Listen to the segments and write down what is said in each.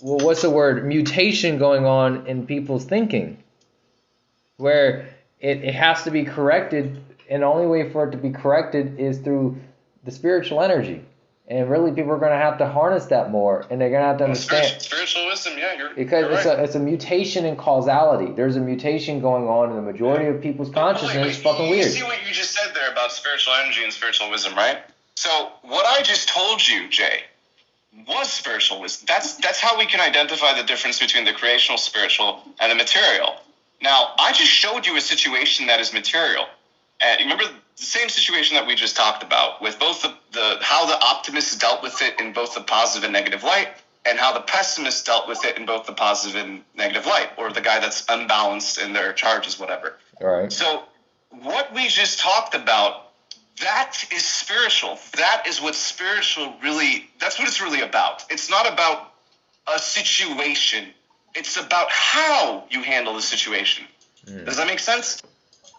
well, what's the word, mutation going on in people's thinking, where it has to be corrected, and the only way for it to be corrected is through the spiritual energy. And really, people are going to have to harness that more, and they're going to have to understand. Spiritual wisdom, yeah, you're right. It's a mutation in causality. There's a mutation going on in the majority of people's consciousness. It's fucking weird. You see what you just said there about spiritual energy and spiritual wisdom, right? So what I just told you, Jay, was spiritual wisdom. That's how we can identify the difference between the creational spiritual and the material. Now, I just showed you a situation that is material. And remember the same situation that we just talked about with both the how the optimists dealt with it in both the positive and negative light, and how the pessimists dealt with it in both the positive and negative light, or the guy that's unbalanced in their charges, whatever. All right. So what we just talked about, that is spiritual. That is what spiritual really, that's what it's really about. It's not about a situation. It's about how you handle the situation. Does that make sense?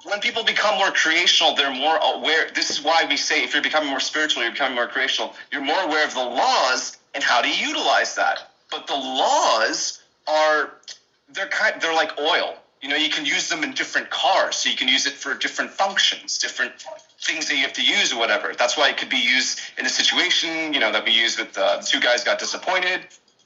When people become more creational, they're more aware. This is why we say if you're becoming more spiritual, you're becoming more creational. You're more aware of the laws and how to utilize that. But the laws they're like oil. You know, you can use them in different cars, so you can use it for different functions, different things that you have to use or whatever. That's why it could be used in a situation, you know, that we use with the two guys got disappointed.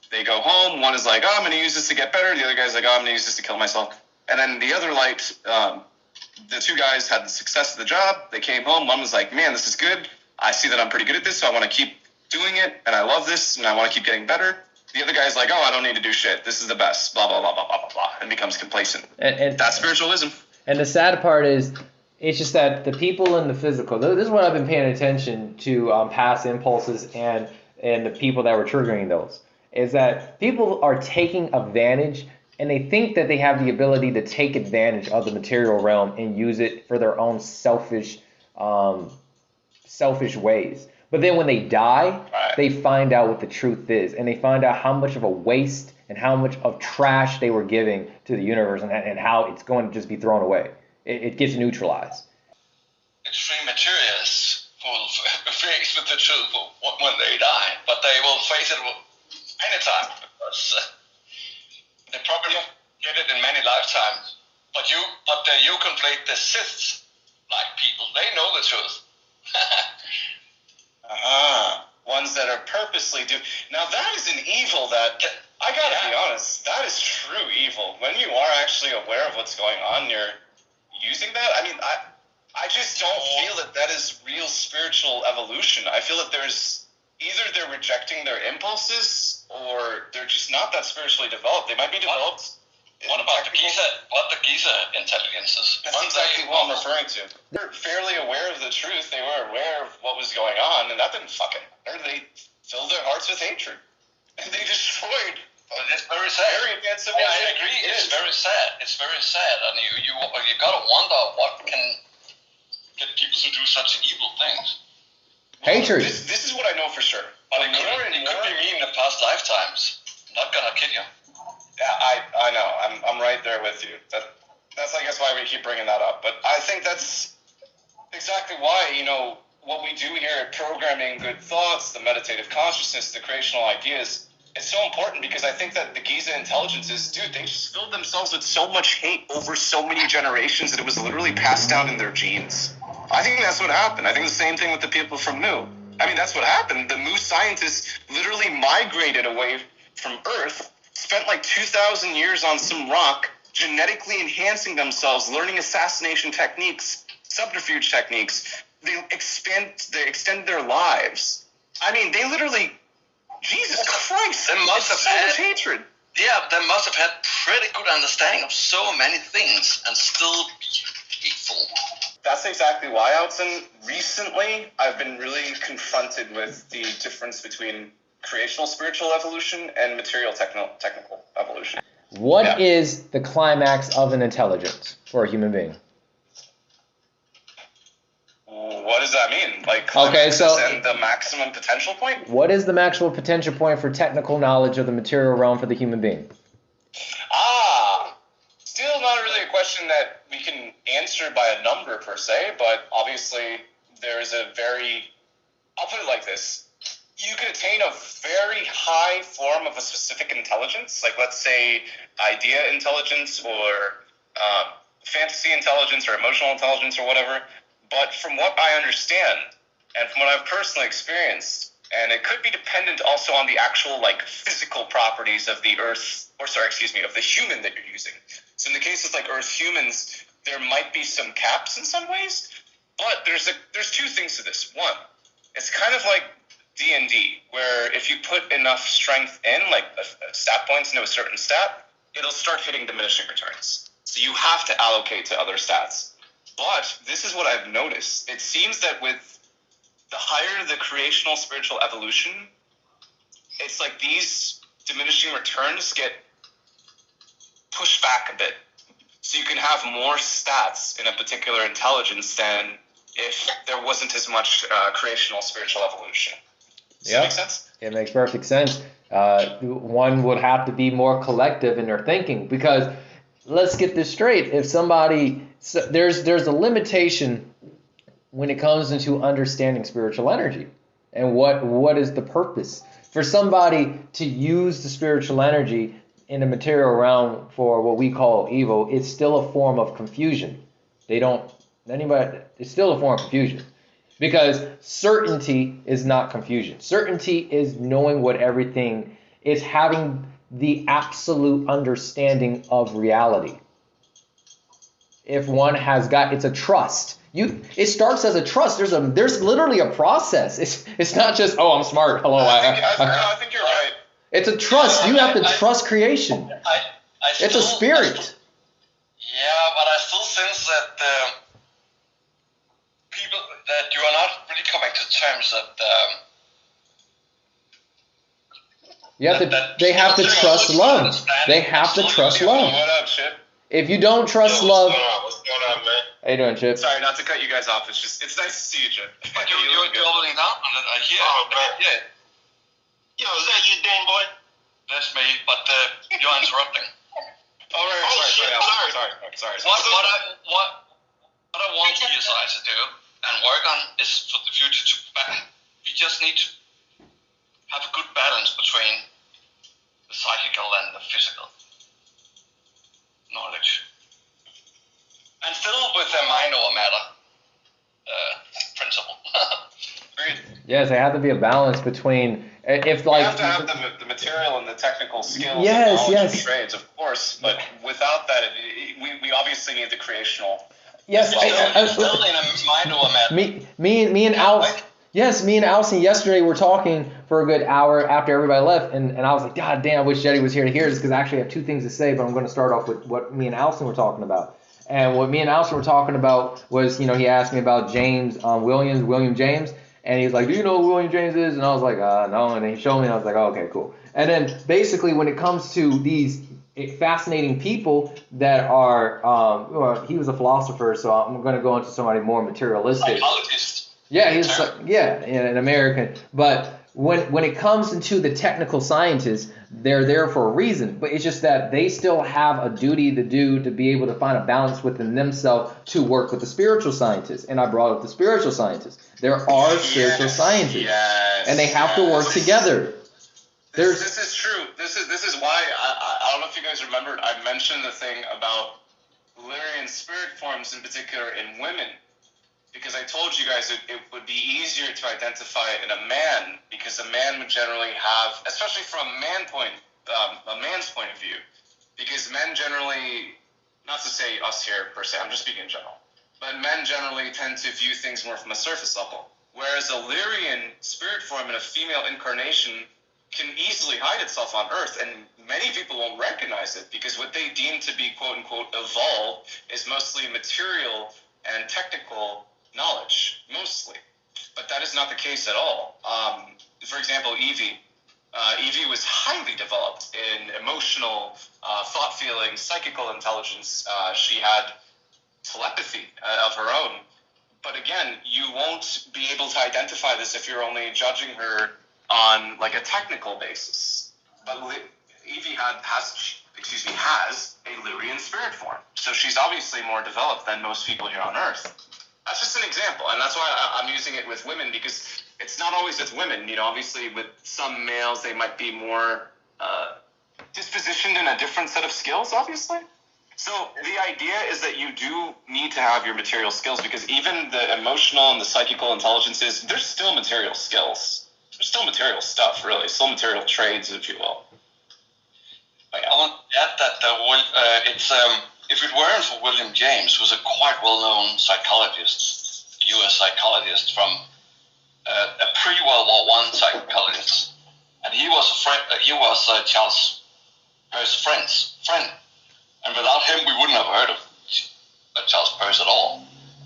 They go home. One is like, oh, I'm going to use this to get better. The other guy's like, oh, I'm going to use this to kill myself. And then the other light, the two guys had the success of the job. They came home. One was like, man, this is good. I see that I'm pretty good at this, so I want to keep doing it, and I love this, and I want to keep getting better. The other guy's like, oh, I don't need to do shit. This is the best, blah, blah, blah, blah, blah, blah, blah, and becomes complacent. And that's spiritualism. And the sad part is, it's just that the people in the physical, this is what I've been paying attention to, past impulses and the people that were triggering those, is that people are taking advantage, and they think that they have the ability to take advantage of the material realm and use it for their own selfish ways. But then when they die, they find out what the truth is, and they find out how much of a waste and how much of trash they were giving to the universe, and how it's going to just be thrown away. It gets neutralized. Extreme materialists will face with the truth when they die, but they will face it anytime, because they probably get it in many lifetimes. But you conflate the Sith-like people. They know the truth. Ones that are purposely do. Now that is an evil that, I gotta be honest, that is true evil. When you are actually aware of what's going on, you're using that. I mean, I just don't feel that is real spiritual evolution. I feel that there's either they're rejecting their impulses, or they're just not that spiritually developed. They might be developed. What about the Giza intelligences? That's exactly what I'm referring to. They're fairly aware of the truth. They were aware of what was going on, and that didn't fucking matter. They filled their hearts with hatred, and they destroyed. It's very sad. Very advanced civilization. I agree. It's very sad. It's very sad, and you gotta wonder what can get people to do such evil things. Hatred. This is what I know for sure. But it could be me in the past lifetimes. Not gonna kill you. Yeah, I know. I'm right there with you. That's I guess why we keep bringing that up. But I think that's exactly why, you know, what we do here at Programming Good Thoughts, the meditative consciousness, the creational ideas, it's so important, because I think that the Giza intelligences, dude, they just filled themselves with so much hate over so many generations that it was literally passed down in their genes. I think that's what happened. I think the same thing with the people from Mu. I mean, that's what happened. The Mu scientists literally migrated away from Earth, spent like 2,000 years on some rock, genetically enhancing themselves, learning assassination techniques, subterfuge techniques. They extend their lives. I mean, they literally, Jesus Christ, they must have so much hatred. Yeah, they must have had pretty good understanding of so many things and still be hateful. That's exactly why, Outson, recently I've been really confronted with the difference between creational spiritual evolution and material technical evolution. What is the climax of an intelligence for a human being? What does that mean? Like, and the maximum potential point? What is the maximum potential point for technical knowledge of the material realm for the human being? Still not really a question that we can answer by a number per se, but obviously there is I'll put it like this. you could attain a very high form of a specific intelligence, like let's say idea intelligence or fantasy intelligence or emotional intelligence or whatever. But from what I understand and from what I've personally experienced, and it could be dependent also on the actual like physical properties of the Earth, of the human that you're using. So in the cases like Earth humans, there might be some caps in some ways, but there's two things to this. One, it's kind of like D&D, where if you put enough strength in, like stat points into a certain stat, it'll start hitting diminishing returns. So you have to allocate to other stats. But this is what I've noticed. It seems that with the higher the creational spiritual evolution, it's like these diminishing returns get pushed back a bit. So you can have more stats in a particular intelligence than if there wasn't as much creational spiritual evolution. Does that make sense? It makes perfect sense. One would have to be more collective in their thinking, because let's get this straight. If somebody, there's a limitation when it comes into understanding spiritual energy and what is the purpose for somebody to use the spiritual energy in the material realm for what we call evil. It's still a form of confusion. It's still a form of confusion. Because certainty is not confusion. Certainty is knowing what everything is, having the absolute understanding of reality. If one has got, it's a trust. It starts as a trust. There's literally a process. It's not just, oh, I'm smart. Hello. I think you're right. It's a trust. You have to trust creation. It's a spirit. Yeah, but I still sense that people, that you are not really coming to terms that they have to trust love. They have to trust love. What up, Chip? If you don't trust love, What's going on, man? how you doing, Chip? Sorry, not to cut you guys off. It's nice to see you, Chip. you're doubling down on it. I hear. Oh, man. Yeah. Yo, is that you, Dan boy? That's me, but you're interrupting. Oh, right. Sorry. What I want you guys to do and work on is for the future to we just need to have a good balance between the psychical and the physical knowledge. And still with the mind over matter principle. Agreed. Yes, there have to be a balance between, if like, you have to have the material and the technical skills yes, and knowledge yes. and trades, of course, but without that, we obviously need the creational. Yes, Still in a mind over matter. me and Alison. Yes, me and Alison yesterday were talking for a good hour after everybody left, and I was like, God damn, I wish Jetty was here to hear this, because I actually have two things to say, but I'm going to start off with what me and Alison were talking about. And what me and Alison were talking about was, he asked me about William James, and he was like, do you know who William James is? And I was like, no, and then he showed me, and I was like, oh, okay, cool. And then basically when it comes to these fascinating people that are, he was a philosopher, so I'm going to go into somebody more materialistic. Psychologist. Yeah, he's an American. But when it comes into the technical scientists, they're there for a reason. But it's just that they still have a duty to do to be able to find a balance within themselves to work with the spiritual scientists. And I brought up the spiritual scientists. There are spiritual scientists, and they have to work together. This is true. This is why I don't know if you guys remembered. I mentioned the thing about Illyrian spirit forms in particular in women. Because I told you guys it would be easier to identify in a man, because a man would generally have, especially from a man's point of view, because men generally, not to say us here per se, I'm just speaking in general, but men generally tend to view things more from a surface level. Whereas a Illyrian spirit form in a female incarnation can easily hide itself on Earth, and many people won't recognize it, because what they deem to be quote-unquote evolved is mostly material and technical knowledge, mostly. But that is not the case at all. For example, Evie. Evie was highly developed in emotional, thought-feeling, psychical intelligence. She had telepathy of her own. But again, you won't be able to identify this if you're only judging her on like a technical basis. But Evie has a Lyrian spirit form. So she's obviously more developed than most people here on Earth. That's just an example, and that's why I'm using it with women, because it's not always with women. Obviously with some males, they might be more dispositioned in a different set of skills, obviously. So the idea is that you do need to have your material skills, because even the emotional and the psychical intelligences, they're still material skills. They're still material stuff, really. Still material trades, if you will. I want to add that it's if it weren't for William James, who's a quite well-known psychologist, U.S. psychologist from a pre-World War I psychologist, and he was a friend. He was Charles Peirce's friend, and without him, we wouldn't have heard of Charles Peirce at all.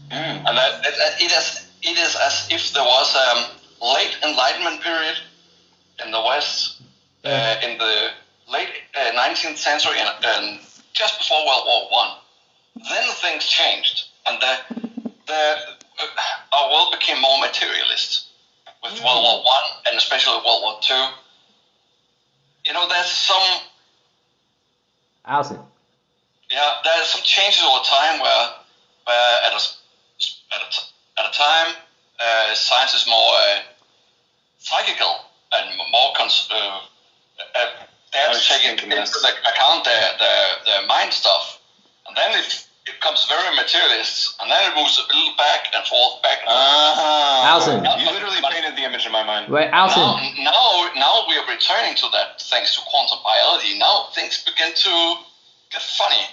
And that it is as if there was a late Enlightenment period in the West, in the late 19th century, and just before World War I. Then things changed, and our world became more materialist with World War I, and especially World War II. There's some. Allison. Yeah, there's some changes over time where at a time science is more psychical and more they have to take into account their mind stuff, and then it becomes very materialist, and then it moves a little back and forth. Allison, you literally painted the image in my mind. Wait, Allison. Now we are returning to that thanks to quantum biology. Now things begin to get funny.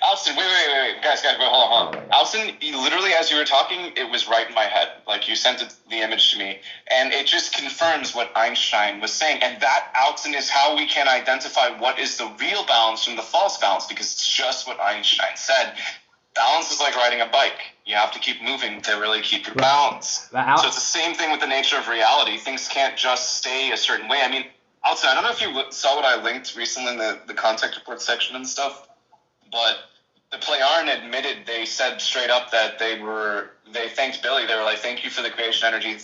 Allison, wait, guys, wait, hold on. Allison, literally as you were talking, it was right in my head. Like, you sent the image to me, and it just confirms what Einstein was saying. And that, Allison, is how we can identify what is the real balance from the false balance, because it's just what Einstein said. Balance is like riding a bike. You have to keep moving to really keep your balance. So it's the same thing with the nature of reality. Things can't just stay a certain way. I mean, Allison, I don't know if you saw what I linked recently in the contact report section and stuff, but the Plejaren admitted, they said straight up that they thanked Billy. They were like, thank you for the creation energy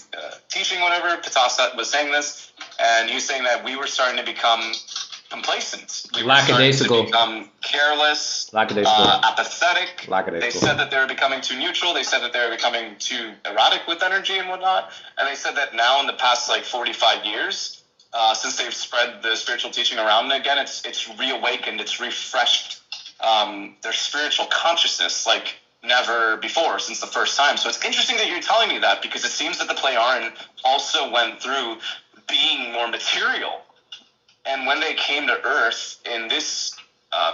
teaching, whatever. Pitasat was saying this, and he was saying that we were starting to become complacent. We were starting to become careless, apathetic. They said that they were becoming too neutral. They said that they were becoming too erratic with energy and whatnot. And they said that now in the past 45 years, since they've spread the spiritual teaching around again, it's reawakened, it's refreshed their spiritual consciousness like never before since the first time. So it's interesting that you're telling me that, because it seems that the Plejaren also went through being more material. And when they came to Earth in this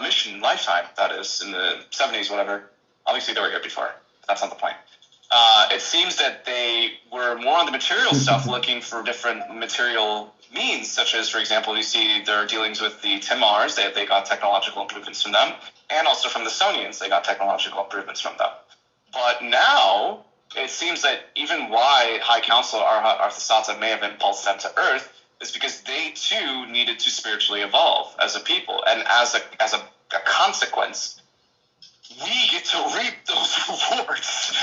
mission lifetime, that is, in the 70s, whatever, obviously they were here before. That's not the point. It seems that they were more on the material stuff, looking for different material means, such as, for example, you see their dealings with the Timars, they got technological improvements from them, and also from the Sonians, they got technological improvements from them. But now, it seems that even why High Council Arthasata may have impulsed them to Earth is because they too needed to spiritually evolve as a people, and as a consequence, we get to reap those rewards.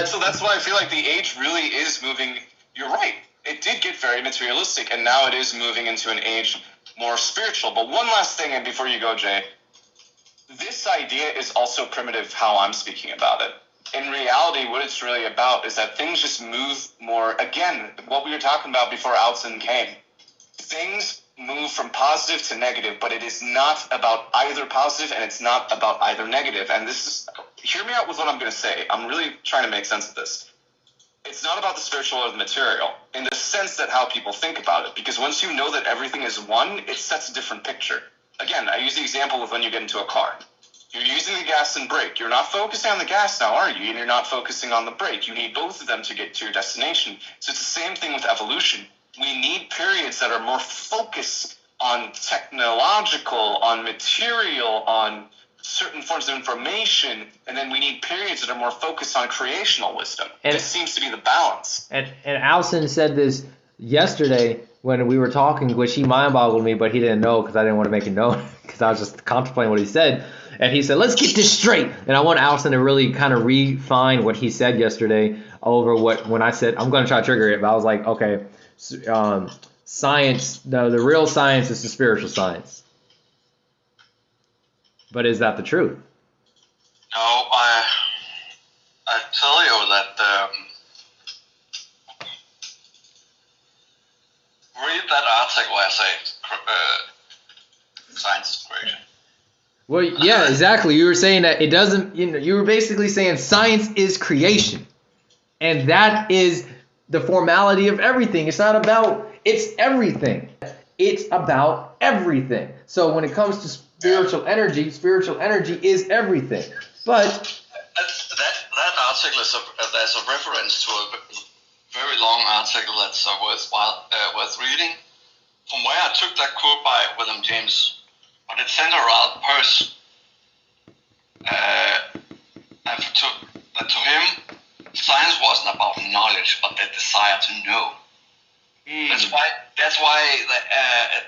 So that's why I feel like the age really is moving. You're right. It did get very materialistic, and now it is moving into an age more spiritual. But one last thing, and before you go, Jay, this idea is also primitive how I'm speaking about it. In reality, what it's really about is that things just move more. Again, what we were talking about before Alton came. Things move from positive to negative, but it is not about either positive and it's not about either negative. And this is, hear me out with what I'm going to say. I'm really trying to make sense of this. It's not about the spiritual or the material in the sense that how people think about it. Because once you know that everything is one, it sets a different picture. Again, I use the example of when you get into a car. You're using the gas and brake. You're not focusing on the gas now, are you? And you're not focusing on the brake. You need both of them to get to your destination. So it's the same thing with evolution. We need periods that are more focused on technological, on material, on certain forms of information, and then we need periods that are more focused on creational wisdom. And this seems to be the balance. And Allison said this yesterday when we were talking, which he mind-boggled me, but he didn't know because I didn't want to make a note because I was just contemplating what he said. And he said, let's get this straight. And I want Allison to really kind of refine what he said yesterday over when I said, I'm going to try to trigger it, but I was like, okay, science, no, the real science is the spiritual science. But is that the truth? No, I tell you that science is creation. Well, yeah, exactly. You were saying that it doesn't, you were basically saying science is creation. And that is the formality of everything. It's not about, it's everything. It's about everything. So when it comes to spiritual energy is everything. But that article is there's a reference to a very long article that's worth reading. From where I took that quote by William James, but it's centered around Peirce. And to him, science wasn't about knowledge, but the desire to know. That's why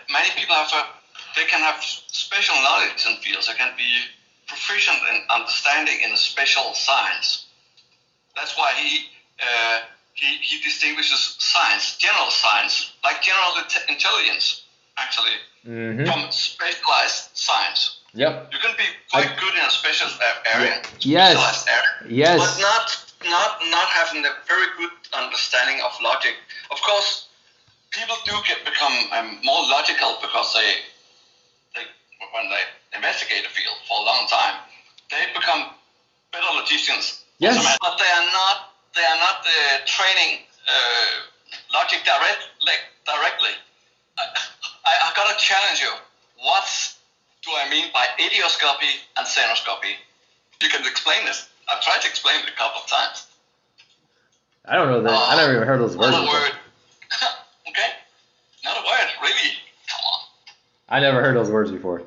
many people they can have special knowledge in fields. They can be proficient in understanding in a special science. That's why he distinguishes science, general science, like general intelligence, actually, from specialized science. Yep. You can be quite good in a special area, yes, specialized area, yes, but not having a very good understanding of logic. Of course, people do become more logical because they when they investigate a field for a long time, they become better logicians. Yes. But they are not training logic directly. I gotta challenge you. What do I mean by idioscopy and xenoscopy? You can explain this. I've tried to explain it a couple of times. I don't know that. I never even heard those words. Not a word. Okay? Not a word, really. Come on. I never heard those words before.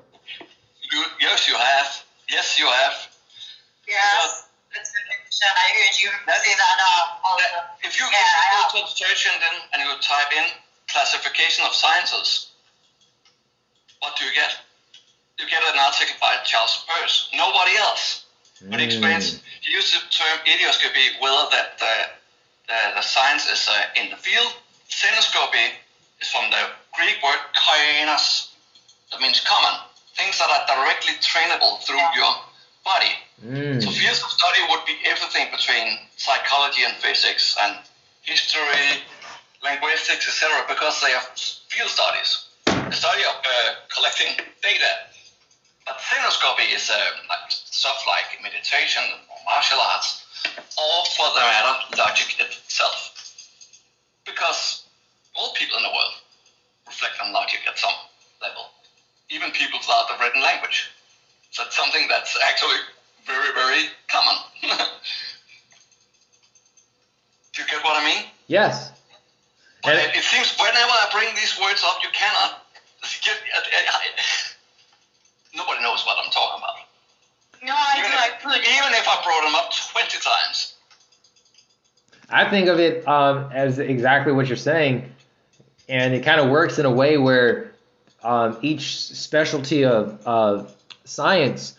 Yes, you have. Yes, you have. Yes. If you go to the search engine and you type in classification of sciences, what do you get? You get an article by Charles Peirce. Nobody else. But he explains, he used the term idioscopy, whether that the science is in the field. Xenoscopy is from the Greek word koinos. That means common. Things that are directly trainable through your body. So fields of study would be everything between psychology and physics and history, linguistics, etc. because they are field studies. The study of collecting data. But xenoscopy is stuff like meditation or martial arts, or for the matter, logic itself. Because all people in the world reflect on logic at some level, even people without the written language. So it's something that's actually very, very common. Do you get what I mean? Yes. But it seems whenever I bring these words up, you cannot. Nobody knows what I'm talking about. No, I could. Even if I brought them up 20 times. I think of it as exactly what you're saying, and it kind of works in a way where each specialty of science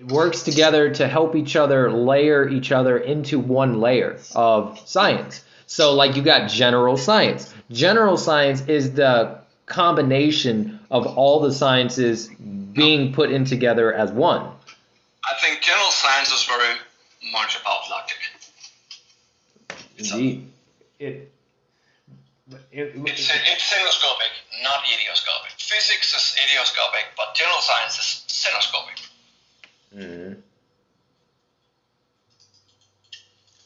works together to help each other layer each other into one layer of science. So like you got general science. General science is the combination of all the sciences being put in together as one. I think general science is very much about logic. Indeed. It's xenoscopic, not idioscopic. Physics is idioscopic, but general science is xenoscopic. Mm-hmm.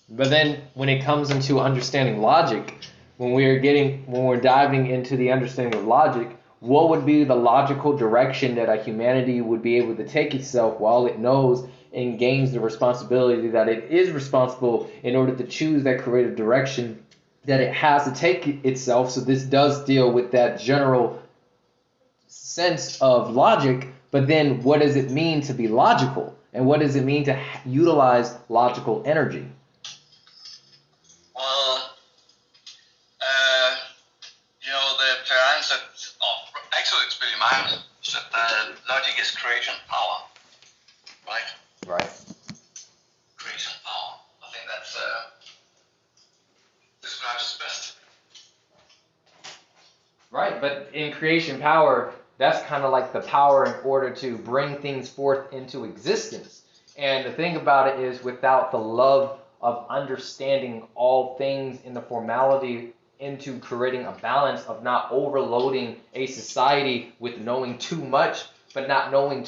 But then when it comes into understanding logic, when we're diving into the understanding of logic, what would be the logical direction that a humanity would be able to take itself while it knows and gains the responsibility that it is responsible in order to choose that creative direction that it has to take itself? So this does deal with that general sense of logic, but then what does it mean to be logical? And what does it mean to utilize logical energy? Well, the answer, actually it's pretty mild, that logic is creation power, right? Right. Creation power. I think that's describes it best. Right, but in creation power, that's kind of like the power in order to bring things forth into existence. And the thing about it is, without the love of understanding all things in the formality into creating a balance of not overloading a society with knowing too much, but not knowing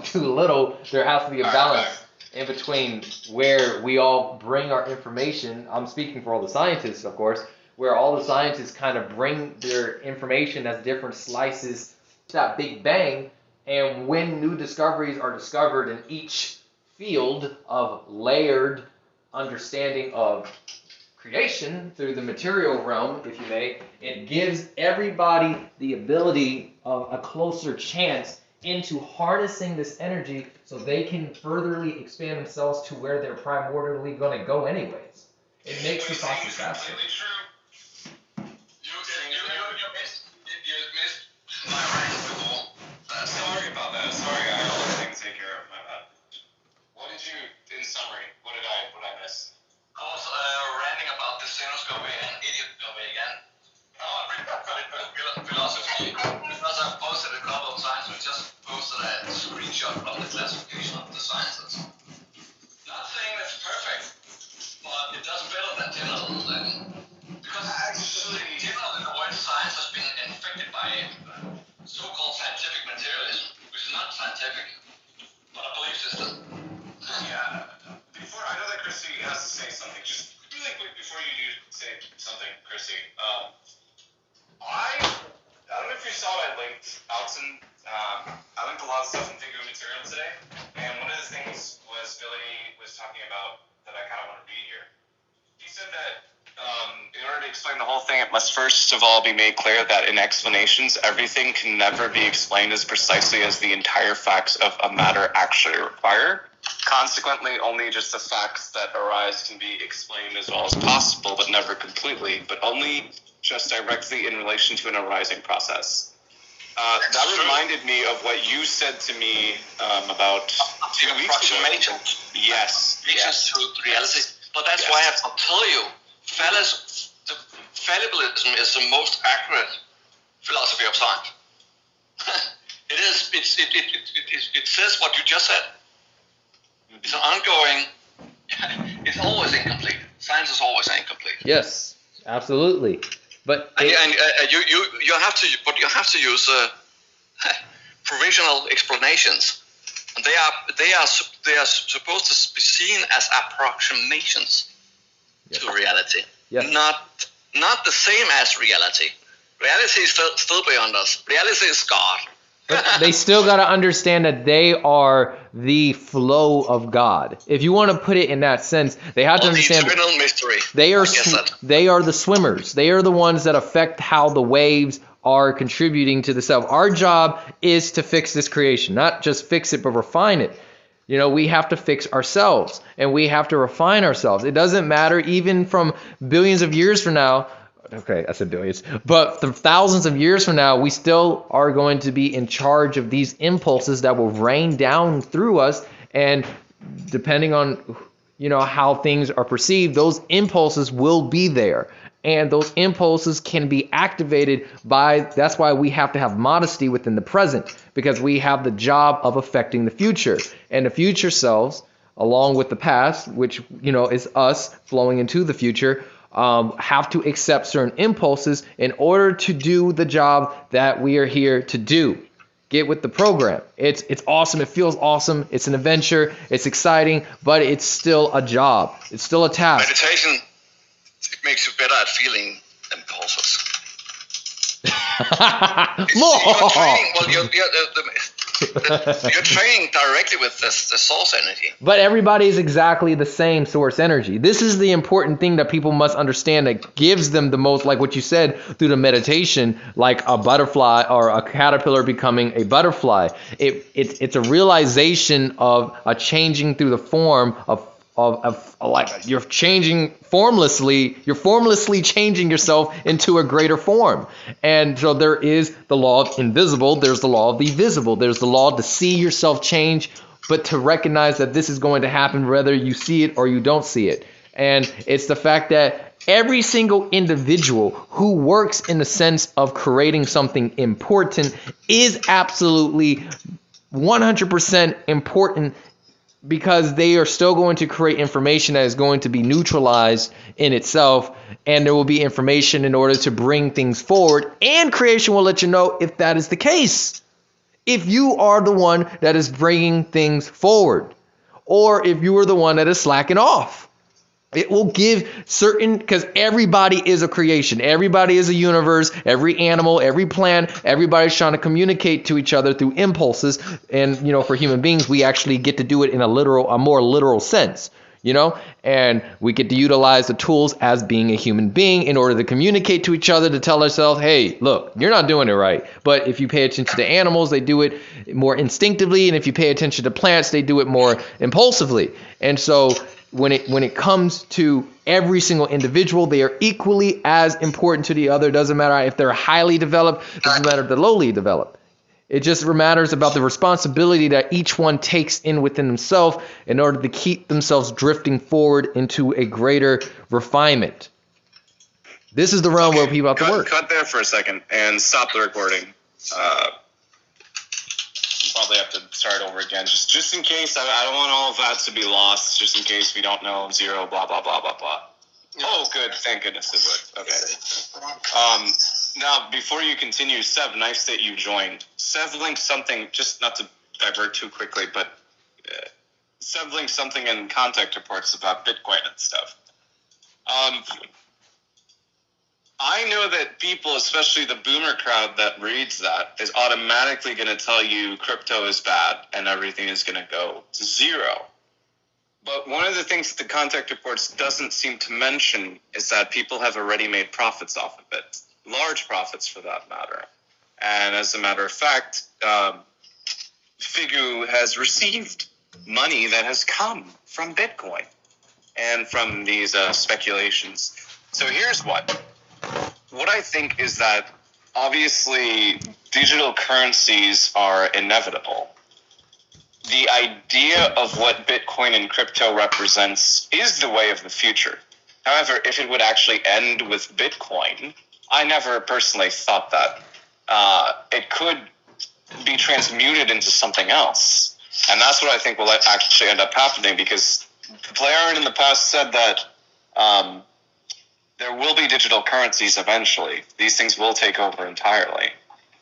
too little. There has to be a balance in between where we all bring our information. I'm speaking for all the scientists, of course, where all the scientists kind of bring their information as different slices, that Big Bang, and when new discoveries are discovered in each field of layered understanding of creation through the material realm, if you may, it gives everybody the ability of a closer chance into harnessing this energy so they can furtherly expand themselves to where they're primordially going to go anyways. It makes the process faster. You missed my rank before. Sorry about that. Sorry, I have other things to take care of. My bad. What did you, in summary, what did I miss? I was ranting about the sinoscopy and idiotcopy again. Philosophy, because I posted a couple of times, we just posted a screenshot of the classification of the sciences. Not saying it's perfect, but it does better than general. Because actually, general in the word science has been infected by so-called scientific materialism, which is not scientific, but a belief system. Yeah. Before, I know that Chrissy has to say something. Just really quick before you do say something, Chrissy. I don't know if you saw it. I linked I linked a lot of stuff in Figure Material today, and one of the things was Billy was talking about that I kind of want to read here. He said that in order to explain the whole thing, it must first of all be made clear that in explanations, everything can never be explained as precisely as the entire facts of a matter actually require. Consequently, only just the facts that arise can be explained as well as possible, but never completely, but only just directly in relation to an arising process. That reminded me of what you said to me about 2 weeks ago. Approximations. Yes. To reality. But that's why I have to tell you, fallibilism is the most accurate philosophy of science. It is. It says what you just said. It's an ongoing. It's always incomplete. Science is always incomplete. Yes, absolutely. But you have to use provisional explanations, and they are supposed to be seen as approximations to reality. Yes. Not the same as reality. Reality is still beyond us. Reality is God. But they still got to understand that they are the flow of God. If you want to put it in that sense, they have to understand the eternal mystery. They are the swimmers. They are the ones that affect how the waves are contributing to the self. Our job is to fix this creation, not just fix it, but refine it. You know, we have to fix ourselves, and we have to refine ourselves. It doesn't matter, even from billions of years from now. Okay, I said billions. But the thousands of years from now, we still are going to be in charge of these impulses that will rain down through us. And depending on, how things are perceived, those impulses will be there. And those impulses can be activated that's why we have to have modesty within the present, because we have the job of affecting the future. And the future selves, along with the past, which, is us flowing into the future, have to accept certain impulses in order to do the job that we are here to do. Get with the program. It's awesome. It feels awesome. It's an adventure. It's exciting, but it's still a job. It's still a task. Meditation, it makes you better at feeling impulses. You're training directly with the source energy. But everybody is exactly the same source energy. This is the important thing that people must understand, that gives them the most, like what you said, through the meditation, like a butterfly or a caterpillar becoming a butterfly. It's a realization of a changing through the form of like you're changing formlessly. You're formlessly changing yourself into a greater form. And so there is the law of invisible. There's the law of the visible. There's the law to see yourself change, but to recognize that this is going to happen whether you see it or you don't see it. And it's the fact that every single individual who works in the sense of creating something important is absolutely 100% important, because they are still going to create information that is going to be neutralized in itself, and there will be information in order to bring things forward, and creation will let you know if that is the case. If you are the one that is bringing things forward, or if you are the one that is slacking off. It will give certain, because everybody is a creation. Everybody is a universe. Every animal, every plant, everybody's trying to communicate to each other through impulses. And, for human beings, we actually get to do it in a more literal sense, and we get to utilize the tools as being a human being in order to communicate to each other, to tell ourselves, hey, look, you're not doing it right. But if you pay attention to animals, they do it more instinctively. And if you pay attention to plants, they do it more impulsively. And so when it comes to every single individual, they are equally as important to the other. Doesn't matter if they're highly developed, doesn't matter if they're lowly developed. It just matters about the responsibility that each one takes in within themselves in order to keep themselves drifting forward into a greater refinement. This is the realm where people have to work. Cut there for a second and stop the recording. Probably have to start over again, just in case. I don't want all of that to be lost, just in case we don't know. Zero, blah, blah, blah, blah, blah. Oh, good. Thank goodness it would. Okay. Now, before you continue, Sev, nice that you joined. Sev linked something, just not to divert too quickly, but Sev linked something in contact reports about Bitcoin and stuff. I know that people, especially the boomer crowd that reads that, is automatically going to tell you crypto is bad and everything is going to go to zero. But one of the things that the contact reports doesn't seem to mention is that people have already made profits off of it. Large profits, for that matter. And as a matter of fact, Figu has received money that has come from Bitcoin and from these speculations. So here's what. What I think is that obviously digital currencies are inevitable. The idea of what Bitcoin and crypto represents is the way of the future. However, if it would actually end with Bitcoin, I never personally thought that. It could be transmuted into something else. And that's what I think will actually end up happening, because the player in the past said that there will be digital currencies eventually. These things will take over entirely.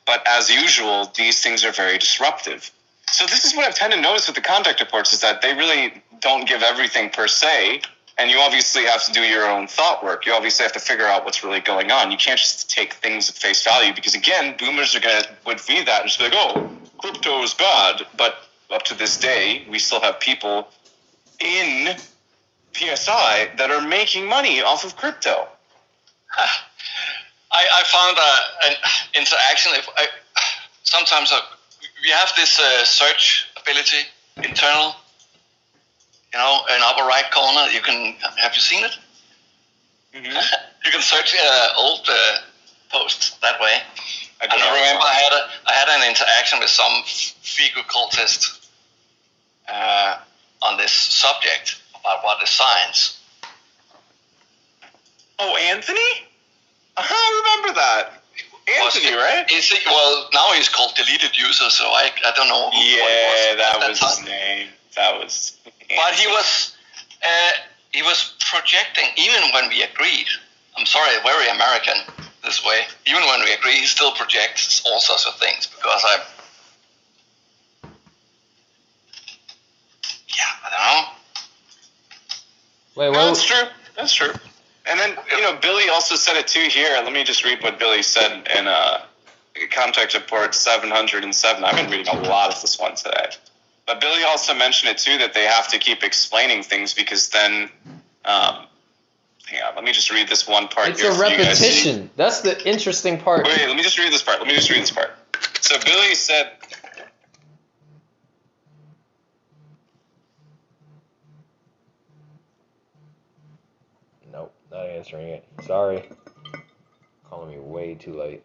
But as usual, these things are very disruptive. So this is what I've tended to notice with the contact reports, is that they really don't give everything per se, and you obviously have to do your own thought work. You obviously have to figure out what's really going on. You can't just take things at face value, because again, boomers would feed that and just be like, oh, crypto is bad. But up to this day, we still have people in PSI that are making money off of crypto. I found an interaction. Sometimes we have this search ability, internal, in upper right corner. Have you seen it? Mm-hmm. You can search old posts that way. I remember I had an interaction with some Figu cultist on this subject about what is science. Oh, Anthony? I remember that. Anthony, right? Well, now he's called deleted user, so I don't know who it was. That was his name. That was Anthony. But he was projecting, even when we agreed. I'm sorry, very American this way. Even when we agree, he still projects all sorts of things, because I don't know. Wait, no, that's true. That's true. And then, Billy also said it too here. Let me just read what Billy said in Contact Report 707. I've been reading a lot of this one today. But Billy also mentioned it too, that they have to keep explaining things, because then, hang on, let me just read this one part. It's a repetition. That's the interesting part. Wait, let me just read this part. So Billy said... Nope, not answering it. Sorry. Calling me way too late.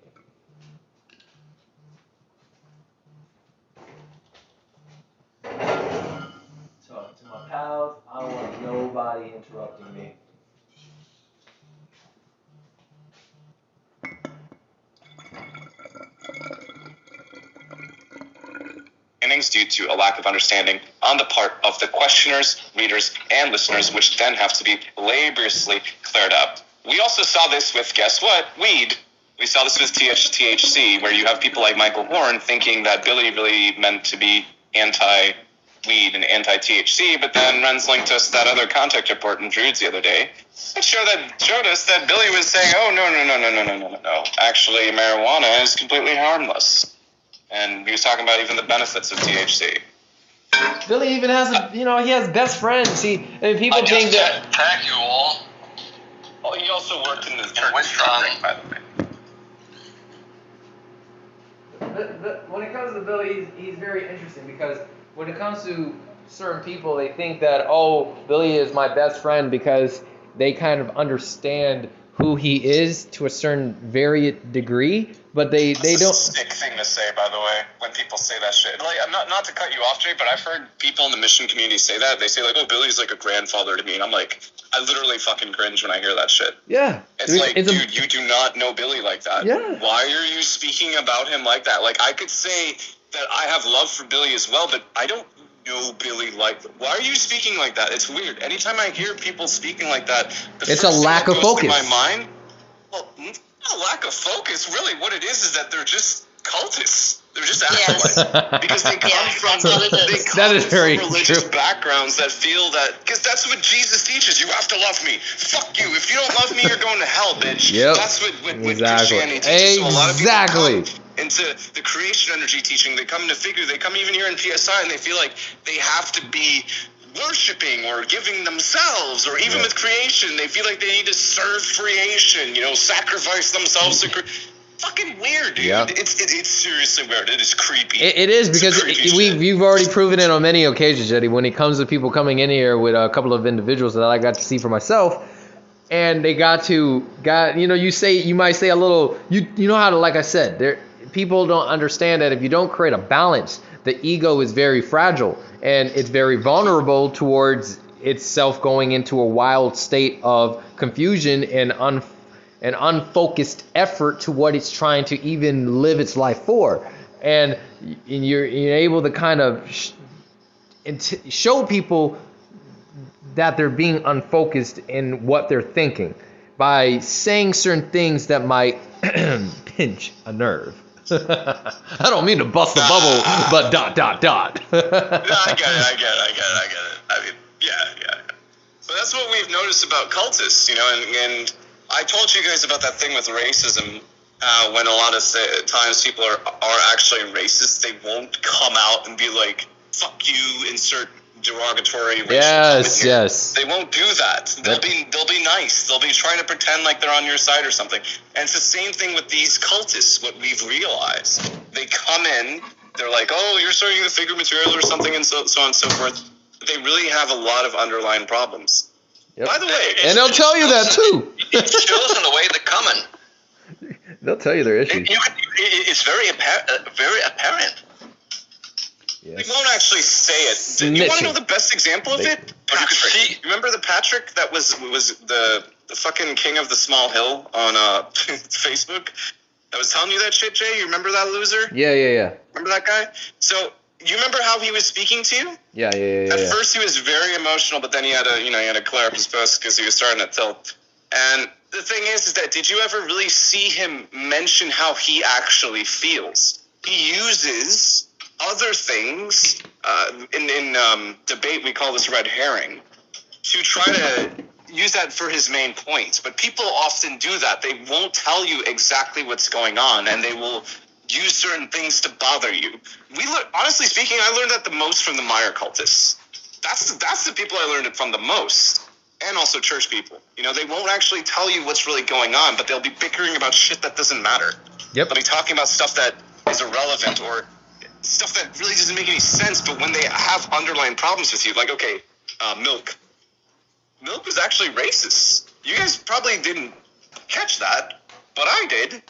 Talking to my pals. I don't want nobody interrupting me. Due to a lack of understanding on the part of the questioners, readers, and listeners, which then have to be laboriously cleared up. We also saw this with, guess what? Weed. We saw this with THC, where you have people like Michael Horn thinking that Billy really meant to be anti-weed and anti-THC, but then Renz linked us that other contact report in Druids the other day that showed us that Billy was saying, oh, no. Actually, marijuana is completely harmless. And he was talking about even the benefits of THC. Billy even has he has best friends. People think that. Tag you all. Oh, he also worked in the Turkish ring, by the way. But when it comes to Billy, he's very interesting because when it comes to certain people, they think that, oh, Billy is my best friend because they kind of understand who he is to a certain varied degree, but they don't. That's a sick thing to say, by the way, when people say that shit. Like, not to cut you off, Jay, but I've heard people in the mission community say that. They say, like, oh, Billy's like a grandfather to me. And I'm like, I literally fucking cringe when I hear that shit. Yeah. Dude, you do not know Billy like that. Yeah. Why are you speaking about him like that? Like, I could say that I have love for Billy as well, but I don't know Billy like that. Why are you speaking like that? It's weird. Anytime I hear people speaking like that, it's a lack of focus. My mind, well, not a lack of focus. Really, what it is that they're just cultists. They're just acolytes. Because they come from religious backgrounds that feel that, because that's what Jesus teaches. You have to love me. Fuck you. If you don't love me, you're going to hell, bitch. Yep. That's what Christianity teaches. So a lot of people come into the creation energy teaching. They come into figure. They come even here in PSI, and they feel like they have to be worshiping or giving themselves, or even with creation, they feel like they need to serve creation, sacrifice themselves to fucking weird, dude. Yeah. It's seriously weird. It is creepy. It is, because we've already proven it on many occasions, Eddie, when it comes to people coming in here with a couple of individuals that I got to see for myself, and they you might say a little, you know how to, like I said, people don't understand that if you don't create a balance, the ego is very fragile and it's very vulnerable towards itself going into a wild state of confusion and an unfocused effort to what it's trying to even live its life for. And you're able to kind of show people that they're being unfocused in what they're thinking by saying certain things that might pinch a nerve. I don't mean to bust the bubble, but ... No, I get it. I mean, yeah. But that's what we've noticed about cultists, and I told you guys about that thing with racism. When a lot of times people are actually racist, they won't come out and be like, fuck you, insert derogatory racial yes. They won't do that. They'll be nice. They'll be trying to pretend like they're on your side or something. And it's the same thing with these cultists, what we've realized. They come in, they're like, oh, you're starting the figure material or something, and so on and so forth. But they really have a lot of underlying problems. Yep. By the way, and they'll tell you that too. It shows in the way they're coming. They'll tell you their issues. It's very apparent. Yes. They won't actually say it. You want to know the best example of it? Patrick. Remember the Patrick that was the fucking king of the small hill on Facebook? That was telling you that shit, Jay? You remember that loser? Yeah. Remember that guy? So, you remember how he was speaking to you? Yeah. At first he was very emotional, but then he had to clear up his post because he was starting to tilt. And the thing is that did you ever really see him mention how he actually feels? He uses other things in debate, we call this red herring, to try to use that for his main points. But people often do that. They won't tell you exactly what's going on, and they will use certain things to bother you. Honestly speaking, I learned that the most from the Meyer cultists. That's the people I learned it from the most. And also church people. They won't actually tell you what's really going on, but they'll be bickering about shit that doesn't matter. Yep. They'll be talking about stuff that is irrelevant or stuff that really doesn't make any sense, but when they have underlying problems with you, like, okay, Milk. Milk was actually racist. You guys probably didn't catch that, but I did.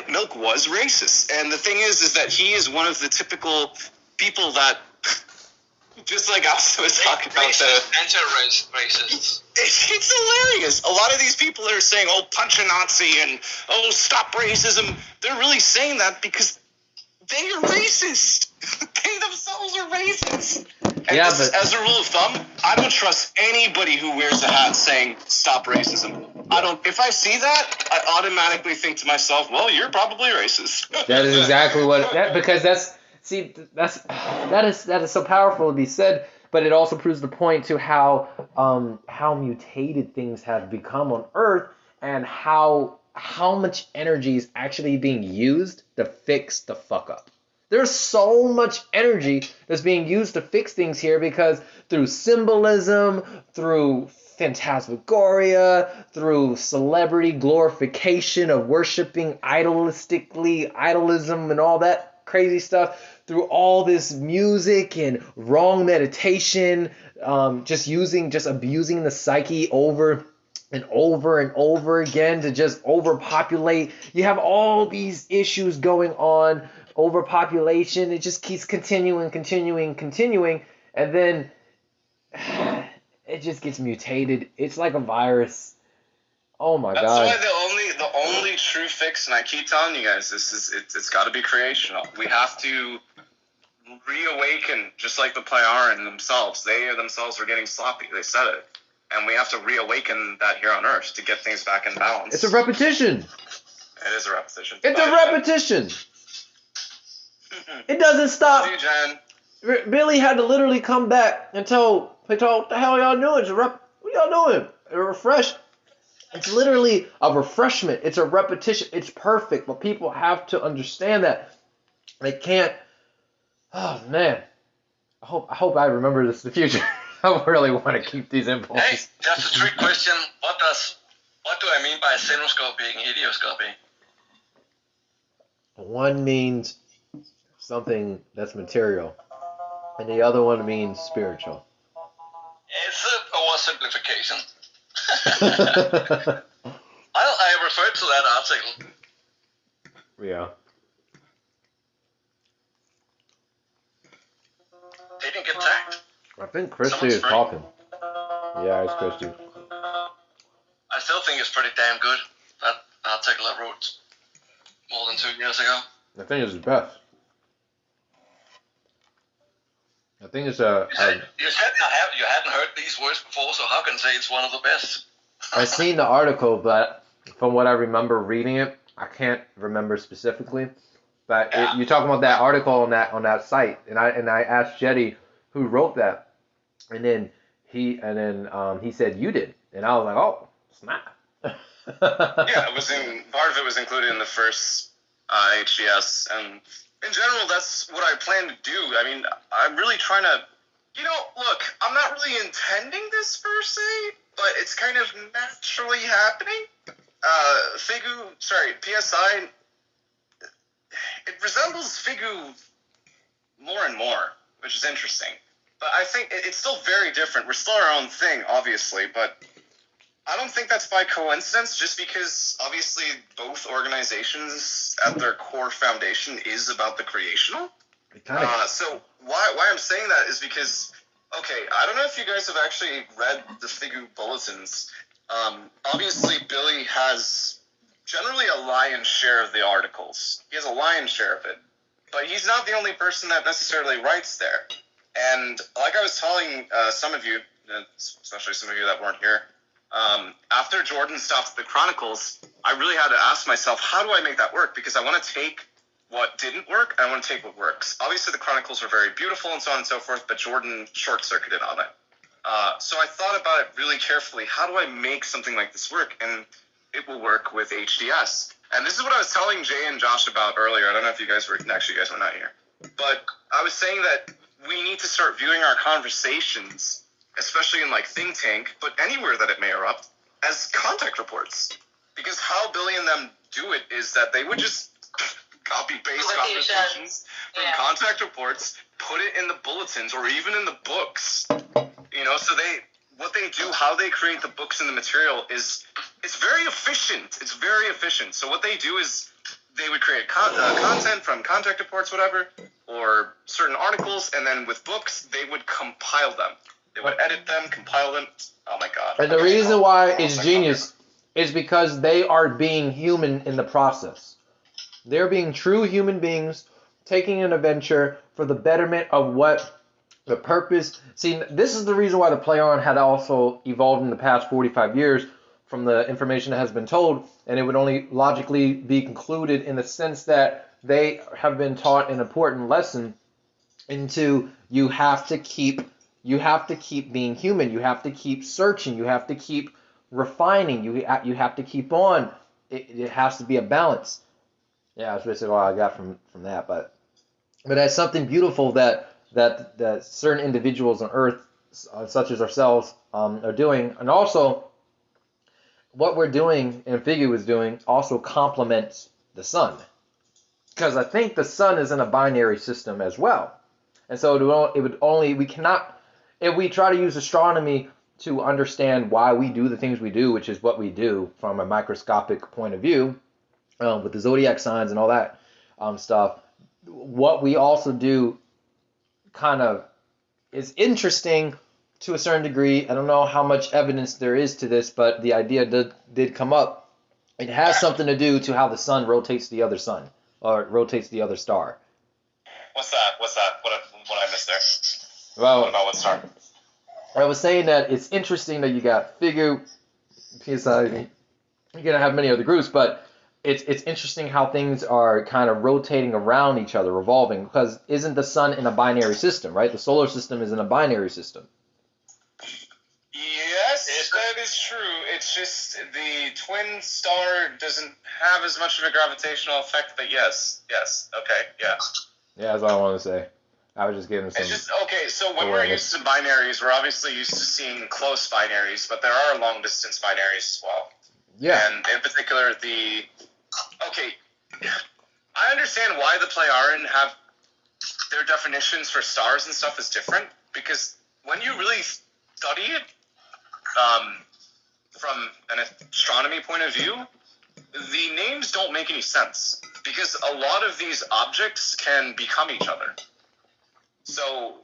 Milk was racist. And the thing is that he is one of the typical people that, just like us was talking about anti-racists. It's hilarious. A lot of these people that are saying, oh, punch a Nazi and, oh, stop racism, they're really saying that because they are racist. They themselves are racist. And this is, as a rule of thumb, I don't trust anybody who wears a hat saying "Stop racism." I don't. If I see that, I automatically think to myself, "Well, you're probably racist." That is exactly what because that is so powerful to be said, but it also proves the point to how mutated things have become on Earth, and how much energy is actually being used to fix the fuck up. There's so much energy that's being used to fix things here because through symbolism, through phantasmagoria, through celebrity glorification of worshiping idolism and all that crazy stuff, through all this music and wrong meditation, just abusing the psyche over and over and over again to just overpopulate. You have all these issues going on, overpopulation. It just keeps continuing, and then it just gets mutated. It's like a virus. Oh my God. That's why the only true fix, and I keep telling you guys, it's got to be creational. We have to reawaken, just like the Plejaren themselves. They themselves were getting sloppy. They said it. And we have to reawaken that here on Earth to get things back in balance. It's a repetition. It is a repetition. It's a repetition. It doesn't stop. Love you, Jen. Billy had to literally come back and tell, what the hell y'all doing? What y'all doing? A refresh. It's literally a refreshment. It's a repetition. It's perfect, but people have to understand that. They can't. Oh man, I hope I remember this in the future. I really want to keep these impulses. Hey, just a trick question. What do I mean by xenoscopy and idioscopy? One means something that's material, and the other one means spiritual. It's an oversimplification. I referred to that article. Yeah. They didn't get tagged. I think Christy is talking. Yeah, it's Christy. I still think it's pretty damn good, that article I wrote more than 2 years ago. I think it's the best. I think it's a... You said you hadn't heard these words before, so how can you say it's one of the best? I've seen the article, but from what I remember reading it, I can't remember specifically. But Yeah. you're talking about that article on that site, and I asked Jetty who wrote that. And then he said you did, and I was like, oh snap. Yeah, part of it was included in the first HGS, and in general, that's what I plan to do. I mean, I'm really trying to, look, I'm not really intending this per se, but it's kind of naturally happening. PSI, it resembles Figu more and more, which is interesting. But I think it's still very different. We're still our own thing, obviously, but I don't think that's by coincidence, just because, obviously, both organizations at their core foundation is about the creational. So why I'm saying that is because, okay, I don't know if you guys have actually read the Figu bulletins. Obviously, Billy has generally a lion's share of the articles. He has a lion's share of it. But he's not the only person that necessarily writes there. And like I was telling some of you, especially some of you that weren't here, after Jordan stopped the Chronicles, I really had to ask myself, how do I make that work? Because I want to take what didn't work, and I want to take what works. Obviously, the Chronicles were very beautiful and so on and so forth, but Jordan short-circuited on it. So I thought about it really carefully. How do I make something like this work? And it will work with HDS. And this is what I was telling Jay and Josh about earlier. I don't know if you guys were not here. But I was saying that we need to start viewing our conversations, especially in like Think Tank, but anywhere that it may erupt, as contact reports. Because how Billy and them do it is that they would just copy-paste conversations from contact reports, put it in the bulletins or even in the books. So what they do, how they create the books and the material it's very efficient. It's very efficient. So what they do is they would create content from contact reports, whatever, or certain articles, and then with books, they would compile them. They would edit them, compile them. Oh my God. And the reason why it's genius is because they are being human in the process. They're being true human beings, taking an adventure for the betterment of what The purpose. See, this is the reason why the Plejaren had also evolved in the past 45 years from the information that has been told, and it would only logically be concluded in the sense that they have been taught an important lesson into you have to keep being human, you have to keep searching, you have to keep refining, you have to keep on. It has to be a balance. Yeah, that's basically all I got from that. But that's something beautiful that certain individuals on Earth, such as ourselves, are doing, and also what we're doing and Figgy was doing also complements the sun, because I think the sun is in a binary system as well, and so we cannot, if we try to use astronomy to understand why we do the things we do, which is what we do from a microscopic point of view, with the zodiac signs and all that stuff. What we also do kind of is interesting to a certain degree. I don't know how much evidence there is to this, but the idea did come up. It has something to do to how the sun rotates the other sun, or rotates the other star. What's that? What I missed there? Well, What about what star? I was saying that it's interesting that you got Figure, PSI, you're gonna have many other groups, but it's interesting how things are kind of rotating around each other, revolving, because isn't the sun in a binary system, right? The solar system is in a binary system. Yes, that is true. It's just the twin star doesn't have as much of a gravitational effect, but yes, okay, yeah. Yeah, that's all I want to say. I was just giving some. It's just, okay, so when we're awareness. used to binaries, we're obviously used to seeing close binaries, but there are long-distance binaries as well. Yeah. And in particular, okay, I understand why the Plejaren have their definitions for stars and stuff is different, because when you really study it from an astronomy point of view, the names don't make any sense, because a lot of these objects can become each other. So,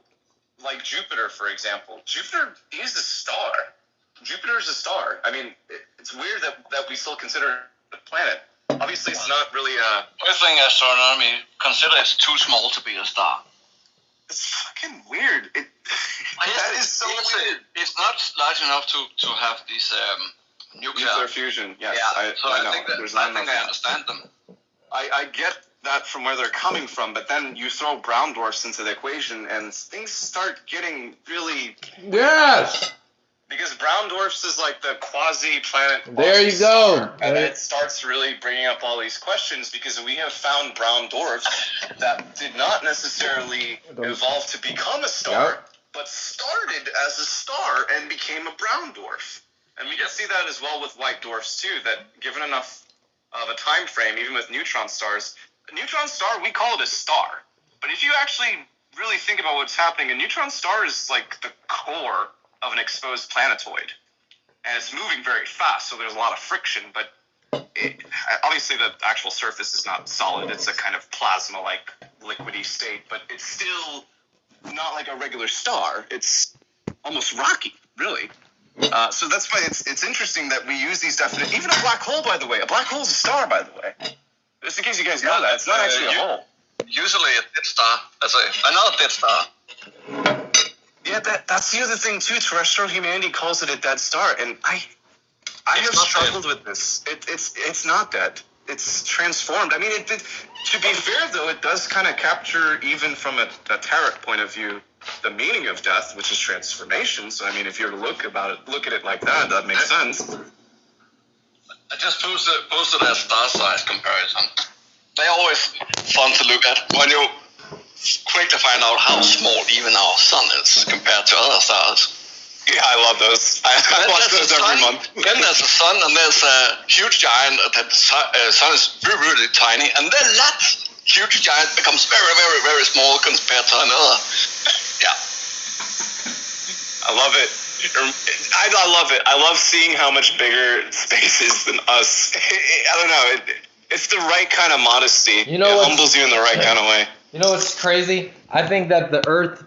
like Jupiter, for example, Jupiter is a star. Jupiter is a star. I mean, it's weird that we still consider it a planet. Obviously, it's not really a... Everything astronomy consider it's too small to be a star. It's fucking weird. That is so weird. It's not large enough to have these Nuclear fusion, yes. Yeah, I know. think I I understand them. I get that from where they're coming from, but then you throw brown dwarfs into the equation, and things start getting really... Yes! Because brown dwarfs is like the quasi-planet... There you go. And it starts really bringing up all these questions, because we have found brown dwarfs that did not necessarily evolve to become a star, Yep. but started as a star and became a brown dwarf. And we can see that as well with white dwarfs, too, that given enough of a time frame, even with neutron stars, a neutron star, we call it a star. But if you actually really think about what's happening, a neutron star is like the core of an exposed planetoid. And it's moving very fast, so there's a lot of friction, but obviously the actual surface is not solid. It's a kind of plasma-like liquidy state, but it's still not like a regular star. It's almost rocky, really. So that's why it's interesting that we use these definitions. Even a black hole, by the way. A black hole is a star, by the way. Just in case you guys know that. It's not actually a hole. Usually a dead star, another dead star. Yeah, that's the other thing, too. Terrestrial humanity calls it a dead star, and I have struggled with this. It's not dead. It's transformed. I mean, to be fair, though, it does kind of capture, even from a tarot point of view, the meaning of death, which is transformation. So, I mean, if you're to look at it like that, that makes sense. I just posted a star size comparison. They're always fun to look at when you quickly find out how small even our sun is compared to other stars. Yeah, I love those. I watch those every month. Then there's a sun, and there's a huge giant. The sun is really, really tiny, and then that huge giant becomes very, very, very small compared to another. Yeah. I love it. I love it. I love seeing how much bigger space is than us. I don't know. It's the right kind of modesty. You know, it humbles you in the right kind of way. You know what's crazy? I think that the Earth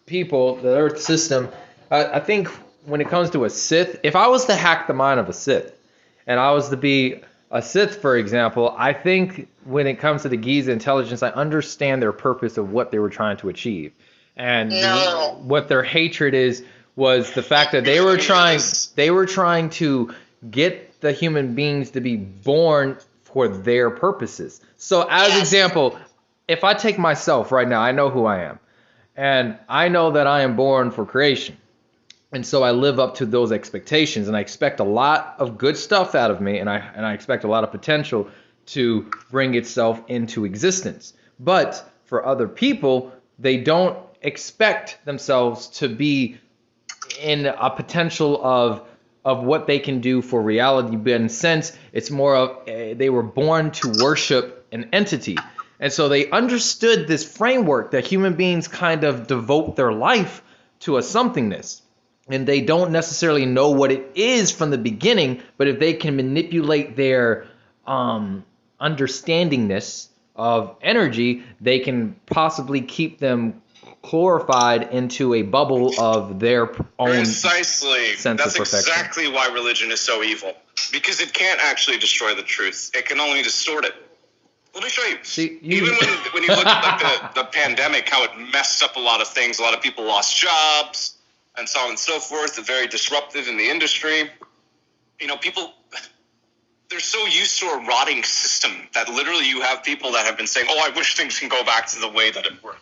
people, the Earth system, I think when it comes to a Sith, if I was to hack the mind of a Sith, and I was to be a Sith, for example, I think when it comes to the Giza intelligence, I understand their purpose of what they were trying to achieve. And No. what their hatred was the fact that they were trying to get the human beings to be born for their purposes. So as example, if I take myself right now, I know who I am. And I know that I am born for creation. And so I live up to those expectations, and I expect a lot of good stuff out of me, and I expect a lot of potential to bring itself into existence. But for other people, they don't expect themselves to be in a potential of what they can do for reality. But in a sense, it's more of they were born to worship an entity. And so they understood this framework that human beings kind of devote their life to a somethingness. And they don't necessarily know what it is from the beginning, but if they can manipulate their understandingness of energy, they can possibly keep them glorified into a bubble of their own Precisely. sense That's of perfection. exactly why religion is so evil. Because it can't actually destroy the truth. It can only distort it. Let me show you. Even when you look at like the pandemic, how it messed up a lot of things. A lot of people lost jobs and so on and so forth. It's very disruptive in the industry. You know, people, they're so used to a rotting system that literally you have people that have been saying, "Oh, I wish things can go back to the way that it worked."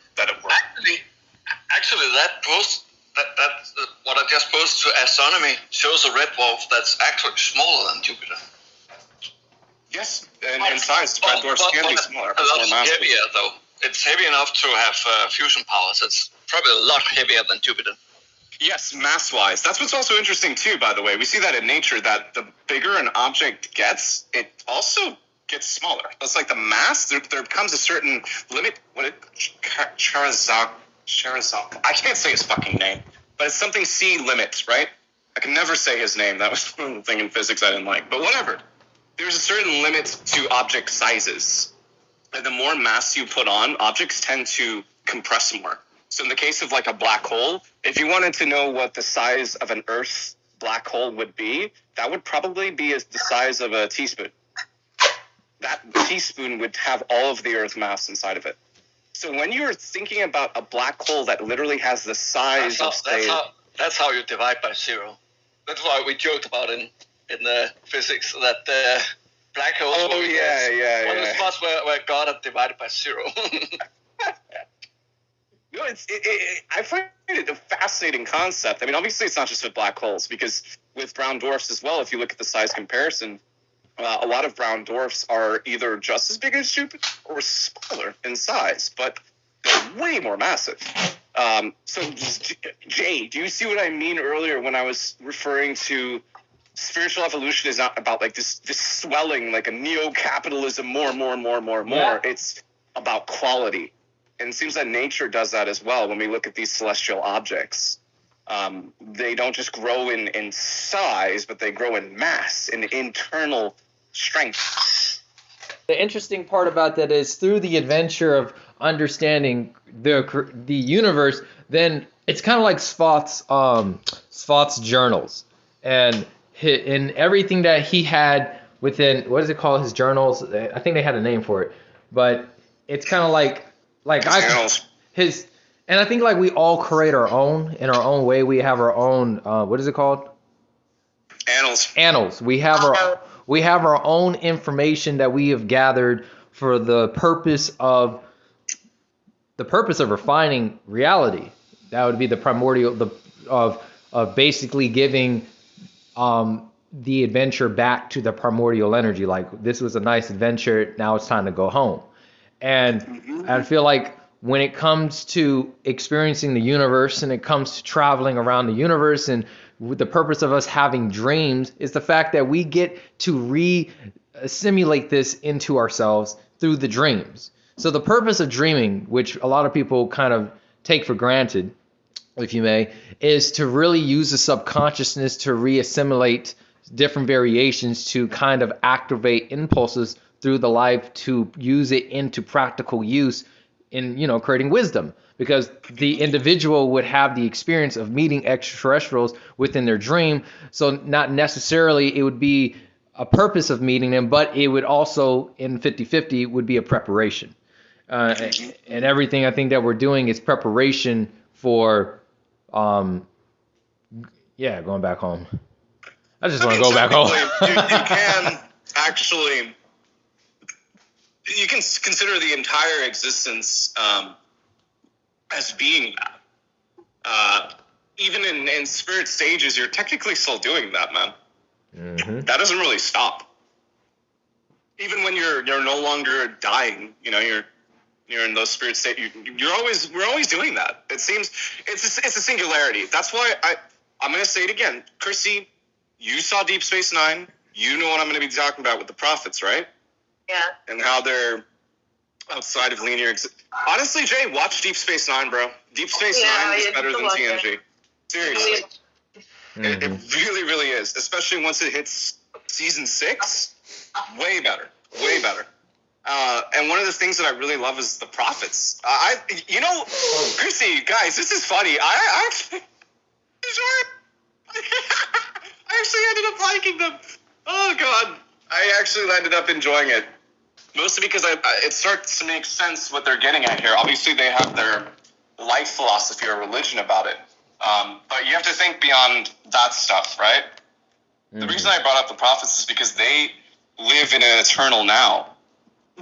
Actually, that post, what I just posted to astronomy shows a red dwarf that's actually smaller than Jupiter. Yes, and in size, red dwarfs can be smaller. A lot heavier, though. It's heavy enough to have fusion powers. It's probably a lot heavier than Jupiter. Yes, mass-wise. That's what's also interesting, too, by the way. We see that in nature, that the bigger an object gets, it also gets smaller. It's like the mass, there comes a certain limit. Charizard. I can't say his fucking name, but it's something C limit, right? I can never say his name. That was one thing in physics I didn't like. But whatever. There's a certain limit to object sizes. And the more mass you put on, objects tend to compress more. So in the case of like a black hole, if you wanted to know what the size of an Earth black hole would be, that would probably be the size of a teaspoon. That teaspoon would have all of the Earth mass inside of it. So when you're thinking about a black hole that literally has the size of, say... That's how you divide by zero. That's why we joked about in the physics that black holes... Oh, yeah. One of the spots where God had divided by zero. No, I find it a fascinating concept. I mean, obviously it's not just with black holes, because with brown dwarfs as well, if you look at the size comparison, a lot of brown dwarfs are either just as big as Jupiter or smaller in size, but they're way more massive. So, Jay, do you see what I mean earlier when I was referring to spiritual evolution is not about like this swelling, like a neo-capitalism, more. Yeah. It's about quality. And it seems that nature does that as well. When we look at these celestial objects, they don't just grow in size, but they grow in mass, in internal strength. The interesting part about that is through the adventure of understanding the universe, then it's kind of like Svath's journals, and in everything that he had within, what is it called, his journals? I think they had a name for it, but it's kind of like and I think like we all create our own in our own way. We have our own what is it called? Annals. We have our own information that we have gathered for the purpose of refining reality. That would be the primordial of basically giving the adventure back to the primordial energy. Like, this was a nice adventure, now it's time to go home. And I feel like when it comes to experiencing the universe and it comes to traveling around the universe, and with the purpose of us having dreams is the fact that we get to re-simulate this into ourselves through the dreams. So the purpose of dreaming, which a lot of people kind of take for granted, if you may, is to really use the subconsciousness to re-assimilate different variations to kind of activate impulses through the life to use it into practical use in, creating wisdom. Because the individual would have the experience of meeting extraterrestrials within their dream. So not necessarily it would be a purpose of meeting them, but it would also, in 50-50, would be a preparation. And everything I think that we're doing is preparation for, going back home. I just want to mean, go back home. you can actually, you can consider the entire existence as being that. Even in spirit stages, you're technically still doing that, man. Mm-hmm. That doesn't really stop. Even when you're no longer dying, you know, you're in those spirit states. We're always doing that. It seems it's a singularity. That's why I'm going to say it again. Chrissy, you saw Deep Space Nine. You know what I'm going to be talking about with the prophets, right? Yeah. And how they're outside of linear. Honestly, Jay, watch Deep Space Nine, bro. Deep Space Nine is better than TNG. Seriously. Mm-hmm. It really, really is. Especially once it hits season 6. Way better. Way better. And one of the things that I really love is the prophets. Chrissy, guys, this is funny. I actually I actually ended up liking them. Oh, God. I actually ended up enjoying it. Mostly because it starts to make sense what they're getting at here. Obviously, they have their life philosophy or religion about it. But you have to think beyond that stuff, right? Mm-hmm. The reason I brought up the prophets is because they live in an eternal now.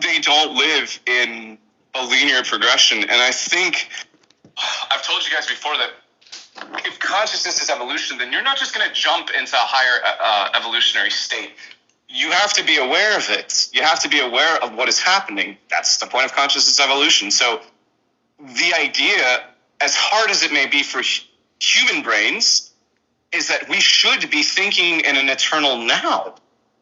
They don't live in a linear progression. And I think I've told you guys before that if consciousness is evolution, then you're not just going to jump into a higher evolutionary state. You have to be aware of it. You have to be aware of what is happening. That's the point of consciousness evolution. So the idea, as hard as it may be for human brains, is that we should be thinking in an eternal now.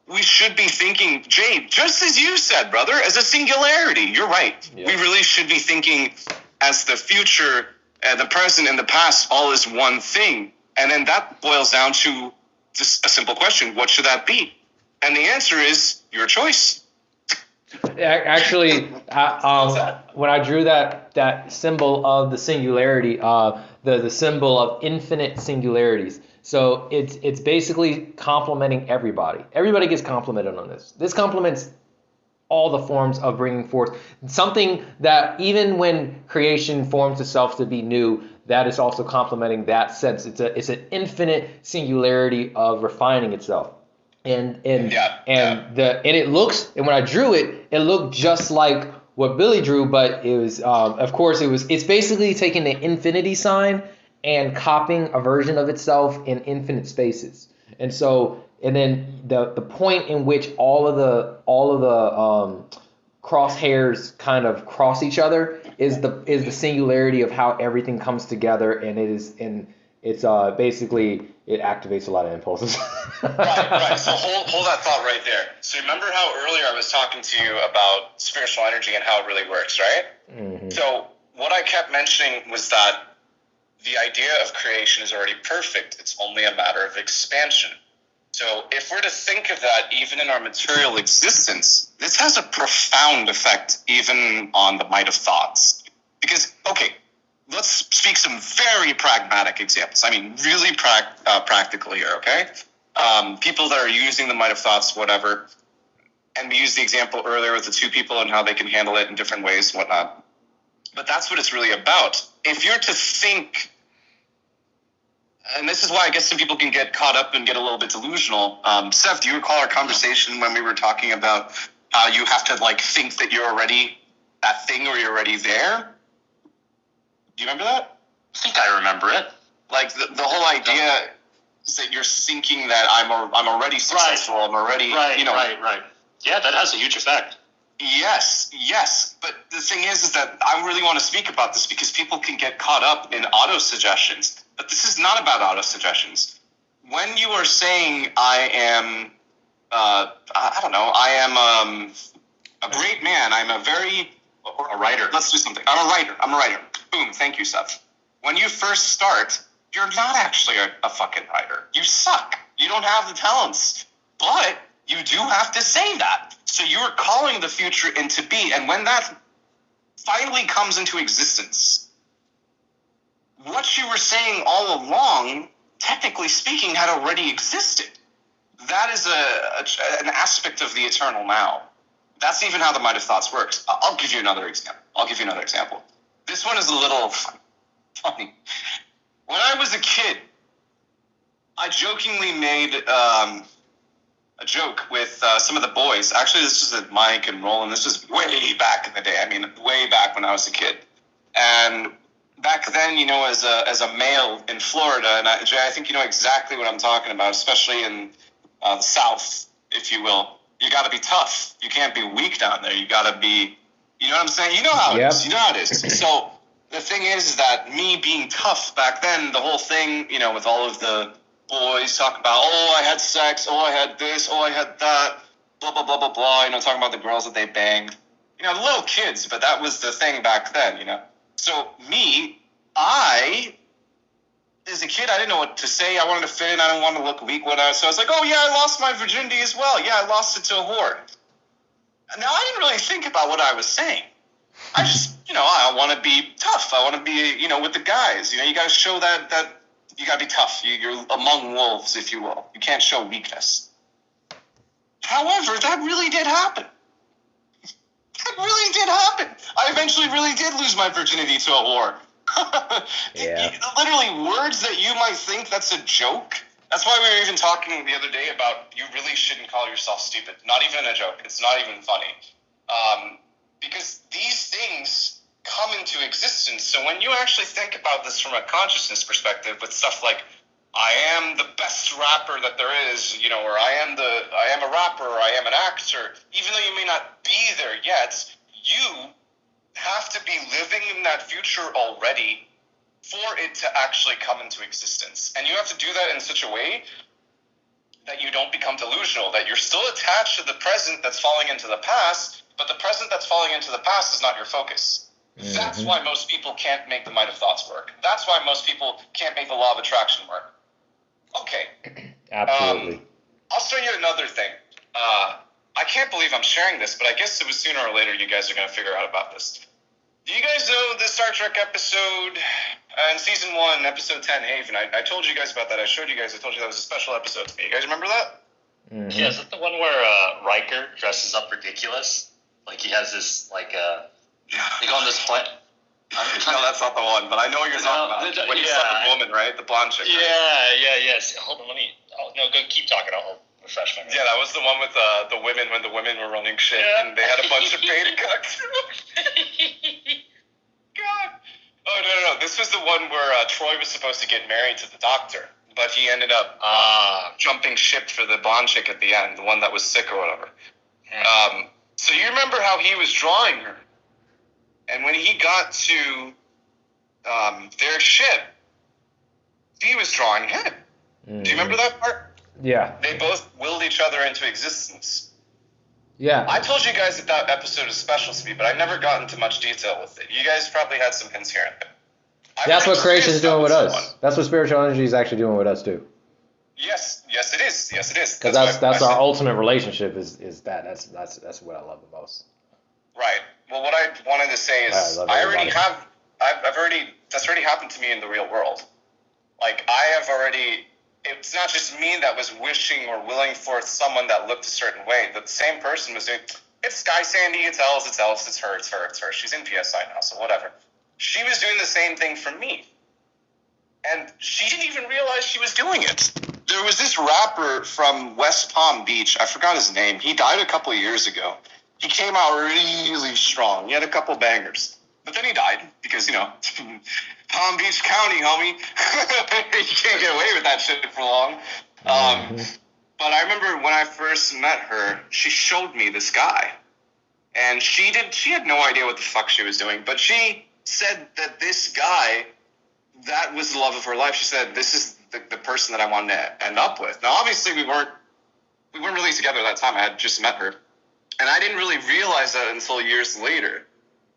We should be thinking, Jay, just as you said, brother, as a singularity. You're right. Yeah. We really should be thinking as the future, the present, and the past all is one thing. And then that boils down to just a simple question. What should that be? And the answer is your choice. Actually, when I drew that symbol of the singularity, the symbol of infinite singularities. So it's basically complementing everybody. Everybody gets complimented on this. This complements all the forms of bringing forth something that even when creation forms itself to be new, that is also complementing that sense. It's an infinite singularity of refining itself. And it looks, and when I drew it, it looked just like what Billy drew, but it was it's basically taking the infinity sign and copying a version of itself in infinite spaces. And then the point in which all of the crosshairs kind of cross each other is the singularity of how everything comes together, and it's basically it activates a lot of impulses. Right. So hold that thought right there. So remember how earlier I was talking to you about spiritual energy and how it really works, right? Mm-hmm. So what I kept mentioning was that the idea of creation is already perfect. It's only a matter of expansion. So if we're to think of that even in our material existence, this has a profound effect even on the might of thoughts. Because, okay, let's speak some very pragmatic examples. I mean, really practical here, okay? People that are using the might of thoughts, whatever. And we used the example earlier with the two people and how they can handle it in different ways and whatnot. But that's what it's really about. If you're to think, and this is why I guess some people can get caught up and get a little bit delusional. Seth, do you recall our conversation when we were talking about how you have to think that you're already that thing or you're already there? Do you remember that? I think I remember it. The whole idea is that you're thinking that I'm already successful. Right. I'm already right. Yeah, that has a huge effect. Yes. But the thing is that I really want to speak about this because people can get caught up in auto-suggestions. But this is not about auto-suggestions. When you are saying I am, I am a great man, I'm a writer. Let's do something. I'm a writer. Boom, thank you, Seth. When you first start, you're not actually a fucking writer. You suck. You don't have the talents. But you do have to say that. So you're calling the future into be. And when that finally comes into existence, what you were saying all along, technically speaking, had already existed. That is an aspect of the eternal now. That's even how the might of thoughts works. I'll give you another example. This one is a little funny. when I was a kid, I jokingly made a joke with some of the boys. Actually, this was at Mike and Roland. This was way back in the day. I mean, way back when I was a kid. And back then, you know, as a male in Florida, and Jay, I think you know exactly what I'm talking about, especially in the South, if you will. You got to be tough. You can't be weak down there. You got to be, you know what I'm saying? You know how it is. You know how it is. So the thing is that me being tough back then, the whole thing, you know, with all of the boys talking about, oh, I had sex, oh, I had this, oh, I had that, blah, blah, blah, blah, blah, you know, talking about the girls that they banged. You know, little kids, but that was the thing back then, you know. So me, as a kid, I didn't know what to say. I wanted to fit in. I didn't want to look weak. So I was like, oh, yeah, I lost my virginity as well. Yeah, I lost it to a whore. Now, I didn't really think about what I was saying. I just, you know, I want to be tough. I want to be, you know, with the guys. You know, you got to show that you got to be tough. You're among wolves, if you will. You can't show weakness. However, that really did happen. That really did happen. I eventually really did lose my virginity to a whore. Yeah. Literally, words that you might think that's a joke. That's why we were even talking the other day about you really shouldn't call yourself stupid. Not even a joke. It's not even funny. Because these things come into existence. So when you actually think about this from a consciousness perspective with stuff like, I am the best rapper that there is, you know, or I am a rapper, or I am an actor, even though you may not be there yet, you have to be living in that future already for it to actually come into existence. And you have to do that in such a way that you don't become delusional, that you're still attached to the present that's falling into the past, but the present that's falling into the past is not your focus. Mm-hmm. That's why most people can't make the might of thoughts work. That's why most people can't make the law of attraction work. Okay. Absolutely. I'll show you another thing. I can't believe I'm sharing this, but I guess it was sooner or later you guys are going to figure out about this. Do you guys know the Star Trek episode in Season 1, Episode 10, Haven? I told you guys about that. I showed you guys. I told you that was a special episode to me. You guys remember that? Mm-hmm. Yeah, is that the one where Riker dresses up ridiculous? Like he has this, like, they go on this planet. No, that's not the one, but I know what you're talking about. When you saw the woman, right? The blonde chick. Right? Yes. Hold on, go keep talking. I'll refresh my memory. Yeah, that was the one with the women when the women were running shit and they had a bunch of beta cucks. God. Oh, no. This was the one where Troy was supposed to get married to the doctor, but he ended up jumping ship for the blonde chick at the end, the one that was sick or whatever. So you remember how he was drawing her? And when he got to their ship, he was drawing him. Do you remember that part? Yeah. They both willed each other into existence. Yeah. I told you guys that episode is special to me, but I never got into much detail with it. You guys probably had some hints here and there. That's what creation is doing with us. That's what spiritual energy is actually doing with us too. Yes, it is. Because that's our ultimate relationship. Is that that's what I love the most. Right. Well, what I wanted to say is that's already happened to me in the real world. Like, it's not just me that was wishing or willing for someone that looked a certain way. The same person was doing, it's Sky Sandy, it's Els, it's her. She's in PSI now, so whatever. She was doing the same thing for me. And she didn't even realize she was doing it. There was this rapper from West Palm Beach, I forgot his name. He died a couple of years ago. He came out really strong. He had a couple bangers. But then he died because, you know, Palm Beach County, homie. You can't get away with that shit for long. But I remember when I first met her, she showed me this guy. And she had no idea what the fuck she was doing. But she said that this guy, that was the love of her life. She said, this is the person that I wanted to end up with. Now, obviously, we weren't really together at that time. I had just met her. And I didn't really realize that until years later.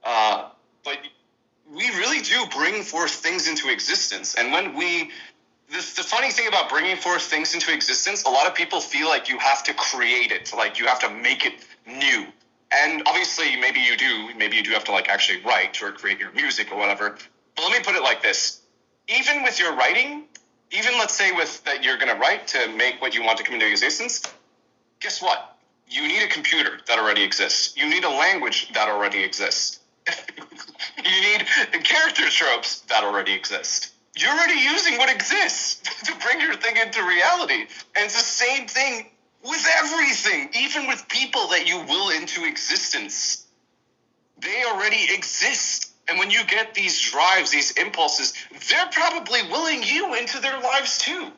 But we really do bring forth things into existence. And when the funny thing about bringing forth things into existence, a lot of people feel like you have to create it, like you have to make it new. And obviously, maybe you do have to like actually write or create your music or whatever. But let me put it like this. Even with your writing, even let's say with that you're going to write to make what you want to come into existence, guess what? You need a computer that already exists. You need a language that already exists. You need character tropes that already exist. You're already using what exists to bring your thing into reality. And it's the same thing with everything, even with people that you will into existence. They already exist. And when you get these drives, these impulses, they're probably willing you into their lives too.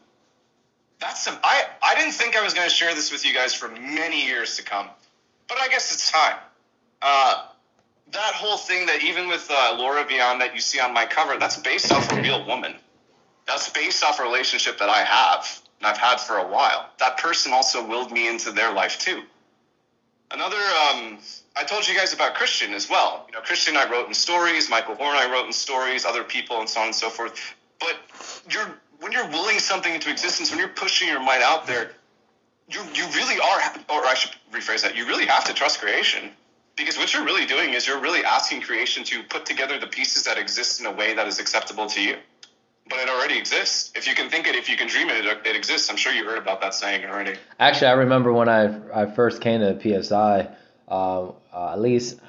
I didn't think I was going to share this with you guys for many years to come, but I guess it's time. That whole thing that even with Laura Vian that you see on my cover, that's based off a real woman. That's based off a relationship that I have, and I've had for a while. That person also willed me into their life too. Another, I told you guys about Christian as well. You know, Christian I wrote in stories, Michael Horn I wrote in stories, other people and so on and so forth. But when you're willing something into existence, when you're pushing your mind out there, you really are, or I should rephrase that, you really have to trust creation. Because what you're really doing is you're really asking creation to put together the pieces that exist in a way that is acceptable to you. But it already exists. If you can think it, if you can dream it, it exists. I'm sure you heard about that saying already. Actually, I remember when I first came to PSI, at least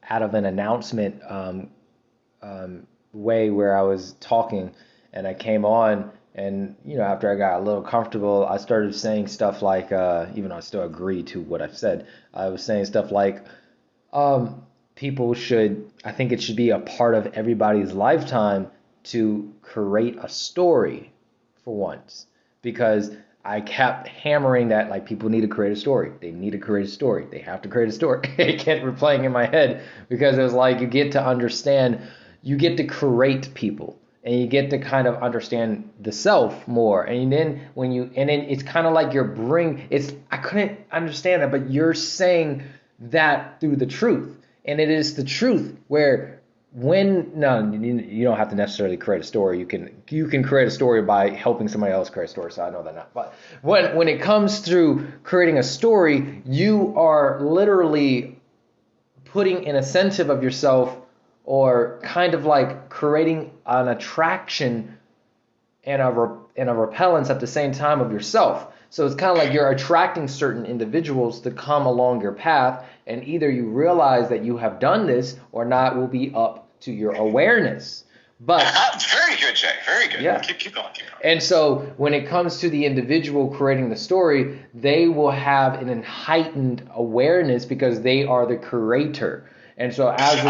out of an announcement way where I was talking, and I came on, and you know, after I got a little comfortable, I started saying stuff like, even though I still agree to what I've said, I was saying stuff like, people should, I think it should be a part of everybody's lifetime to create a story for once, because I kept hammering that, like, people need to create a story. They need to create a story. They have to create a story. It kept replaying in my head because it was like, you get to understand, you get to create people, and you get to kind of understand the self more. And then then it's kind of like I couldn't understand that, but you're saying that through the truth. And it is the truth where you don't have to necessarily create a story. You can create a story by helping somebody else create a story. So I know that now. But when it comes through creating a story, you are literally putting an incentive of yourself, or kind of like creating an attraction and a repellence at the same time of yourself. So it's kind of like you're attracting certain individuals to come along your path, and either you realize that you have done this or not will be up to your awareness. But very good, Jay. Very good. Yeah. Keep going. And so when it comes to the individual creating the story, they will have an heightened awareness because they are the creator. And so as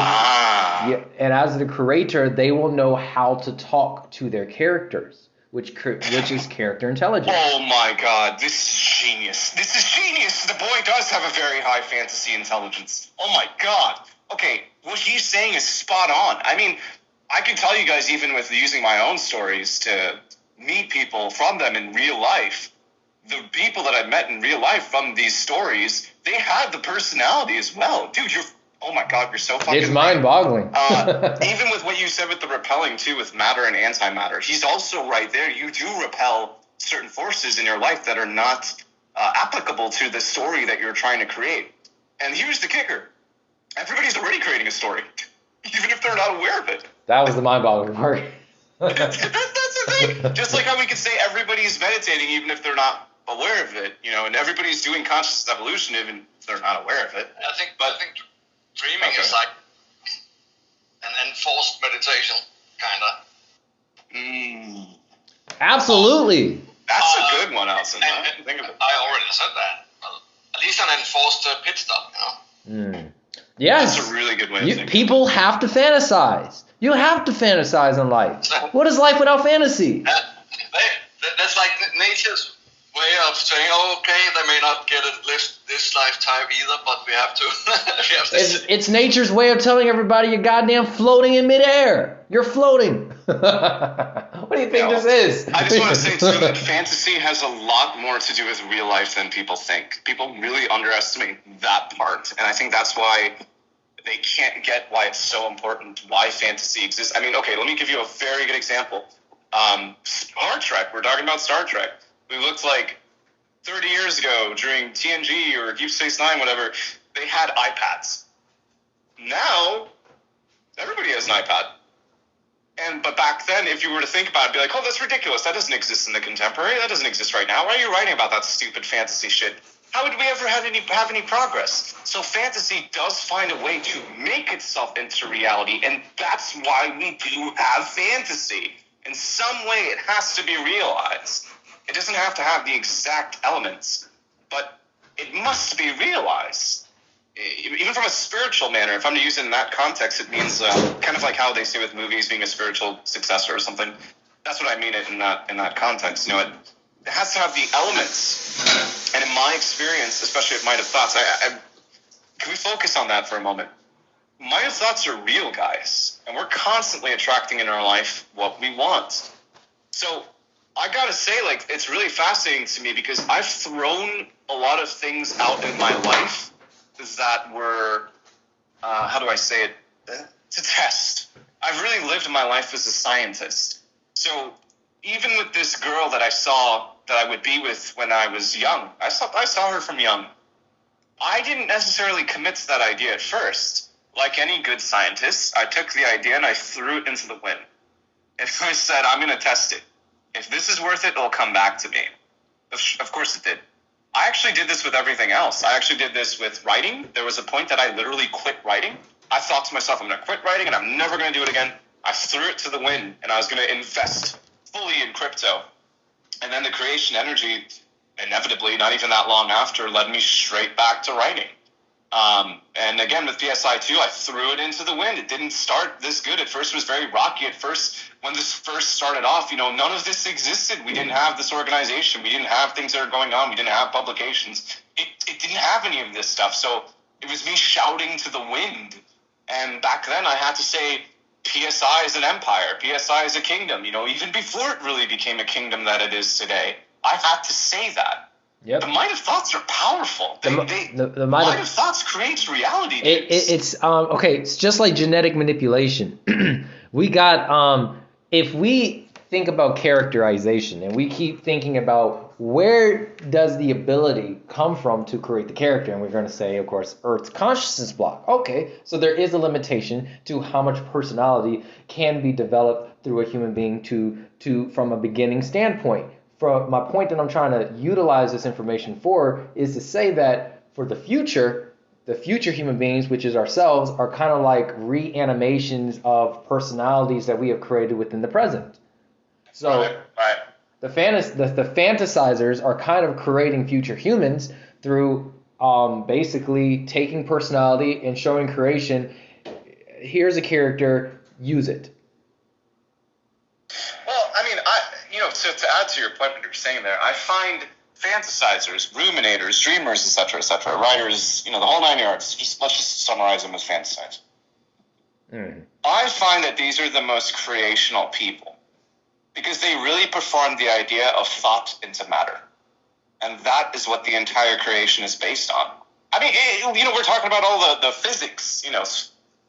the creator, they will know how to talk to their characters, which is character intelligence. Oh my God, this is genius. The boy does have a very high fantasy intelligence. Oh my God. Okay, what he's saying is spot on. I mean, I can tell you guys, even with using my own stories to meet people from them in real life, the people that I've met in real life from these stories, they had the personality as well. Dude, oh my God, you're so fucking It's mind-boggling. Even with what you said with the repelling, too, with matter and antimatter, he's also right there. You do repel certain forces in your life that are not applicable to the story that you're trying to create. And here's the kicker. Everybody's already creating a story, even if they're not aware of it. That was the mind-boggling part. That's the thing. Just like how we could say everybody's meditating, even if they're not aware of it, you know, and everybody's doing conscious evolution, even if they're not aware of it. I think dreaming is like an enforced meditation, kind of. Absolutely. That's a good one, Alison. I didn't think of it. I already said that. At least an enforced pit stop, you know? Yes. That's a really good way of thinking. People have to fantasize. You have to fantasize in life. What is life without fantasy? That's like nature's way of saying, okay, they may not get it this lifetime either, but we have to. It's nature's way of telling everybody you're goddamn floating in midair. You're floating. What do you think this is? I just want to say, too, that fantasy has a lot more to do with real life than people think. People really underestimate that part, and I think that's why they can't get why it's so important, why fantasy exists. I mean, okay, let me give you a very good example. Star Trek. We're talking about Star Trek. We looked like 30 years ago during TNG or Deep Space Nine, whatever, they had iPads. Now, everybody has an iPad. But back then, if you were to think about it, be like, oh, that's ridiculous. That doesn't exist in the contemporary. That doesn't exist right now. Why are you writing about that stupid fantasy shit? How would we ever have any progress? So fantasy does find a way to make itself into reality, and that's why we do have fantasy. In some way, it has to be realized. It doesn't have to have the exact elements, but it must be realized. Even from a spiritual manner, if I'm to use it in that context, it means kind of like how they say with movies being a spiritual successor or something. That's what I mean it in that context. It has to have the elements. And in my experience, especially with Might of Thoughts, can we focus on that for a moment? Might of Thoughts are real, guys, and we're constantly attracting in our life what we want. So I gotta say, it's really fascinating to me because I've thrown a lot of things out in my life that were, how do I say it, to test. I've really lived my life as a scientist. So even with this girl that I saw that I would be with when I was young, I saw her from young. I didn't necessarily commit to that idea at first. Like any good scientist, I took the idea and I threw it into the wind. And I said, I'm going to test it. If this is worth it, it'll come back to me. Of course it did. I actually did this with everything else. I actually did this with writing. There was a point that I literally quit writing. I thought to myself, I'm going to quit writing and I'm never going to do it again. I threw it to the wind and I was going to invest fully in crypto. And then the creation energy, inevitably, not even that long after, led me straight back to writing. And again, with PSI2, I threw it into the wind. It didn't start this good. At first, it was very rocky. At first, when this first started off, none of this existed. We didn't have this organization. We didn't have things that are going on. We didn't have publications. It didn't have any of this stuff. So it was me shouting to the wind. And back then, I had to say, PSI is an empire. PSI is a kingdom. Even before it really became a kingdom that it is today, I had to say that. Yep. The Might of Thoughts are powerful. The Might of Thoughts creates reality. It's okay. It's just like genetic manipulation. We got if we think about characterization and we keep thinking about where does the ability come from to create the character, and we're going to say, of course, Earth's consciousness block. Okay, so there is a limitation to how much personality can be developed through a human being to from a beginning standpoint. For my point that I'm trying to utilize this information for is to say that for the future human beings, which is ourselves, are kind of like reanimations of personalities that we have created within the present. So right. The fantasizers are kind of creating future humans through basically taking personality and showing creation. Here's a character, use it. Well, I mean, to add to your point, what you're saying there, I find fantasizers, ruminators, dreamers, etc., writers, the whole nine yards. Let's just summarize them as fantasizers. I find that these are the most creational people because they really perform the idea of thought into matter, and that is what the entire creation is based on. I mean, we're talking about all the physics,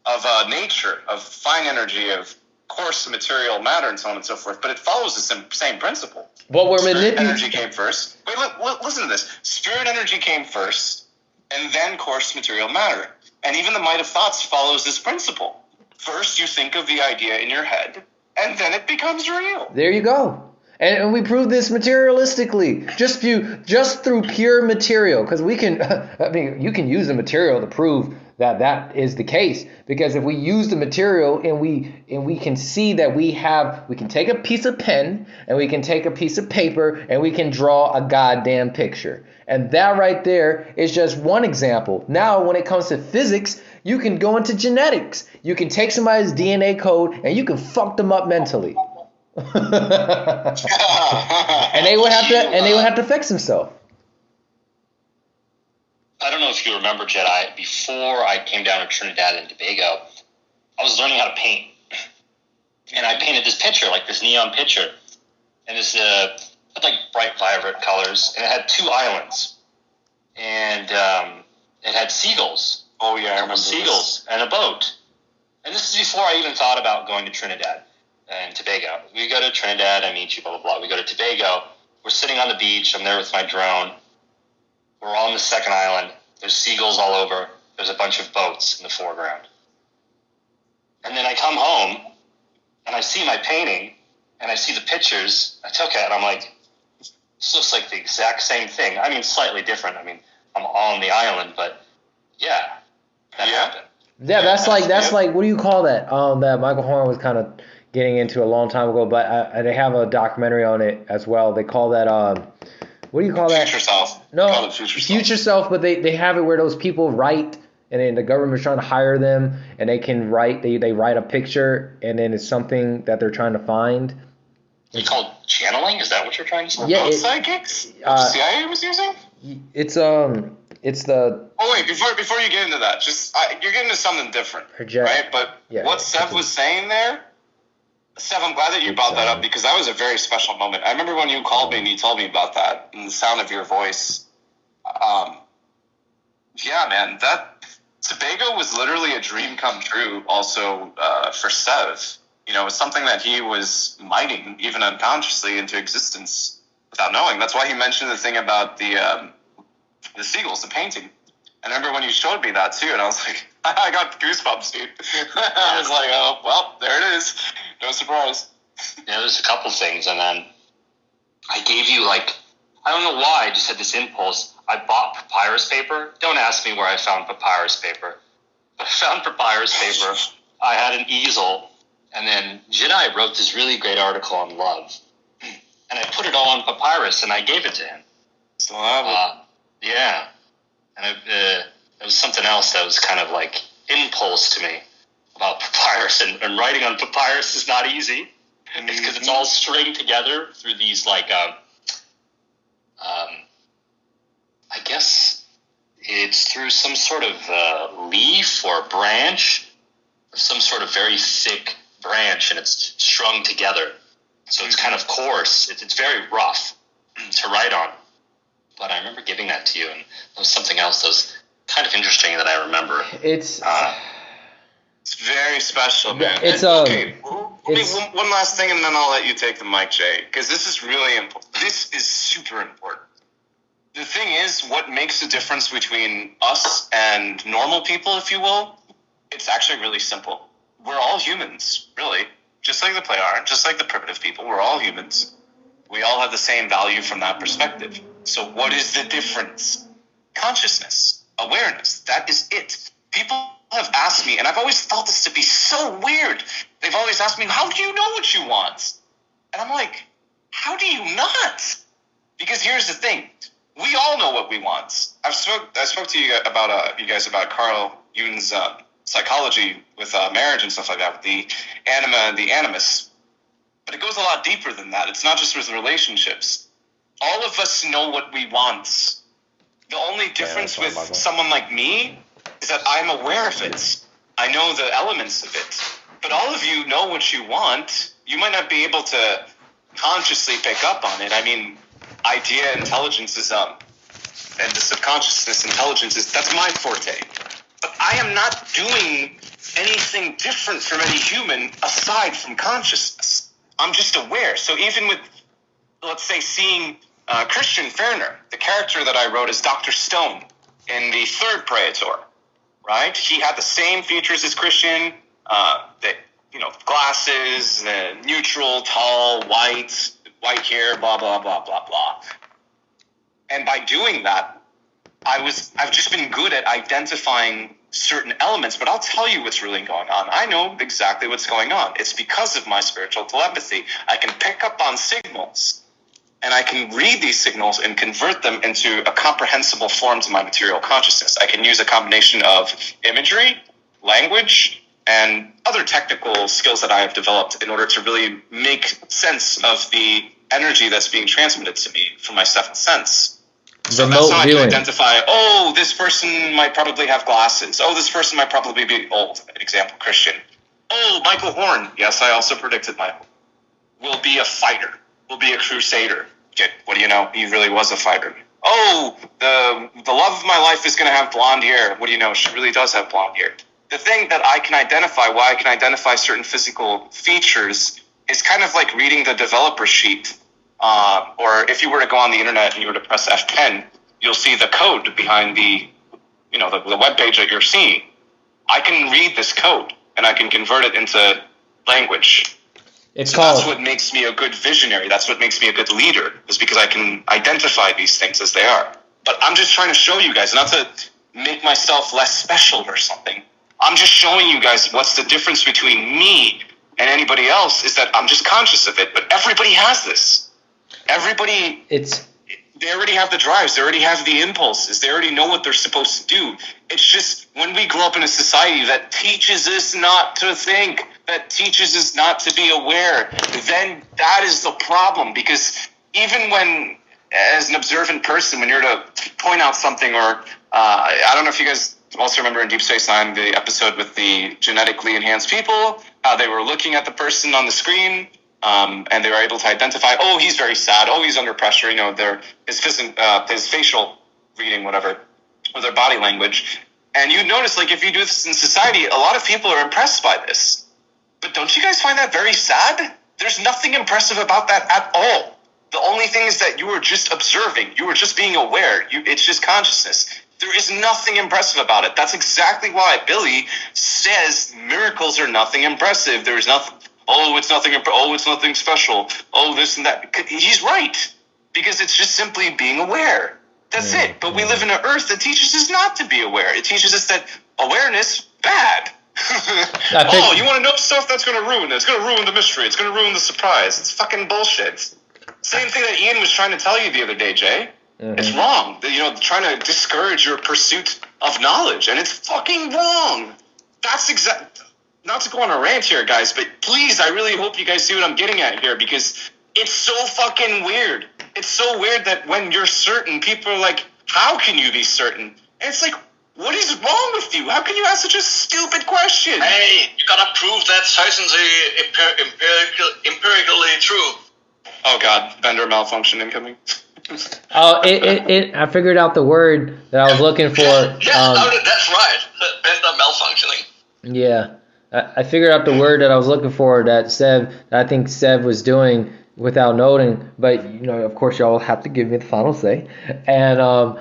of nature, of fine energy, of coarse material matter, and so on and so forth, but it follows the same principle. Well, we're Spirit energy came first. Wait, listen to this. Spirit energy came first, and then coarse material matter. And even the Might of Thoughts follows this principle. First, you think of the idea in your head, and then it becomes real. There you go. And we prove this materialistically, just through pure material, because we can. I mean, you can use the material to prove that is the case. Because if we use the material and we can see that we can take a piece of pen and we can take a piece of paper and we can draw a goddamn picture. And that right there is just one example. Now, when it comes to physics, you can go into genetics. You can take somebody's DNA code and you can fuck them up mentally. and they would have to fix themselves. I don't know if you remember, Jedi, before I came down to Trinidad and Tobago, I was learning how to paint. And I painted this picture, like this neon picture. And this had like bright violet colors. And it had two islands. And it had seagulls. Oh, yeah, I remember seagulls and a boat. And this is before I even thought about going to Trinidad and Tobago. We go to Trinidad, I meet you, blah, blah, blah. We go to Tobago. We're sitting on the beach. I'm there with my drone. We're on the second island. There's seagulls all over. There's a bunch of boats in the foreground. And then I come home, and I see my painting, and I see the pictures I took it, and I'm like, this looks like the exact same thing. I mean, slightly different. I mean, I'm on the island, but yeah, that happened. Yeah, that's like what do you call that? That Michael Horn was kind of getting into a long time ago, but they have a documentary on it as well. They call that what do you call that? Future self. No, Call it future self. But they have it where those people write, and then the government's trying to hire them, and they can write. They write a picture, and then it's something that they're trying to find. It's called channeling. Is that what you're trying to say? Yeah, psychics. The CIA was using. It's the. Oh wait, before you get into that, you're getting into something different, right? But what Sev was saying there, Sev, I'm glad that you brought that up because that was a very special moment. I remember when you called me and you told me about that and the sound of your voice. Yeah, man, that Tobago was literally a dream come true. Also, for Sev, it's something that he was mining even unconsciously into existence without knowing. That's why he mentioned the thing about the seagulls, the painting. I remember when you showed me that too, and I was like, I got goosebumps, dude. I was like, oh, well, there it is. No surprise. Yeah, there's a couple things, and then I gave you, I don't know why, I just had this impulse. I bought papyrus paper. Don't ask me where I found papyrus paper. But I found papyrus paper. I had an easel, and then Jedi wrote this really great article on love. And I put it all on papyrus, and I gave it to him. Still have it. Yeah. And it was something else that was kind of impulse to me about papyrus. And writing on papyrus is not easy. It's because it's all stringed together through these, I guess it's through some sort of leaf or branch, or some sort of very thick branch, and it's strung together. So it's kind of coarse. It's very rough to write on. But I remember giving that to you, and there was something else that was kind of interesting that I remember. It's very special, man. It's okay. One last thing, and then I'll let you take the mic, Jay, because this is really important. This is super important. The thing is, what makes the difference between us and normal people, if you will, it's actually really simple. We're all humans, really. Just like the Pleiadians, just like the primitive people, we're all humans. We all have the same value from that perspective. So what is the difference? Consciousness, awareness, that is it. People have asked me, and I've always thought this to be so weird. They've always asked me, how do you know what you want? And I'm like, how do you not? Because here's the thing. We all know what we want. I spoke to you guys about Carl Jung's psychology with marriage and stuff like that, with the anima and the animus. But it goes a lot deeper than that. It's not just with relationships. All of us know what we want. The only difference with someone like me is that I'm aware of it. I know the elements of it. But all of you know what you want. You might not be able to consciously pick up on it. I mean, idea intelligence is and the subconsciousness intelligence that's my forte. But I am not doing anything different from any human aside from consciousness. I'm just aware. So even with, let's say, seeing Christian Ferner, the character that I wrote as Dr. Stone in the third Praetor, right? He had the same features as Christian, glasses, neutral, tall, white hair, blah, blah, blah, blah, blah. And by doing that, I've just been good at identifying certain elements, but I'll tell you what's really going on. I know exactly what's going on. It's because of my spiritual telepathy. I can pick up on signals, and I can read these signals and convert them into a comprehensible form to my material consciousness. I can use a combination of imagery, language, and other technical skills that I have developed in order to really make sense of the energy that's being transmitted to me from my seventh sense. So that's how I can identify, this person might probably have glasses. This person might probably be old. Example, Christian. Michael Horn. Yes, I also predicted Michael. Will be a fighter. Will be a crusader. Okay, what do you know? He really was a fighter. The love of my life is going to have blonde hair. What do you know? She really does have blonde hair. The thing that I can identify, why I can identify certain physical features, is kind of like reading the developer sheet. Or if you were to go on the internet and you were to press F10, you'll see the code behind the web page that you're seeing. I can read this code and I can convert it into language. That's what makes me a good visionary. That's what makes me a good leader, is because I can identify these things as they are. But I'm just trying to show you guys, not to make myself less special or something. I'm just showing you guys what's the difference between me and anybody else is that I'm just conscious of it. But everybody has this. Everybody, they already have the drives. They already have the impulses. They already know what they're supposed to do. It's just when we grow up in a society that teaches us not to think, that teaches us not to be aware, then that is the problem. Because even when, as an observant person, when you're to point out something, or I don't know if you guys also remember in Deep Space Nine the episode with the genetically enhanced people, how they were looking at the person on the screen, and they were able to identify, oh, he's very sad, oh, he's under pressure, his facial reading, whatever, or their body language. And you notice, like, if you do this in society, a lot of people are impressed by this. But don't you guys find that very sad? There's nothing impressive about that at all. The only thing is that you were just observing. You were just being aware. It's just consciousness. There is nothing impressive about it. That's exactly why Billy says miracles are nothing impressive. There's nothing, it's nothing special. Oh, this and that. He's right. Because it's just simply being aware. That's it. But we live in an earth that teaches us not to be aware. It teaches us that awareness, bad. You want to know stuff? That's going to ruin it. It's going to ruin the mystery. It's going to ruin the surprise. It's fucking bullshit. Same thing that Ian was trying to tell you the other day, Jay. Mm-hmm. It's wrong. Trying to discourage your pursuit of knowledge. And it's fucking wrong. That's not to go on a rant here, guys, but please, I really hope you guys see what I'm getting at here, because it's so fucking weird. It's so weird that when you're certain, people are like, how can you be certain? And it's like, what is wrong with you? How can you ask such a stupid question? Hey, you gotta prove that certainty empirically true. Oh God, vendor malfunction incoming. I figured out the word that I was looking for. That's right. Vendor malfunctioning. Yeah, I figured out the word that I was looking for that I think Seb was doing without noting, but of course y'all have to give me the final say. And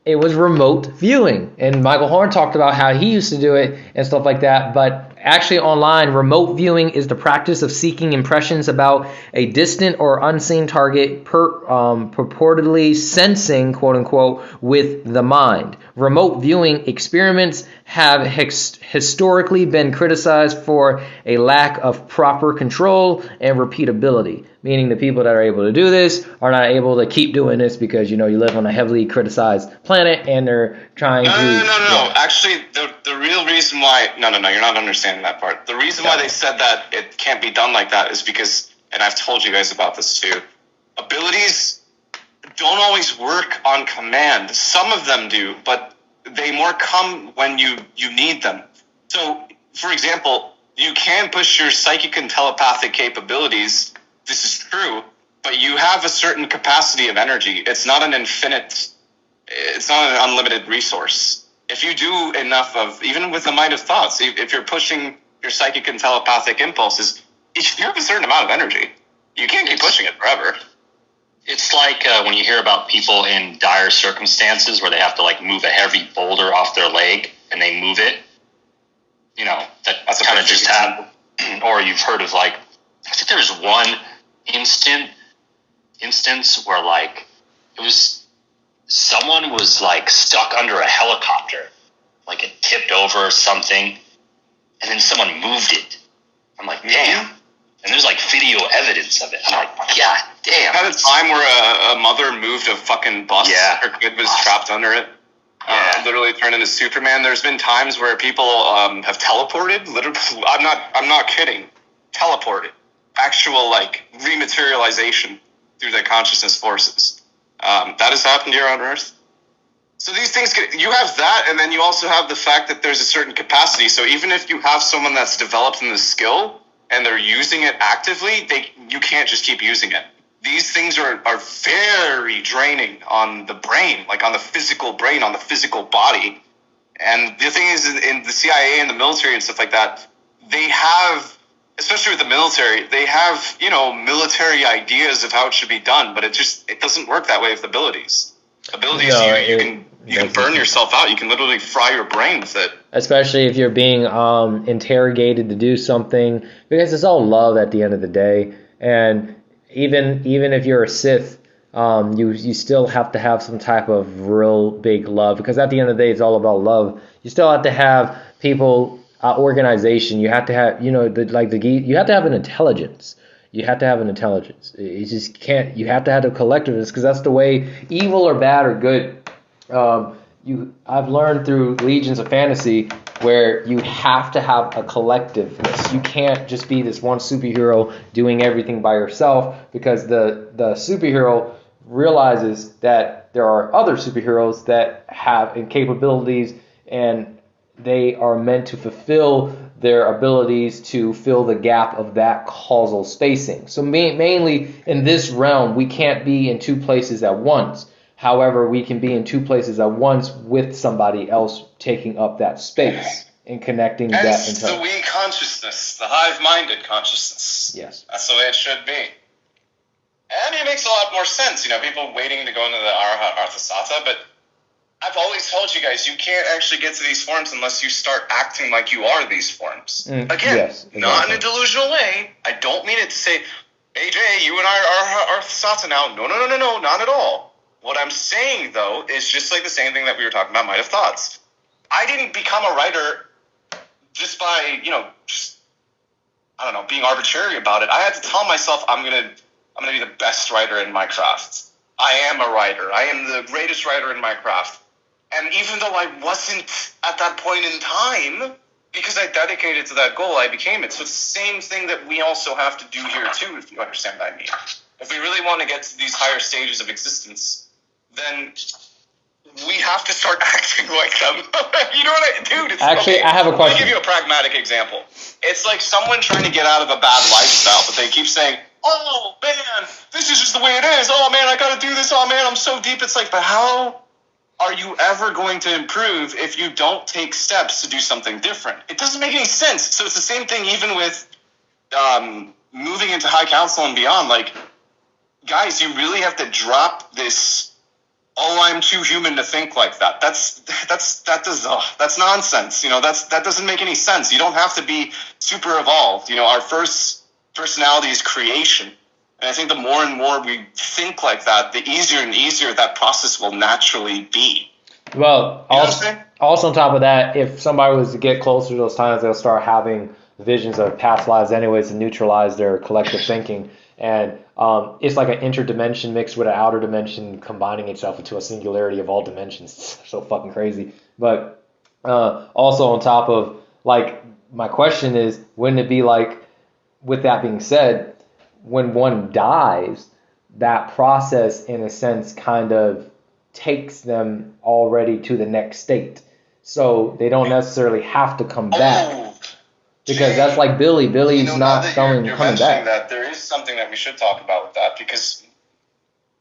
it was remote viewing, and Michael Horn talked about how he used to do it and stuff like that. But actually online, remote viewing is the practice of seeking impressions about a distant or unseen target, purportedly sensing, quote unquote, with the mind. Remote viewing experiments have historically been criticized for a lack of proper control and repeatability, meaning the people that are able to do this are not able to keep doing this because you live on a heavily criticized planet and they're trying to... No. Yeah. Actually, the real reason why... No, you're not understanding that part. The reason why they said that it can't be done like that is because, and I've told you guys about this too, abilities don't always work on command. Some of them do, but they more come when you need them. So, for example, you can push your psychic and telepathic capabilities. This is true, but you have a certain capacity of energy. It's not an unlimited resource. If you do enough of, even with the might of thoughts, if you're pushing your psychic and telepathic impulses, you have a certain amount of energy. You can't keep pushing it forever. It's like when you hear about people in dire circumstances where they have to move a heavy boulder off their leg and they move it. That's kind of just happened. Or you've heard of I think there was one instance where it was someone was stuck under a helicopter, it tipped over or something, and then someone moved it. I'm like, damn. And there's video evidence of it. I'm like, God damn. I had a time where a mother moved a fucking bus. Yeah. Her kid was trapped under it. Yeah. Literally turned into Superman. There's been times where people have teleported. Literally, I'm not kidding. Teleported. Actual rematerialization through their consciousness forces. That has happened here on Earth. So these things, you have that, and then you also have the fact that there's a certain capacity. So even if you have someone that's developed in the skill and they're using it actively, you can't just keep using it. These things are very draining on the brain, on the physical brain, on the physical body. And the thing is, in the CIA and the military and stuff like that, they have, especially with the military, they have, military ideas of how it should be done, but it doesn't work that way with abilities. Abilities, you can burn yourself out. You can literally fry your brain with it. Especially if you're being interrogated to do something, because it's all love at the end of the day. And even if you're a Sith, you still have to have some type of real big love, because at the end of the day, it's all about love. You still have to have people organization, you have to have, you have to have an intelligence. You have to have an intelligence. You just can't. You have to have a collectiveness because that's the way, evil or bad or good. I've learned through Legions of Fantasy where you have to have a collectiveness. You can't just be this one superhero doing everything by yourself, because the superhero realizes that there are other superheroes that have capabilities, and they are meant to fulfill their abilities to fill the gap of that causal spacing. So mainly in this realm, we can't be in two places at once. However, we can be in two places at once with somebody else taking up that space and connecting that. Hence the we consciousness, the hive-minded consciousness. Yes. That's the way it should be. And it makes a lot more sense, people waiting to go into the Arahat Arthasatha, but I've always told you guys, you can't actually get to these forms unless you start acting like you are these forms. Again, yes, exactly. Not in a delusional way. I don't mean it to say, AJ, you and I are Arthasatha now. No, not at all. What I'm saying, though, is just like the same thing that we were talking about, Might Have Thoughts. I didn't become a writer just by, being arbitrary about it. I had to tell myself I'm gonna be the best writer in my craft. I am a writer. I am the greatest writer in my craft. And even though I wasn't at that point in time, because I dedicated to that goal, I became it. So it's the same thing that we also have to do here, too, if you understand what I mean. If we really want to get to these higher stages of existence, then we have to start acting like them. You know what dude, it's actually, okay. I have a question. Let me give you a pragmatic example. It's like someone trying to get out of a bad lifestyle, but they keep saying, oh, man, this is just the way it is. Oh, man, I got to do this. Oh, man, I'm so deep. It's like, but how are you ever going to improve if you don't take steps to do something different? It doesn't make any sense. So it's the same thing even with moving into high council and beyond. Like, guys, you really have to drop this, I'm too human to think like that. That's nonsense. That doesn't make any sense. You don't have to be super evolved. Our first personality is creation. And I think the more and more we think like that, the easier and easier that process will naturally be. Well, also on top of that, if somebody was to get closer to those times, they'll start having visions of past lives anyways to neutralize their collective thinking. And it's like an interdimension mixed with an outer dimension combining itself into a singularity of all dimensions. It's so fucking crazy. But also on top of, my question is, wouldn't it be like, with that being said, when one dies, that process, in a sense, kind of takes them already to the next state. So they don't necessarily have to come back. Because that's like Billy. Billy's not coming back. That, there is something that we should talk about with that, because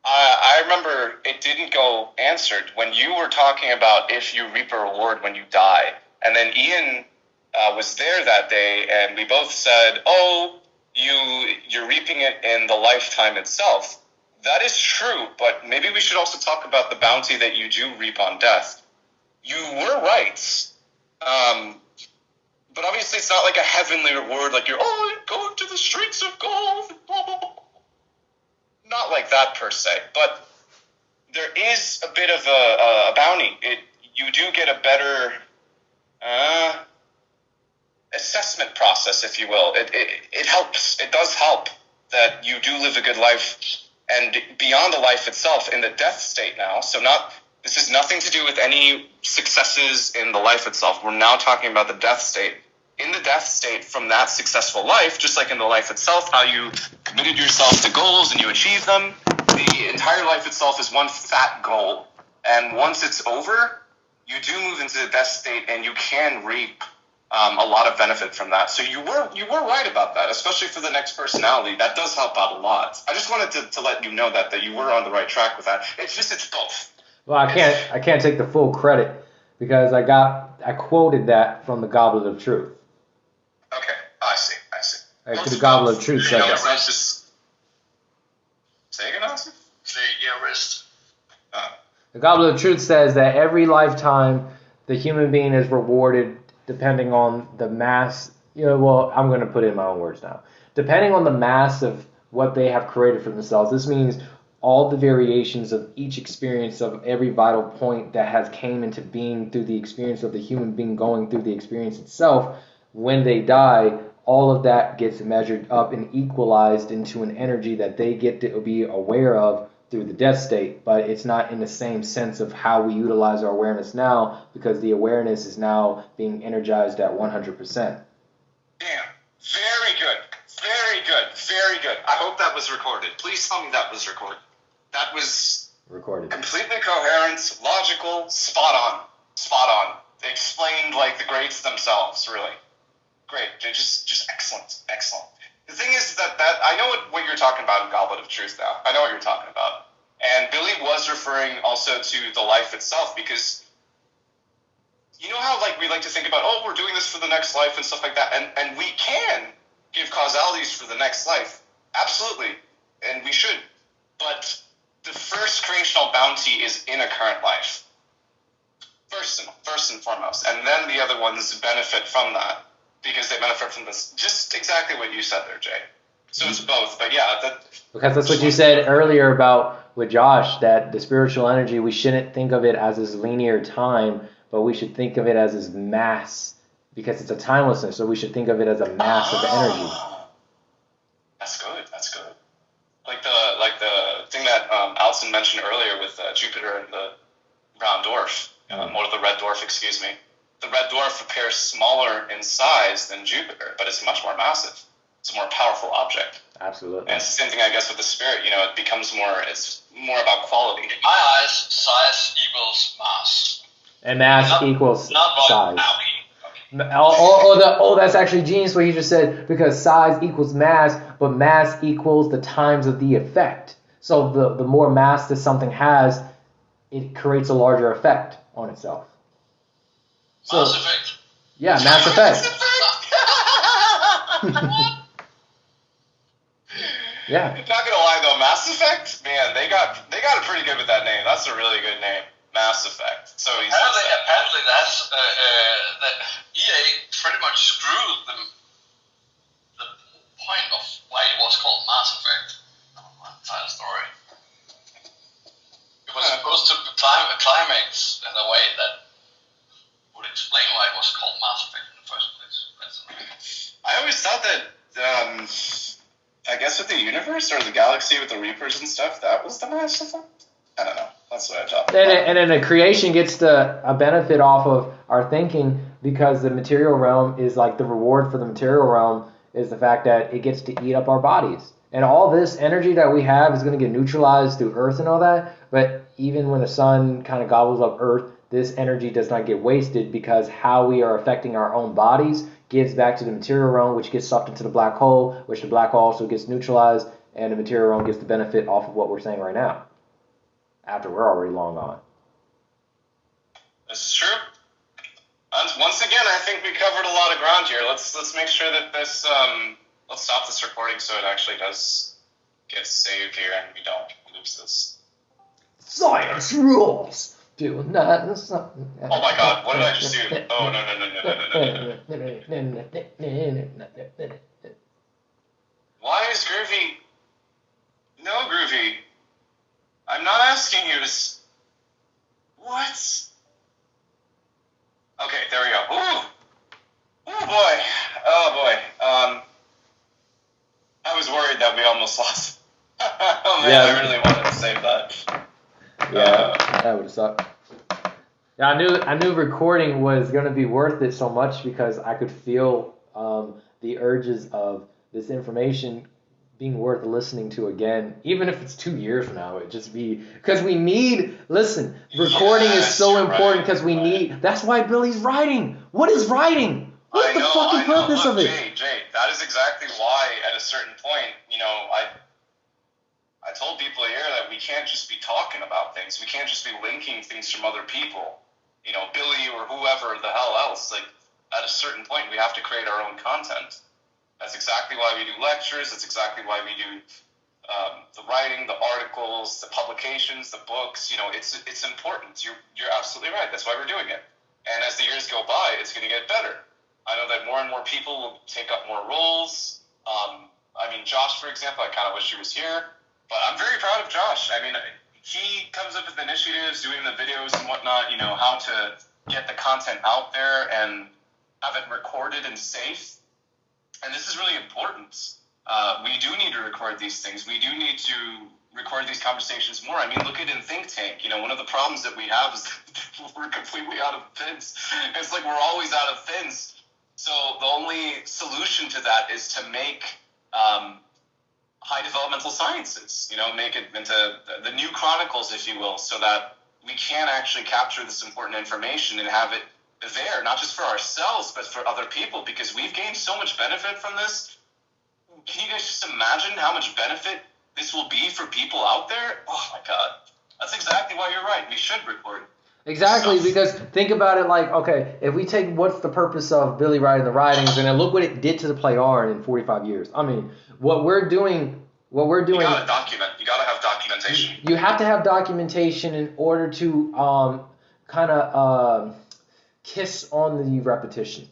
I remember it didn't go answered when you were talking about if you reap a reward when you die. And then Ian was there that day, and we both said, you're reaping it in the lifetime itself. That is true, but maybe we should also talk about the bounty that you do reap on death. You were right. But obviously it's not like a heavenly reward, like you're, going to the streets of gold. Not like that per se, but there is a bit of a bounty. You do get a better assessment process, if you will. It helps. It does help that you do live a good life, and beyond the life itself, in the death state now. So this has nothing to do with any successes in the life itself. We're now talking about the death state. In the death state, from that successful life, just like in the life itself, how you committed yourself to goals and you achieve them, the entire life itself is one fat goal. And once it's over, you do move into the death state, and you can reap a lot of benefit from that. So you were right about that, especially for the next personality. That does help out a lot. I just wanted to let you know that you were on the right track with that. It's both. Well, I can't take the full credit, because I quoted that from the Goblet of Truth. Okay, I see. The Goblet of Truth said that. Say again, Austin? Rest. The Goblet of Truth says that every lifetime the human being is rewarded depending on the mass. I'm going to put it in my own words now. Depending on the mass of what they have created for themselves. This means all the variations of each experience of every vital point that has came into being through the experience of the human being going through the experience itself. when they die, all of that gets measured up and equalized into an energy that they get to be aware of through the death state, but it's not in the same sense of how we utilize our awareness now, because the awareness is now being energized at 100%. Damn. Very good. Very good. Very good. I hope that was recorded. Please tell me that was recorded. That was Recorded. completely coherent, logical, spot on. Spot on. They explained like the greats themselves, really. Great. They're just excellent. Excellent. The thing is that I know what you're talking about in Goblet of Truth now. I know what you're talking about. And Billy was referring also to the life itself, because you know how like we like to think about, oh, we're doing this for the next life and stuff like that, and we can give causalities for the next life, absolutely, and we should. But the first creational bounty is in a current life, first and foremost, and then the other ones benefit from that because they benefit from this. Just exactly what you said there, Jay. So it's both, but yeah, because that's what you said earlier about with Josh, that the spiritual energy, we shouldn't think of it as this linear time, but we should think of it as this mass, because it's a timelessness, so we should think of it as a mass of energy. That's good. That's good. Like the thing that Alison mentioned earlier with Jupiter and the brown dwarf, or the red dwarf, excuse me. The red dwarf appears smaller in size than Jupiter, but it's much more massive. It's a more powerful object. Absolutely. And it's the same thing, I guess, with the spirit. You know, it becomes more. It's more about quality. In my eyes, size equals mass. And mass equals not size. Volume. That's actually genius what you just said, because size equals mass, but mass equals the times of the effect. So the more mass that something has, it creates a larger effect on itself. So, Mass effect. yeah, mass effect. Yeah. Not gonna lie though, Mass Effect, man, they got it pretty good with that name. That's a really good name, Mass Effect. So he's Apparently that's that EA pretty much screwed the point of why it was called Mass Effect. Entire story. It was supposed to climax in a way that would explain why it was called Mass Effect in the first place. I always thought that I guess with the universe or the galaxy with the Reapers and stuff, that was the Mass Effect. I don't know. That's what I thought. And then the creation gets a benefit off of our thinking, because the material realm is like the reward for the material realm is the fact that it gets to eat up our bodies. And all this energy that we have is going to get neutralized through Earth and all that. But even when the sun kind of gobbles up Earth, this energy does not get wasted, because how we are affecting our own bodies gives back to the material realm, which gets sucked into the black hole, which the black hole also gets neutralized, and the material realm gets the benefit off of what we're saying right now, after we're already long gone. This is true. And once again, I think we covered a lot of ground here. Let's make sure that this let's stop this recording so it actually does get saved here and we don't lose this. Science rules. Do not. Oh my God! What did I just do? Oh no! Why is Groovy? No, Groovy. I'm not asking you to. What? Okay, there we go. Ooh. Oh boy. Oh boy. I was worried that we almost lost. Oh man, Yeah. I really wanted to save that. Yeah, that would have sucked. Yeah, I knew recording was going to be worth it so much, because I could feel the urges of this information being worth listening to again, even if it's 2 years from now. It just be because we need. Listen, recording is so important, because we need. That's why Billy's writing. What is writing? What's the fucking purpose Look, of it? Jay, that is exactly why at a certain point, I told people here that we can't just be talking about things. We can't just be linking things from other people. Billy or whoever the hell else. Like, at a certain point, we have to create our own content. That's exactly why we do lectures. That's exactly why we do the writing, the articles, the publications, the books. It's important. You're absolutely right. That's why we're doing it. And as the years go by, it's going to get better. I know that more and more people will take up more roles. Josh, for example, I kind of wish he was here. But I'm very proud of Josh. He comes up with initiatives, doing the videos and whatnot, how to get the content out there. And have it recorded and safe. And this is really important. We do need to record these things. We do need to record these conversations more. I mean, look at in Think Tank. You know, one of the problems that we have is that we're completely out of pins. It's like we're always out of pins. So the only solution to that is to make high developmental sciences, you know, make it into the new chronicles, if you will, so that we can actually capture this important information and have it there, not just for ourselves, but for other people, because we've gained so much benefit from this. Can you guys just imagine how much benefit this will be for people out there? Oh my God. That's exactly why you're right. We should record. Exactly, because think about it like, okay, if we take what's the purpose of Billy writing the writings, and then look what it did to the play Arn in 45 years. I mean, what we're doing. You gotta document. You gotta have documentation. You have to have documentation in order to kind of kiss on the repetition.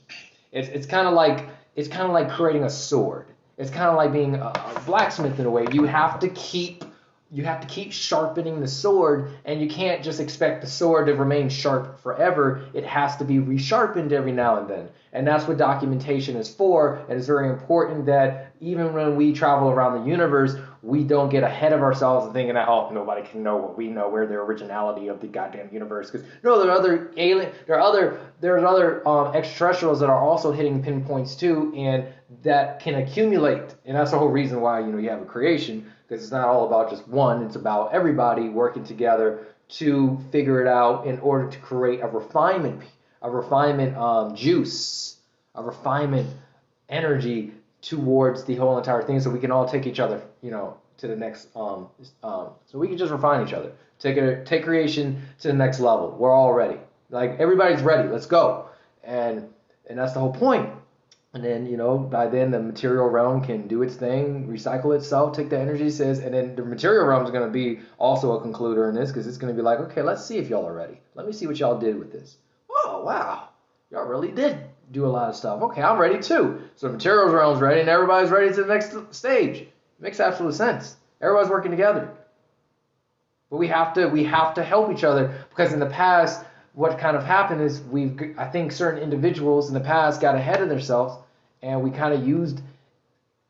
It's kind of like creating a sword. It's kind of like being a blacksmith in a way. You have to keep sharpening the sword, and you can't just expect the sword to remain sharp forever. It has to be resharpened every now and then. And that's what documentation is for. And it's very important that even when we travel around the universe, we don't get ahead of ourselves and thinking that, oh, nobody can know what we know. We're the originality of the goddamn universe. Because no, there are other extraterrestrials that are also hitting pinpoints too, and that can accumulate. And that's the whole reason why you have a creation. Because it's not all about just one, it's about everybody working together to figure it out in order to create a refinement juice, a refinement energy towards the whole entire thing, so we can all take each other, to the next, so we can just refine each other, take creation to the next level. We're all ready. Like, everybody's ready. Let's go. And that's the whole point. And then, by then the material realm can do its thing, recycle itself, take the energy, and then the material realm is going to be also a concluder in this, because it's going to be like, okay, let's see if y'all are ready. Let me see what y'all did with this. Oh, wow. Y'all really did do a lot of stuff. Okay, I'm ready too. So the material realm's ready, and everybody's ready to the next stage. It makes absolute sense. Everybody's working together. But we have to help each other, because in the past, what kind of happened is I think certain individuals in the past got ahead of themselves, and we kind of used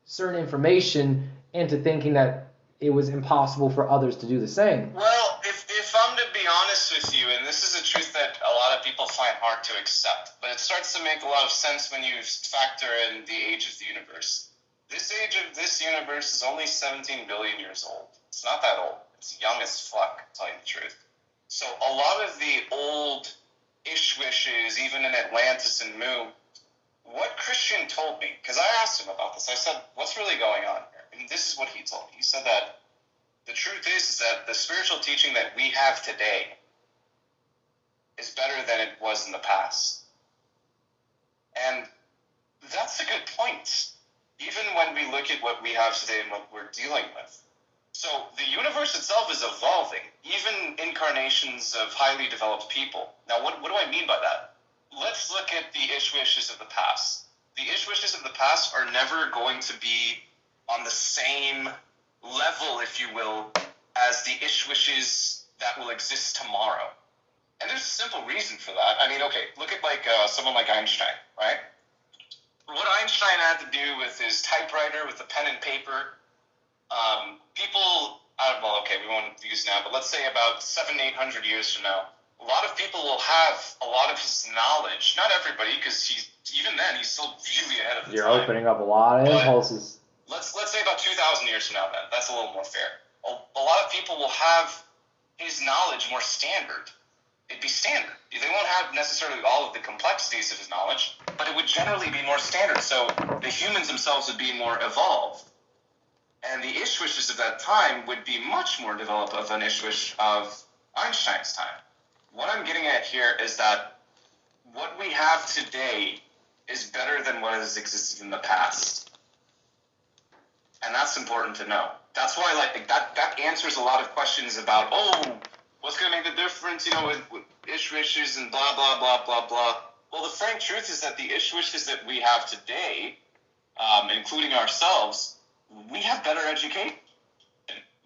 certain information into thinking that it was impossible for others to do the same. Well, if I'm to be honest with you, and this is a truth that a lot of people find hard to accept, but it starts to make a lot of sense when you factor in the age of the universe. This age of this universe is only 17 billion years old. It's not that old. It's young as fuck, to tell you the truth. So a lot of the old Ishwishes, even in Atlantis and Mu, what Christian told me, because I asked him about this, I said, what's really going on here? And this is what he told me. He said that the truth is that the spiritual teaching that we have today is better than it was in the past. And that's a good point, even when we look at what we have today and what we're dealing with. So the universe itself is evolving, even incarnations of highly developed people. Now, what do I mean by that? Let's look at the Ishwishes of the past. The Ishwishes of the past are never going to be on the same level, if you will, as the Ishwishes that will exist tomorrow. And there's a simple reason for that. I mean, okay, look at someone like Einstein, right? What Einstein had to do with his typewriter, with the pen and paper, we won't use now, but let's say about 700-800 years from now, a lot of people will have a lot of his knowledge. Not everybody, because he's still really ahead of the time. You're opening up a lot of impulses. Let's say about 2,000 years from now, then. That's a little more fair. A lot of people will have his knowledge more standard. It'd be standard. They won't have necessarily all of the complexities of his knowledge, but it would generally be more standard. So the humans themselves would be more evolved. And the Ishwishes of that time would be much more developed of an Ishwish of Einstein's time. What I'm getting at here is that what we have today is better than what has existed in the past. And that's important to know. That's why that answers a lot of questions about, what's going to make the difference, with Ishwishes and blah, blah, blah, blah, blah. Well, the frank truth is that the Ishwishes that we have today, including ourselves, we have better education.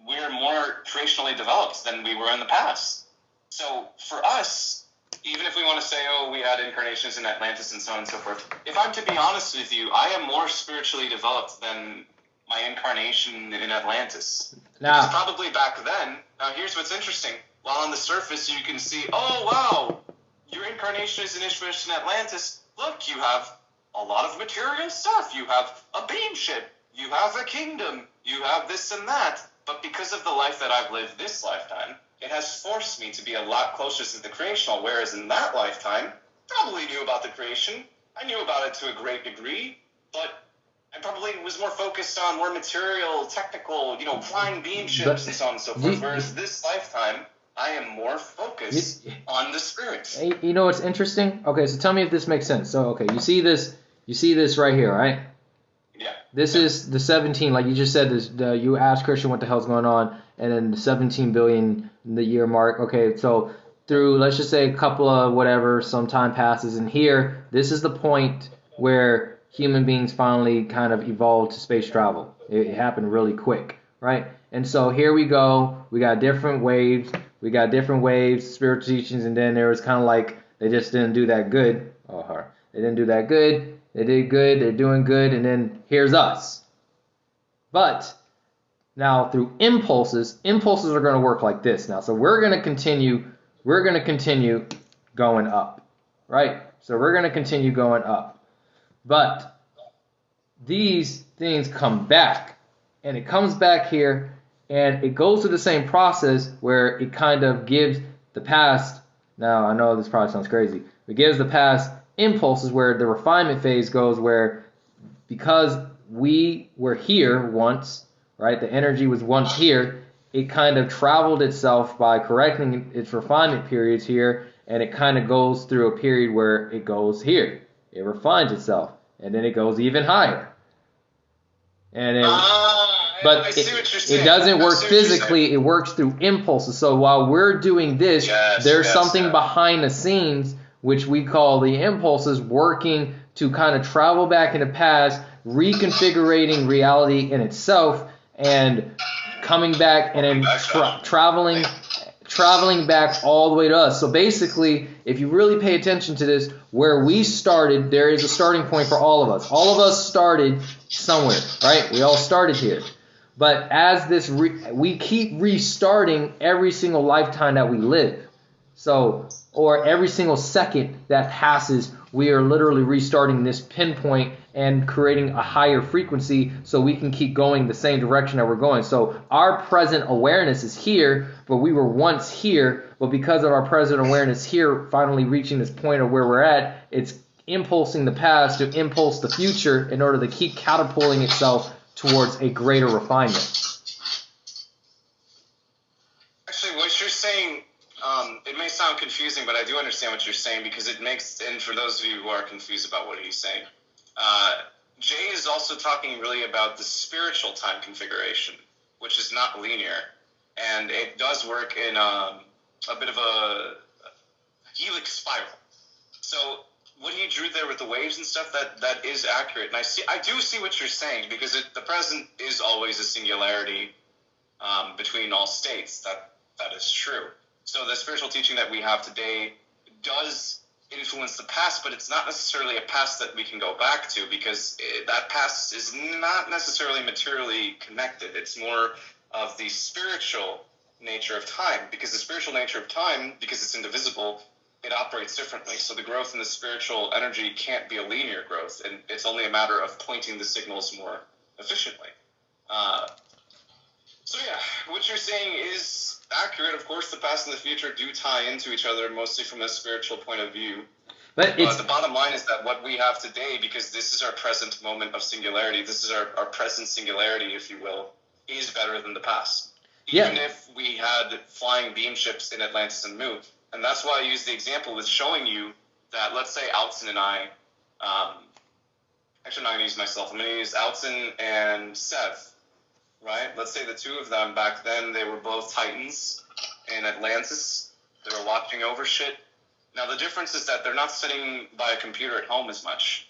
We're more creationally developed than we were in the past. So for us, even if we want to say, oh, we had incarnations in Atlantis and so on and so forth, if I'm to be honest with you, I am more spiritually developed than my incarnation in Atlantis. Because probably back then, now here's what's interesting. While on the surface you can see, oh, wow, your incarnation is in Atlantis. Look, you have a lot of material stuff. You have a beam ship. You have a kingdom. You have this and that. But because of the life that I've lived this lifetime, it has forced me to be a lot closer to the creational, whereas in that lifetime, probably knew about the creation. I knew about it to a great degree, but I probably was more focused on more material, technical, flying beam ships and so on and so forth, whereas this lifetime, I am more focused on the spirit. You know what's interesting? Okay, so tell me if this makes sense. So, okay, you see this right here, right? Yeah. This is the 17, like you just said, you asked Christian what the hell's going on, and then the 17 billion the year mark. Okay, so through, let's just say a couple of whatever, some time passes, and here, this is the point where human beings finally kind of evolved to space travel. It happened really quick, right? And so here we go. We got different waves, spiritual teachings, and then there was kind of like they just didn't do that good. They didn't do that good. They did good. They're doing good, and then here's us. But now through impulses are going to work like this now. So we're going to continue going up, right? So we're going to continue going up. But these things come back, and it comes back here, and it goes through the same process where it kind of gives the past. Now, I know this probably sounds crazy. It gives the past impulses where the refinement phase goes, where because we were here once, right? The energy was once here. It kind of traveled itself by correcting its refinement periods here, and it kind of goes through a period where it goes here. It refines itself, and then it goes even higher. And then, but it doesn't work physically. It works through impulses. So while we're doing this, there's something behind the scenes which we call the impulses working to kind of travel back in the past, reconfiguring reality in itself, and coming back and then traveling back all the way to us. So basically, if you really pay attention to this, where we started, there is a starting point for all of us. All of us started somewhere, right? We all started here. But as this, we keep restarting every single lifetime that we live. So, or every single second that passes, we are literally restarting this pinpoint and creating a higher frequency so we can keep going the same direction that we're going. So our present awareness is here, but we were once here, but because of our present awareness here, finally reaching this point of where we're at, it's impulsing the past to impulse the future in order to keep catapulting itself towards a greater refinement. Actually, what you're saying, it may sound confusing, but I do understand what you're saying because it makes, and for those of you who are confused about what he's saying, Jay is also talking really about the spiritual time configuration, which is not linear, and it does work in a bit of a helix spiral. So what he drew there with the waves and stuff, that is accurate, and I do see what you're saying because the present is always a singularity between all states. That is true. So the spiritual teaching that we have today does influence the past, but it's not necessarily a past that we can go back to because that past is not necessarily materially connected. It's more of the spiritual nature of time, because the spiritual nature of time, because it's indivisible, it operates differently. So the growth in the spiritual energy can't be a linear growth, and it's only a matter of pointing the signals more efficiently. So yeah, what you're saying is accurate. Of course, the past and the future do tie into each other, mostly from a spiritual point of view. But the bottom line is that what we have today, because this is our present moment of singularity, this is our present singularity, if you will, is better than the past. Even if we had flying beam ships in Atlantis and Mu. And that's why I use the example with showing you that, let's say Altson and I, actually I'm not going to use myself, I'm going to use Altson and Sev. Right? Let's say the two of them back then, they were both Titans in Atlantis. They were watching over shit. Now, the difference is that they're not sitting by a computer at home as much.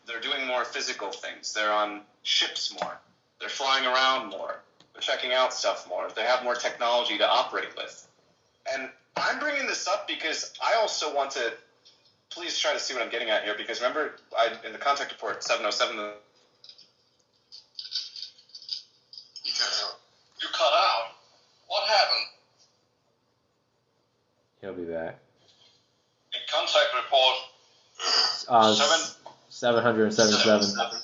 They're doing more physical things. They're on ships more. They're flying around more. They're checking out stuff more. They have more technology to operate with. And I'm bringing this up because I also want to. Please try to see what I'm getting at here, because remember, in the contact report 707. You cut out. What happened? He'll be back. In contact report 777.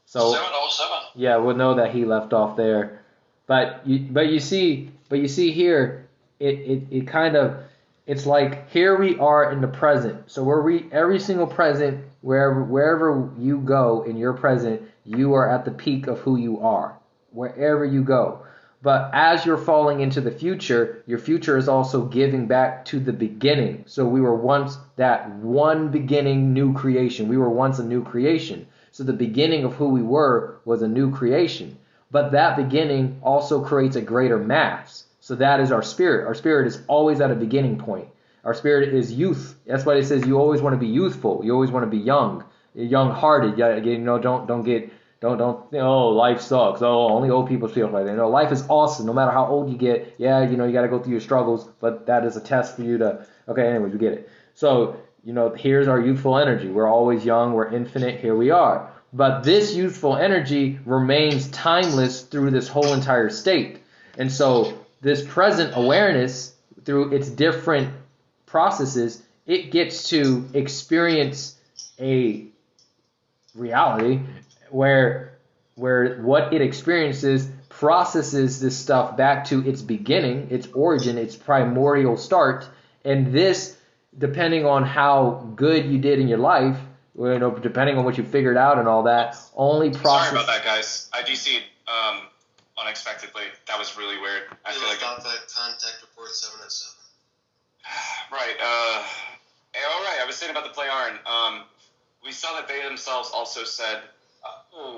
So 707. yeah, we'll know that he left off there. But you see here, it kind of, it's like here we are in the present. So every single present, wherever you go in your present, you are at the peak of who you are, wherever you go. But as you're falling into the future, your future is also giving back to the beginning. So we were once that one beginning new creation. We were once a new creation. So the beginning of who we were was a new creation. But that beginning also creates a greater mass. So that is our spirit. Our spirit is always at a beginning point. Our spirit is youth. That's why it says you always want to be youthful. You always want to be young, young-hearted. Don't. Oh, life sucks. Oh, only old people feel like that. Life is awesome. No matter how old you get. Yeah, you got to go through your struggles, but that is a test for you to. Okay, anyways, we get it. So, here's our youthful energy. We're always young. We're infinite. Here we are. But this youthful energy remains timeless through this whole entire state. And so this present awareness, through its different processes, it gets to experience a reality where what it experiences processes this stuff back to its beginning, its origin, its primordial start. And this, depending on how good you did in your life, depending on what you figured out and all that, only process. Sorry about that, guys. I DC'd unexpectedly. That was really weird. I feel like that contact report 707. Right. All right. I was saying about the play Arn. We saw that they themselves also said,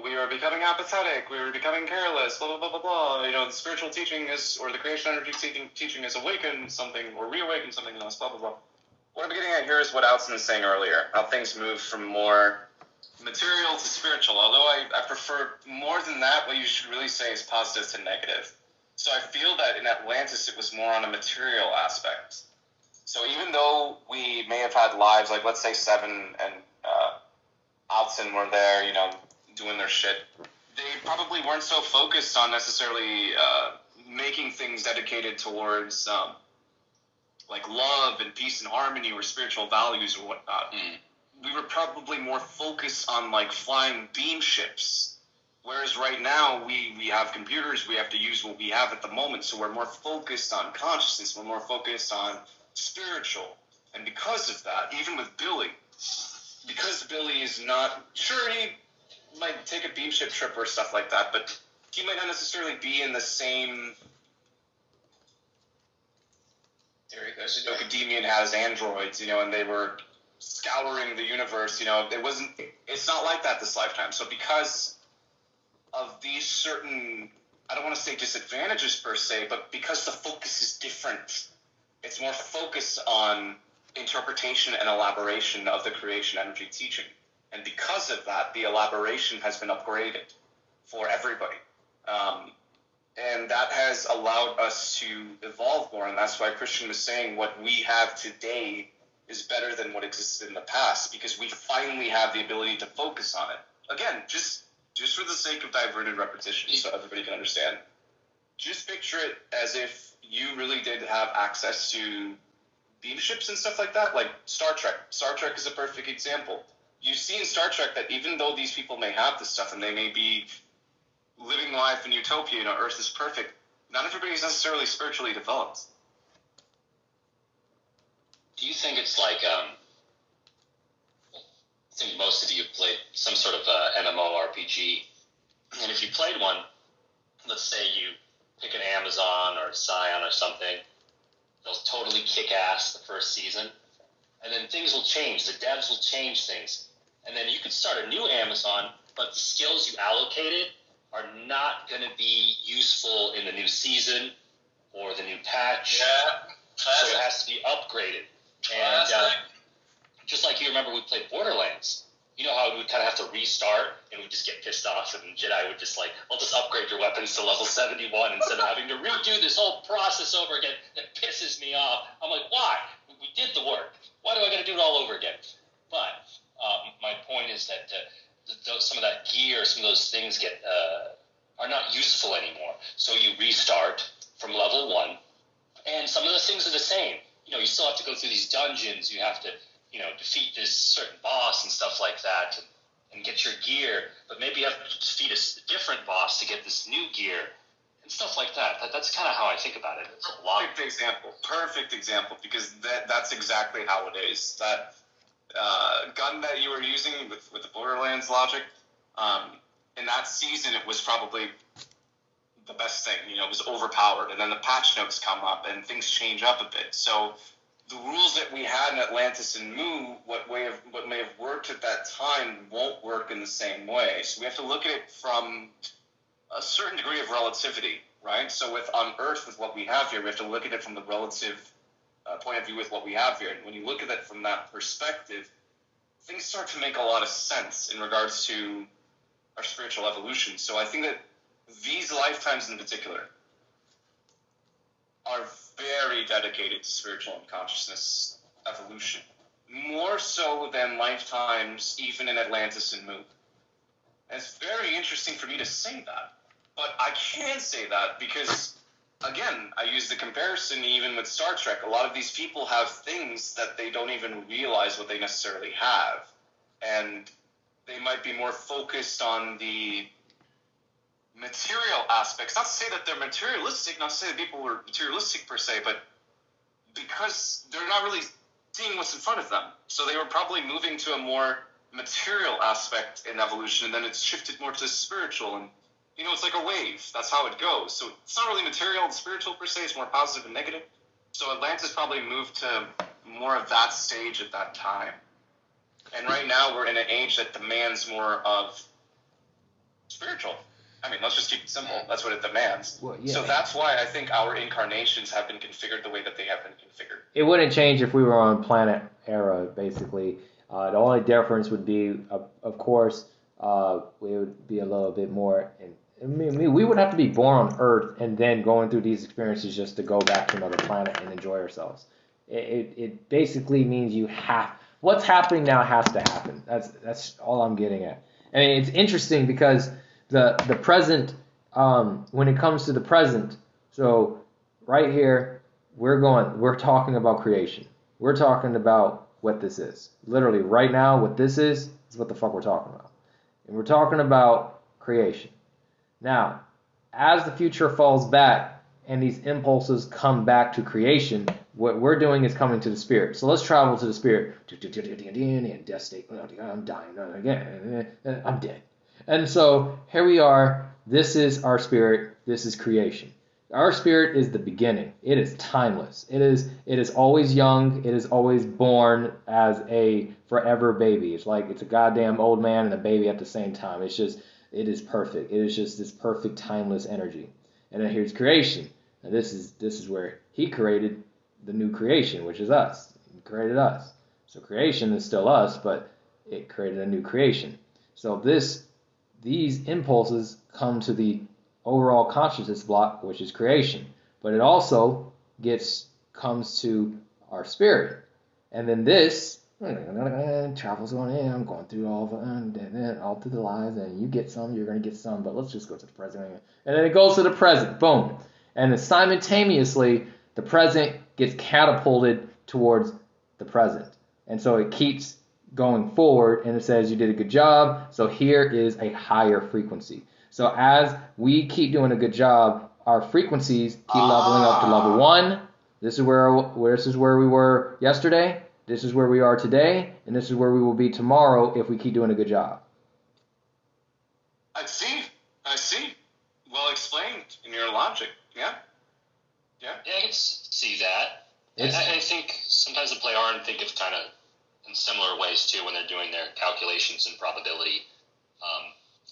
we were becoming apathetic, we were becoming careless, blah, blah, blah, blah, blah. The spiritual teaching or the creation energy teaching has awakened something, or reawakened something else, blah, blah, blah. What I'm getting at here is what Alton was saying earlier, how things move from more material to spiritual. Although I prefer more than that, what you should really say is positive to negative. So I feel that in Atlantis it was more on a material aspect. So even though we may have had lives, like let's say Seven and Alton were there, doing their shit, they probably weren't so focused on necessarily making things dedicated towards like love and peace and harmony or spiritual values or whatnot. We were probably more focused on like flying beam ships. Whereas right now we have computers, we have to use what we have at the moment, so we're more focused on consciousness, we're more focused on spiritual. And because of that, even with Billy, because Billy is not, sure, he might take a beam ship trip or stuff like that, but he might not necessarily be in the same. There he goes. Academian has androids, and they were scouring the universe. It's not like that this lifetime. So because of these certain, I don't want to say disadvantages per se, but because the focus is different, it's more focused on interpretation and elaboration of the creation energy teaching. And because of that, the elaboration has been upgraded for everybody. And that has allowed us to evolve more. And that's why Christian was saying what we have today is better than what existed in the past, because we finally have the ability to focus on it. Again, just for the sake of diverted repetition, so everybody can understand. Just picture it as if you really did have access to beam ships and stuff like that, like Star Trek. Star Trek is a perfect example. You see in Star Trek that even though these people may have this stuff and they may be living life in utopia, Earth is perfect, not everybody is necessarily spiritually developed. Do you think it's like, I think most of you have played some sort of MMORPG, and if you played one, let's say you pick an Amazon or Scion or something, they'll totally kick ass the first season, and then things will change, the devs will change things, and then you could start a new Amazon, but the skills you allocated are not going to be useful in the new season or the new patch. Yeah. So it has to be upgraded. And just like you remember we played Borderlands, you know how we would kind of have to restart and we'd just get pissed off, and Jedi would just like, I'll just upgrade your weapons to level 71 instead of having to redo this whole process over again. That pisses me off. I'm like, why? We did the work. Why do I got to do it all over again? But my point is that some of that gear, some of those things are not useful anymore. So you restart from level 1, and some of those things are the same. You know, you still have to go through these dungeons. You have to, you know, defeat this certain boss and stuff like that, and get your gear. But maybe you have to defeat a different boss to get this new gear and stuff like that. That's kind of how I think about it. It's a lot. Perfect example, because that's exactly how it is. That gun that you were using with the Borderlands logic, in that season it was probably the best thing. You know, it was overpowered, and then the patch notes come up and things change up a bit. So the rules that we had in Atlantis and Mu, what may have worked at that time won't work in the same way. So we have to look at it from a certain degree of relativity, right? So on Earth, with what we have here, we have to look at it from the relative point of view with what we have here. And when you look at it from that perspective, things start to make a lot of sense in regards to our spiritual evolution. So I think that these lifetimes in particular are very dedicated to spiritual and consciousness evolution, more so than lifetimes even in Atlantis and Mu. And it's very interesting for me to say that, but I can say that because, again, I use the comparison even with Star Trek. A lot of these people have things that they don't even realize what they necessarily have, and they might be more focused on the material aspects. Not to say that they're materialistic, not to say that people are materialistic per se, but because they're not really seeing what's in front of them. So they were probably moving to a more material aspect in evolution, and then it's shifted more to spiritual. And, you know, it's like a wave. That's how it goes. So it's not really material and spiritual per se. It's more positive and negative. So Atlantis probably moved to more of that stage at that time. And right now we're in an age that demands more of spiritual. I mean, let's just keep it simple. That's what it demands. Well, yeah. So that's why I think our incarnations have been configured the way that they have been configured. It wouldn't change if we were on planet Era, basically. The only difference would be, of course, we would be a little bit more. I mean, we would have to be born on Earth and then going through these experiences just to go back to another planet and enjoy ourselves. It basically means you have. What's happening now has to happen. That's all I'm getting at. I mean, it's interesting because the present, when it comes to the present, so right here, we're talking about creation. We're talking about what this is. Literally, right now, what this is what the fuck we're talking about. And we're talking about creation. Now, as the future falls back and these impulses come back to creation, what we're doing is coming to the spirit. So let's travel to the spirit. And death state. I'm dying again. I'm dead. And so here we are. This is our spirit. This is creation. Our spirit is the beginning. It is timeless. It is always young. It is always born as a forever baby. It's like it's a goddamn old man and a baby at the same time. It is perfect. It is just this perfect timeless energy. And then here's creation. And this is where he created the new creation, which is us. He created us. So creation is still us, but it created a new creation. So these impulses come to the overall consciousness block, which is creation. But it also comes to our spirit. And then this travels on in. I'm going through all through the lives, and you get some, you're going to get some, but let's just go to the present. And then it goes to the present. Boom. And then simultaneously, the present gets catapulted towards the present. And so it keeps going forward, and it says you did a good job. So here is a higher frequency. So as we keep doing a good job, our frequencies keep leveling up to level 1. This is where we were yesterday. This is where we are today, and this is where we will be tomorrow if we keep doing a good job. I see. Well explained in your logic. Yeah, I can see that. I think sometimes the player and think of kind of in similar ways too when they're doing their calculations and probability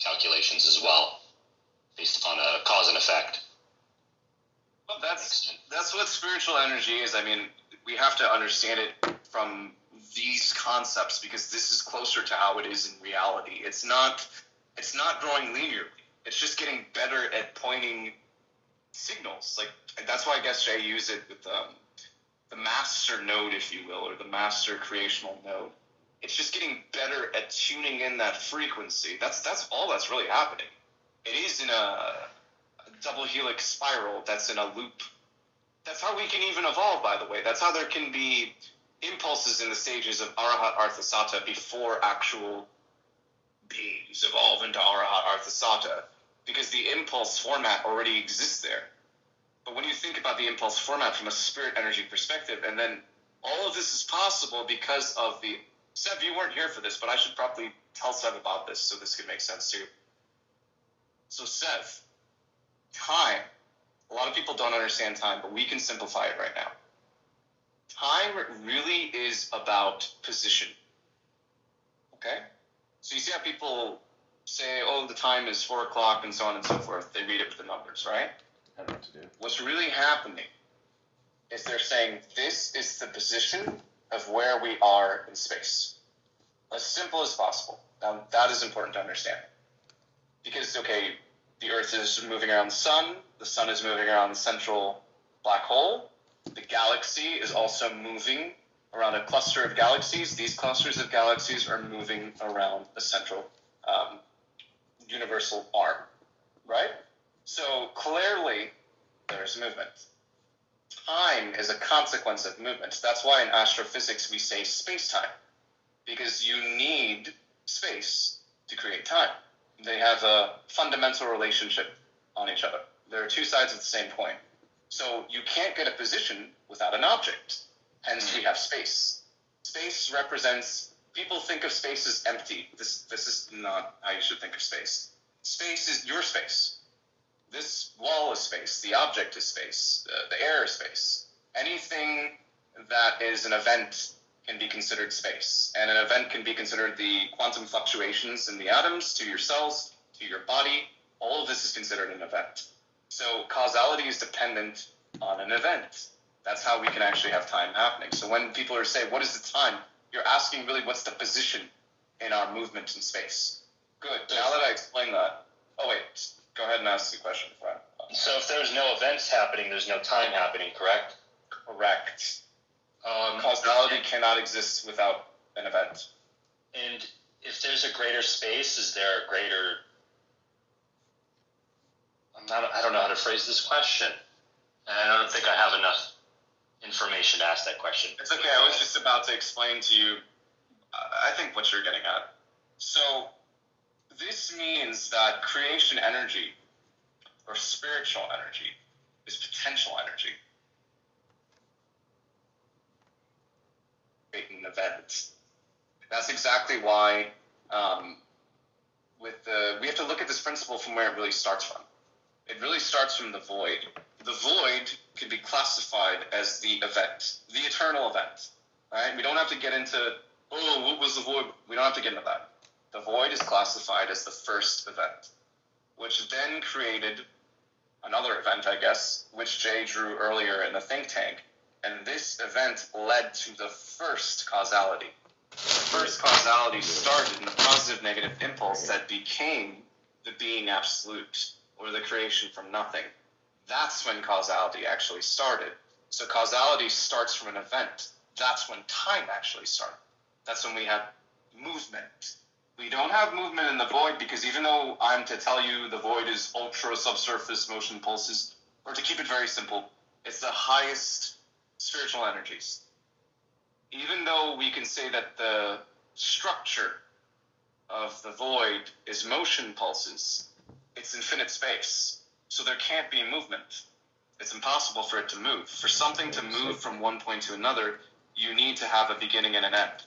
calculations as well, based upon a cause and effect. Well, that's what spiritual energy is. I mean, we have to understand it from these concepts because this is closer to how it is in reality. It's not growing linearly. It's just getting better at pointing signals. Like, and that's why I guess Jay used it with the master node, if you will, or the master creational node. It's just getting better at tuning in that frequency. That's all that's really happening. It is in a double helix spiral that's in a loop. That's how we can even evolve, by the way. That's how there can be impulses in the stages of Arahat Artha Sata before actual beings evolve into Arahat Artha Sata, because the impulse format already exists there. But when you think about the impulse format from a spirit energy perspective, and then all of this is possible because of the... Sev, you weren't here for this, but I should probably tell Sev about this so this could make sense too. So Sev, time. A lot of people don't understand time, but we can simplify it right now. Time really is about position. Okay? So you see how people say, oh, the time is 4 o'clock and so on and so forth. They read it with the numbers, right? I don't know what to do. What's really happening is they're saying this is the position of where we are in space. As simple as possible. Now, that is important to understand. Because, okay, the Earth is moving around the sun is moving around the central black hole, the galaxy is also moving around a cluster of galaxies. These clusters of galaxies are moving around the central universal arm, right? So clearly, there's movement. Time is a consequence of movement. That's why in astrophysics we say space-time, because you need space to create time. They have a fundamental relationship on each other. There are two sides of the same coin. So you can't get a position without an object. Hence we have space. Space represents... People think of space as empty. This is not how you should think of space. Space is your space. This wall is space. The object is space. The air is space. Anything that is an event can be considered space. And an event can be considered the quantum fluctuations in the atoms, to your cells, to your body. All of this is considered an event. So causality is dependent on an event. That's how we can actually have time happening. So when people are saying, what is the time? You're asking really what's the position in our movement in space. Good. Now that I explained that... Oh, wait. Go ahead and ask the question, Fred. So if there's no events happening, there's no time happening, correct? Correct. Causality cannot exist without an event. And if there's a greater space, is there a greater... I don't know how to phrase this question. And I don't think I have enough information to ask that question. It's okay. I was just about to explain to you, I think, what you're getting at. So this means that creation energy or spiritual energy is potential energy. An event. That's exactly why we have to look at this principle from where it really starts from. It really starts from the void. The void can be classified as the event, the eternal event. Right? We don't have to get into, oh, what was the void? We don't have to get into that. The void is classified as the first event, which then created another event, I guess, which Jay drew earlier in the think tank. And this event led to the first causality. The first causality started in the positive-negative impulse that became the being absolute, or the creation from nothing. That's when causality actually started. So causality starts from an event. That's when time actually started. That's when we have movement. We don't have movement in the void because even though I'm to tell you the void is ultra subsurface motion pulses, or to keep it very simple, it's the highest spiritual energies. Even though we can say that the structure of the void is motion pulses, it's infinite space. So there can't be movement. It's impossible for it to move. For something to move from one point to another, you need to have a beginning and an end.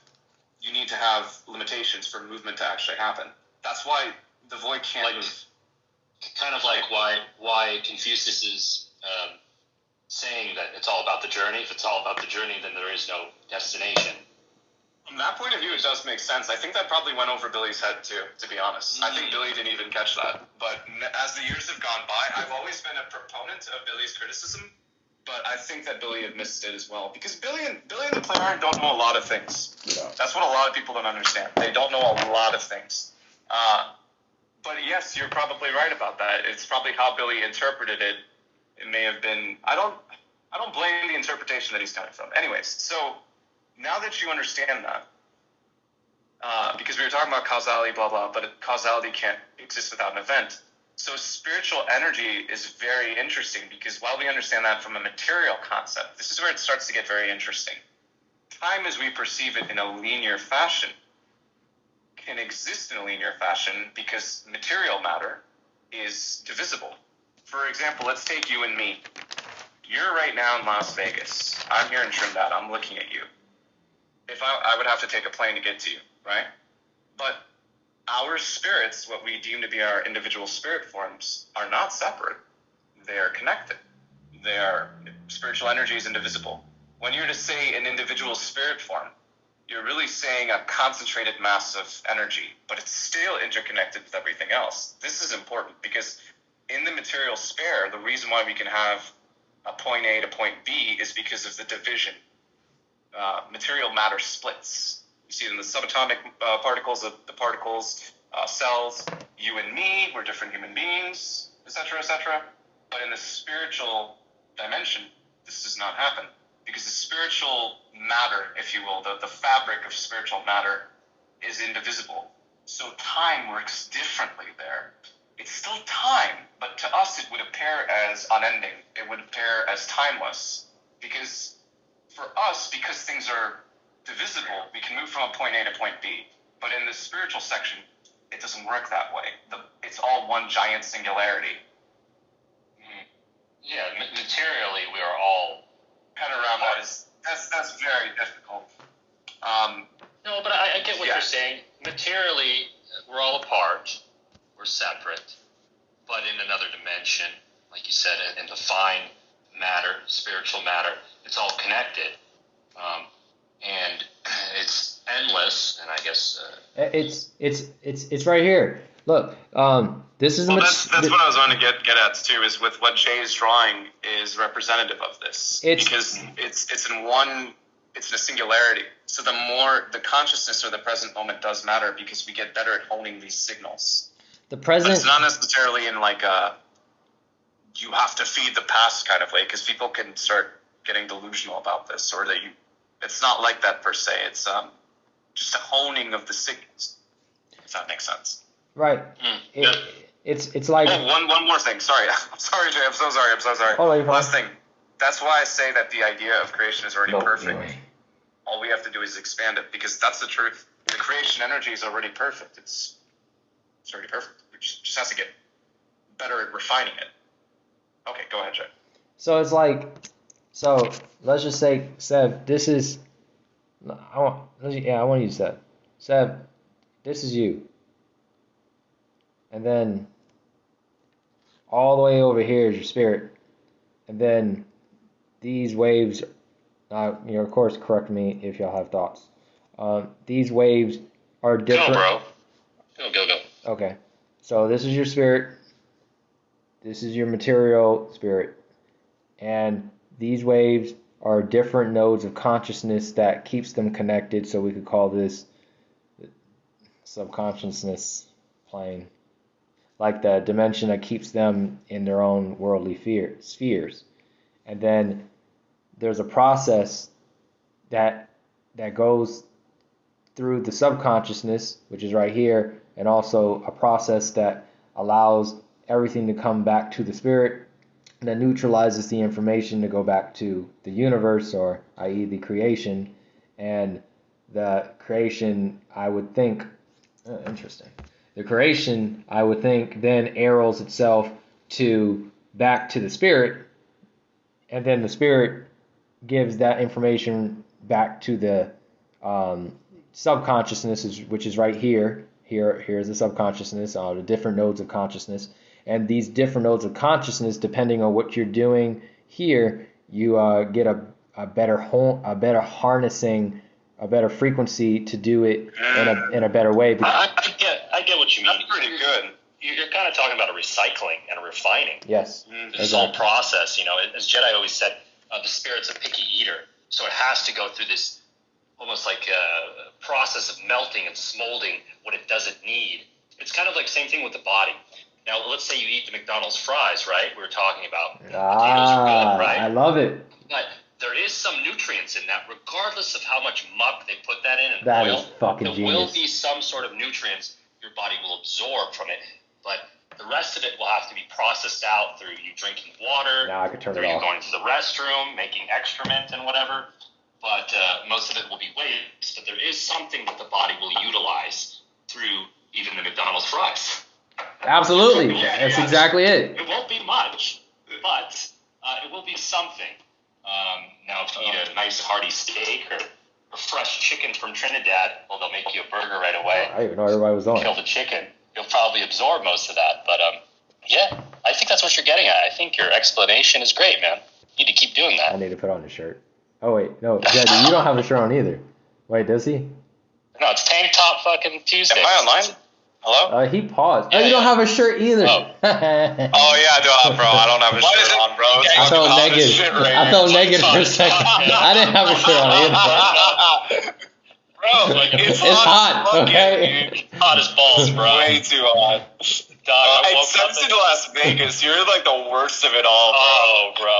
You need to have limitations for movement to actually happen. That's why the void can't move. Kind of like why Confucius is saying that it's all about the journey. If it's all about the journey, then there is no destination. From that point of view, it does make sense. I think that probably went over Billy's head too, to be honest. I think Billy didn't even catch that. But as the years have gone by, I've always been a proponent of Billy's criticism but I think that Billy admits it as well, because Billy and the player don't know a lot of things. Yeah. That's what a lot of people don't understand. They don't know a lot of things. But yes, you're probably right about that. It's probably how Billy interpreted it. It may have been. I don't blame the interpretation that he's coming from. Anyways, so now that you understand that, because we were talking about causality, blah blah, but causality can't exist without an event. So spiritual energy is very interesting, because while we understand that from a material concept, this is where it starts to get very interesting. Time as we perceive it in a linear fashion can exist in a linear fashion because material matter is divisible. For example, let's take you and me. You're right now in Las Vegas. I'm here in Trinidad. I'm looking at you. If I would have to take a plane to get to you, right? But our spirits, what we deem to be our individual spirit forms, are not separate. They are connected. Spiritual energy is indivisible. When you're to say an individual spirit form, you're really saying a concentrated mass of energy, but it's still interconnected with everything else. This is important because in the material sphere, the reason why we can have a point A to point B is because of the division. Material matter splits. You see it in the subatomic particles of the particles, cells, you and me, we're different human beings, etc., etc. But in the spiritual dimension, this does not happen. Because the spiritual matter, if you will, the fabric of spiritual matter is indivisible. So time works differently there. It's still time, but to us it would appear as unending. It would appear as timeless. Because for us, because things are divisible, we can move from a point A to point B. But in the spiritual section, it doesn't work that way. It's all one giant singularity. Yeah, materially we are all Kind of around that's very difficult. No, but I get what Yeah. you're saying. Materially, we're all apart. We're separate. But in another dimension, like you said, in the fine matter, spiritual matter, it's all connected. And it's endless, and I guess... It's right here. Look, this is Well, that's what I was going to get at too. Is with what Jay's drawing is representative of this, because it's in one. It's in a singularity. So the more the consciousness or the present moment does matter, because we get better at honing these signals. the present. But it's not necessarily in like a you have to feed the past kind of way, because people can start getting delusional about this, or that you. It's not like that per se. It's just a honing of the signals. If that makes sense. Right. It's like. Oh, one more thing. Sorry. I'm sorry, Jay. I'm so sorry. Oh, no, you're fine. Last thing. That's why I say that the idea of creation is already perfect. Anyway. All we have to do is expand it, because that's the truth. The creation energy is already perfect. It's already perfect. We just has to get better at refining it. Okay, go ahead, Jay. So it's like, let's just say, Seb, this is. I want to use Seb. Seb, this is you. And then all the way over here is your spirit. And then these waves, of course, correct me if y'all have thoughts. These waves are different. Go, bro. Go. Okay. So this is your spirit. This is your material spirit. And these waves are different nodes of consciousness that keeps them connected. So we could call this subconsciousness plane. Like the dimension that keeps them in their own worldly spheres. And then there's a process that goes through the subconsciousness, which is right here, and also a process that allows everything to come back to the spirit, and that neutralizes the information to go back to the universe, or i.e. the creation. And the creation, I would think, interesting. The creation, I would think, then arrows itself back to the spirit, and then the spirit gives that information back to the subconsciousness, which is right here. Here's the subconsciousness, the different nodes of consciousness, and these different nodes of consciousness, depending on what you're doing here, you get a better harnessing, a better frequency to do it in a better way. I get what you mean. That's pretty good. You're kind of talking about a recycling and a refining. Yes. This whole process, as Jedi always said, the spirit's a picky eater, so it has to go through this almost like a process of melting and smolding what it doesn't need. It's kind of like same thing with the body. Now, let's say you eat the McDonald's fries, right? We were talking about potatoes are good, right? I love it. But there is some nutrients in that, regardless of how much muck they put that in and That oil. is fucking there will genius. be some sort of nutrients your body will absorb from it, but the rest of it will have to be processed out through you drinking water, Now I could turn through it you off. going to the restroom, making excrement and whatever. But most of it will be waste. But there is something that the body will utilize through even the McDonald's fries. Absolutely. That's exactly it. It won't be much, but it will be something. Now, if you eat a nice hearty steak or fresh chicken from Trinidad, well, they'll make you a burger right away. I didn't even know everybody was on Kill it. the chicken. You'll probably absorb most of that. But yeah, I think that's what you're getting at. I think your explanation is great, man. You need to keep doing I that. need to put on a shirt. Oh, wait. No, Jed, you don't have a shirt on either. Wait, does he? No, it's tank top fucking Tuesday. Am I online? Hello? He paused. Yeah, you don't yeah. have a shirt either. Oh. Oh yeah, bro. I don't have a Why is shirt it- on, bro. It's I fucking felt hot as negative. shit right I here. felt negative for a second. I didn't have a shirt on either. Bro, like, it's hot, as fuck, okay? dude. Hot as balls, bro. Way too hot. Dog, I woke It's up since and- in Las Vegas. You're like the worst of it all, bro. Oh, bro.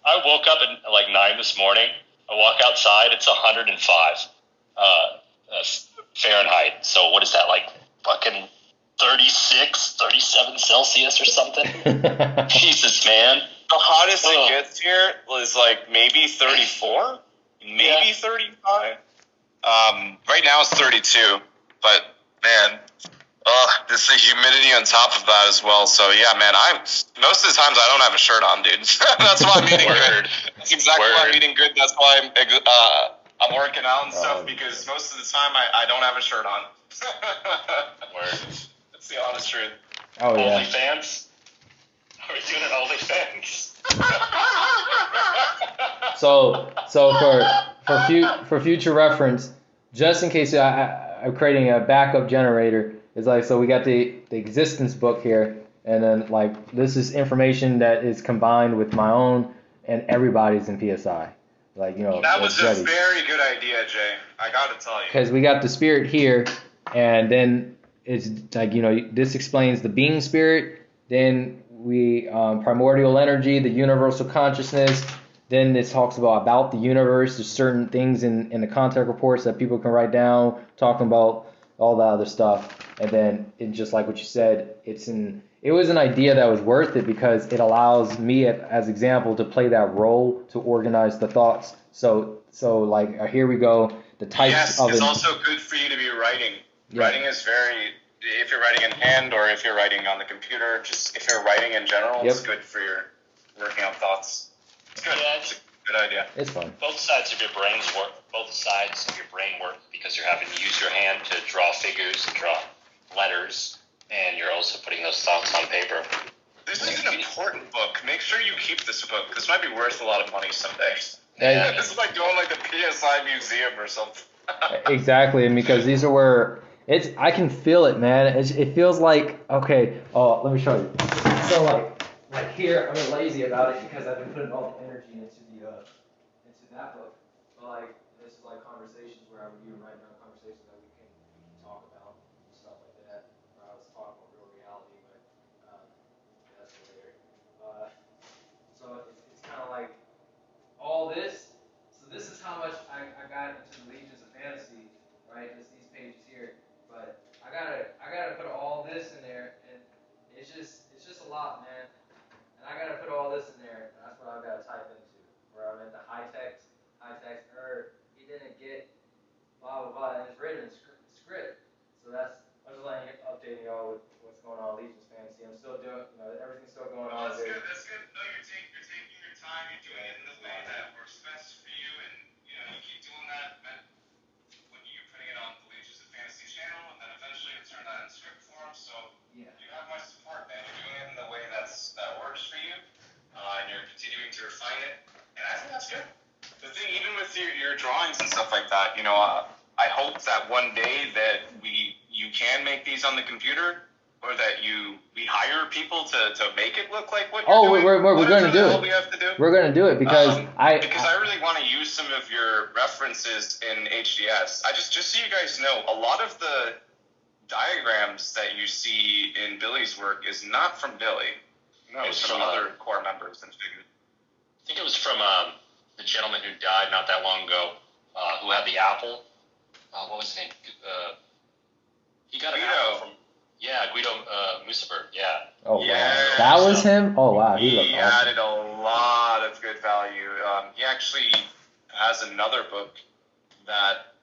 I woke up at like 9 this morning. I walk outside, it's 105 Fahrenheit. So what is that, like fucking 36, 37 Celsius or something? Jesus, man. The hottest Ugh. it gets here was like maybe 34, maybe Yeah. 35. Right now it's 32, but man, this the humidity on top of that as well. So yeah, man, most of the times I don't have a shirt on, dude. That's why I'm eating good. That's exactly why I'm eating good. That's why I'm working out and stuff because most of the time I don't have a shirt on. Word. That's the honest truth. Oh, yeah. OnlyFans? Are we doing an OnlyFans? So for future reference, just in case I'm creating a backup generator, it's like, so we got the existence book here, and then like this is information that is combined with my own and everybody's in PSI. Like, That was a Jetty. very good idea, Jay. I gotta tell you. Because we got the spirit here, and then it's like, this explains the being spirit, then we primordial energy, the universal consciousness, then this talks about the universe. There's certain things in the contact reports that people can write down, talking about all the other stuff, and then it just like what you said, it was an idea that was worth it because it allows me as example to play that role to organize the thoughts. So like here we go, the types Yes, of it's it. also good for you to be writing. Yeah. Writing is if you're writing in hand or if you're writing on the computer, just if you're writing in general, it's good for your working out thoughts. It's good. Yeah, It's a good idea. It's fun. Both sides of your brain work because you're having to use your hand to draw figures and draw letters, and you're also putting those thoughts on paper. This is an important book. Make sure you keep this book. This might be worth a lot of money someday. Yeah. This is like going like the PSI museum or something. Exactly, and because these are where I can feel it, man. It feels like, okay. Oh, let me show you. So like here, I'm lazy about it because I've been putting all the energy into that book. But like this is like conversations where I would be writing down conversations that we can talk about and stuff like that. Where I was talking about real reality, but that's for later. So it's kind of like all this. So this is how much I got into the Legions of Fantasy, right? Just these pages here. But I gotta put all this in there, and it's just a lot, man. And I gotta put all this in there, and that's what I've gotta type into. Where I'm at the high text, he didn't get blah blah blah, and it's written in script. So I'm just updating y'all with what's going on in Legions of Fantasy. I'm still doing, everything's still going on. That's good. That's good. No, you're taking your time. You're doing it in the way that works best for you, and you keep doing that. And when you're putting it on the Legions of Fantasy channel, and then eventually you turn that in script form. So Yeah. you have my support, man. You're doing it in the way that works for you, and you're continuing to refine it. And I think that's good. The thing, even with your drawings and stuff like that, I hope that one day that you can make these on the computer, or that we hire people to make it look like what Oh, you're doing? we're going to do What it. we have to do? We're going to do it because I really want to use some of your references in HDS. Just so you guys know, a lot of the diagrams that you see in Billy's work is not from Billy. No, it's from other core members and figures. I think it was from the gentleman who died not that long ago, who had the apple. What was his name? He got an apple from Guido Musabert. Yeah. Oh Yeah. wow, that was him. Oh wow, he looked awesome. Added a lot of good value. He actually has another book that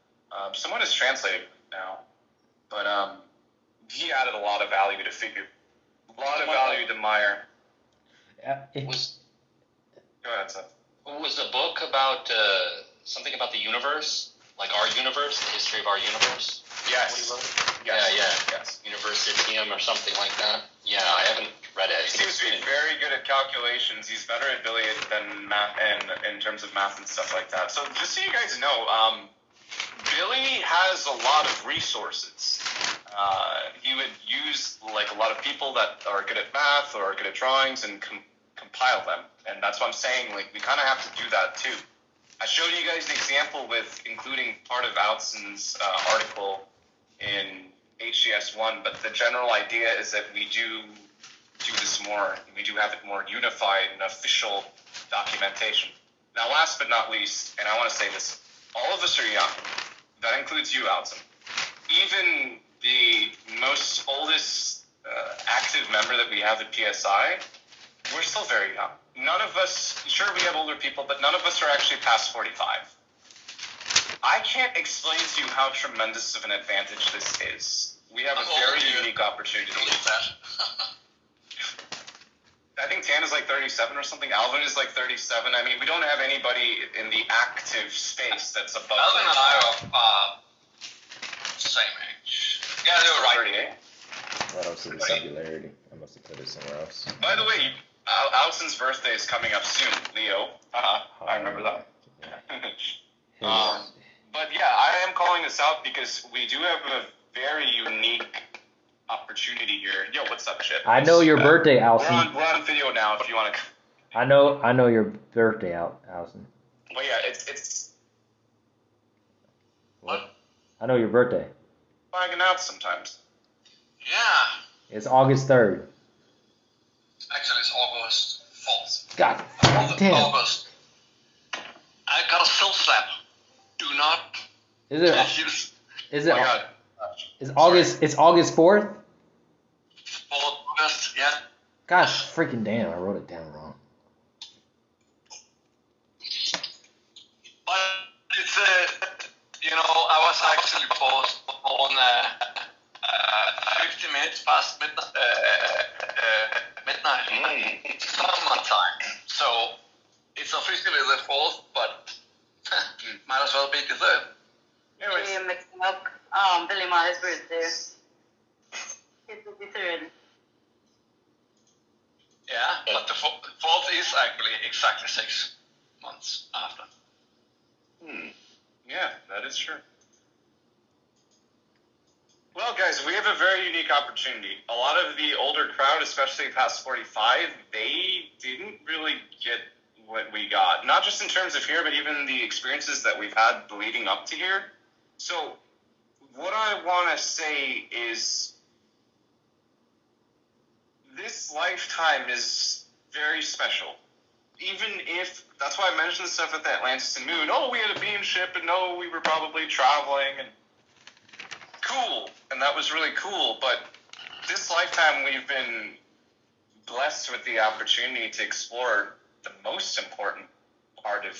someone has translated now, but he added a lot of value to figure, a lot of value to Meyer. Go ahead, Seth. Was the book about something about the universe, like our universe, the history of our universe? Yes. Yes. Universitium or something like that. Yeah, I haven't read it. He seems to be very good at calculations. He's better at Billy than math, and in terms of math and stuff like that. So just so you guys know, Billy has a lot of resources. He would use like a lot of people that are good at math or are good at drawings and compile them. And that's what I'm saying. Like we kind of have to do that too. I showed you guys an example with including part of Outson's article in HGS1, but the general idea is that we do this more, we do have it more unified and official documentation. Now, last but not least, and I want to say this, all of us are young. That includes you, Outson. Even the most oldest active member that we have at PSI, we're still very young. None of us, sure we have older people, but none of us are actually past 45. I can't explain to you how tremendous of an advantage this is. We have a very unique opportunity. I think Tan is like 37 or something. Alvin is like 37. I mean, we don't have anybody in the active space that's above. Alvin and I are same age. Yeah, they were right. 38. I don't see the singularity. I must have put it somewhere else. By the way, Alson's birthday is coming up soon, Leo. I remember that. But yeah, I am calling this out because we do have a very unique opportunity here. Yo, what's up, Chip? I know your birthday, Alson. We're on video now. If you want to. I know your birthday, Alson. Well, yeah, it's. What? I know your birthday. Flagging out sometimes. Yeah. It's August 3rd. Actually, it's August 4th. God damn. August. I got a cell slap. Do not. Is it? Is it? Oh my God. It's August. It's August 4th. 4th August. Yeah. Gosh, freaking damn! I wrote it down wrong. But it's I was actually born 50 minutes past midnight. Summertime. So it's officially the 4th, but might as well be the 3rd. Anyways. You're mixing up Billy Meyer's birthday. It's the 3rd. Yeah, but the 4th is actually exactly 6 months after. Yeah, that is true. Well, guys, we have a very unique opportunity. A lot of the older crowd, especially past 45, they didn't really get what we got. Not just in terms of here, but even the experiences that we've had leading up to here. So, what I want to say is this lifetime is very special. Even if, that's why I mentioned stuff at the Atlantis and Moon. Oh, we had a beam ship, and no, we were probably traveling, and cool. And that was really cool, but this lifetime we've been blessed with the opportunity to explore the most important part of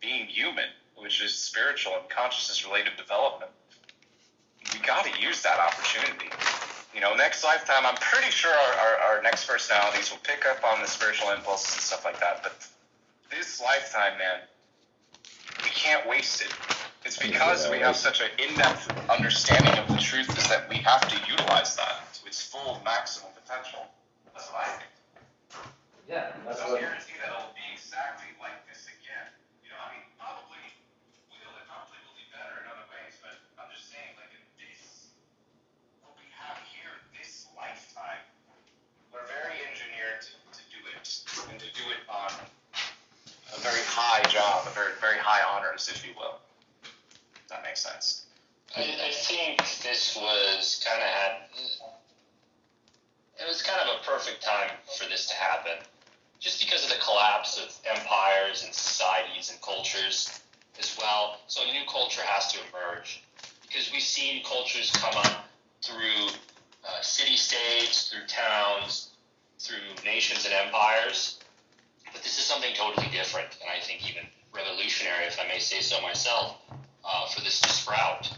being human, which is spiritual and consciousness-related development. We got to use that opportunity. Next lifetime, I'm pretty sure our next personalities will pick up on the spiritual impulses and stuff like that. But this lifetime, man, we can't waste it. It's because we have such an in-depth understanding of the truth is that we have to utilize that to its full maximum potential. That's what I think. Yeah, that's I what. don't guarantee that it'll be exactly like this again. Probably will. It probably will be better in other ways, but I'm just saying, like in this, what we have here, this lifetime. empires, if you will. If that makes sense. I think this was it was kind of a perfect time for this to happen, just because of the collapse of empires and societies and cultures as well. So a new culture has to emerge, because we've seen cultures come up through city-states, through towns, through nations and empires. But this is something totally different, and I think even revolutionary, if I may say so myself, for this to sprout,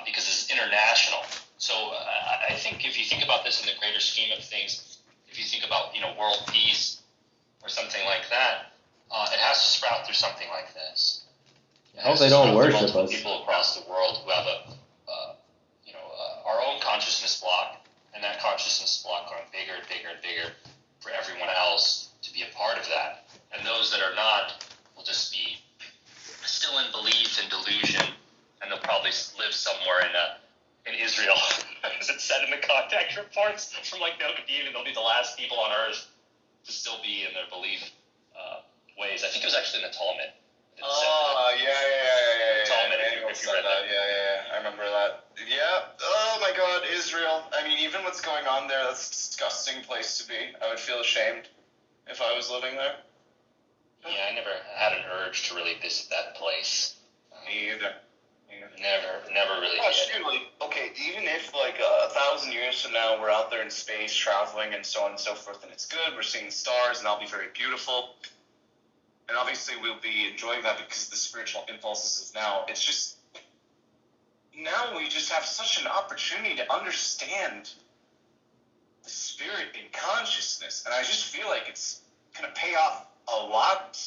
because it's international. So I think if you think about this in the greater scheme of things, if you think about world peace or something like that, it has to sprout through something like this. I hope they don't worship us. People across the world who have our own consciousness block, and that consciousness block growing bigger and bigger and bigger for everyone else to be a part of that. And those that are not will just be still in belief and delusion, and they'll probably live somewhere in Israel, as it said in the contact reports from Noah Kadeem, and they'll be the last people on earth to still be in their belief ways. I think it was actually in the Talmud. Yeah. Talmud, Daniel said that. Yeah. I remember that. Yeah. Oh my God, Israel. I mean, even what's going on there, that's a disgusting place to be. I would feel ashamed if I was living there. Yeah, I never had an urge to really visit that place. Me either. Never really did. Okay, even if 1,000 years from now we're out there in space traveling and so on and so forth, and it's good, we're seeing stars, and that'll be very beautiful. And obviously we'll be enjoying that because the spiritual impulses is now. It's just, now we just have such an opportunity to understand the spirit and consciousness. And I just feel like it's going to pay off a lot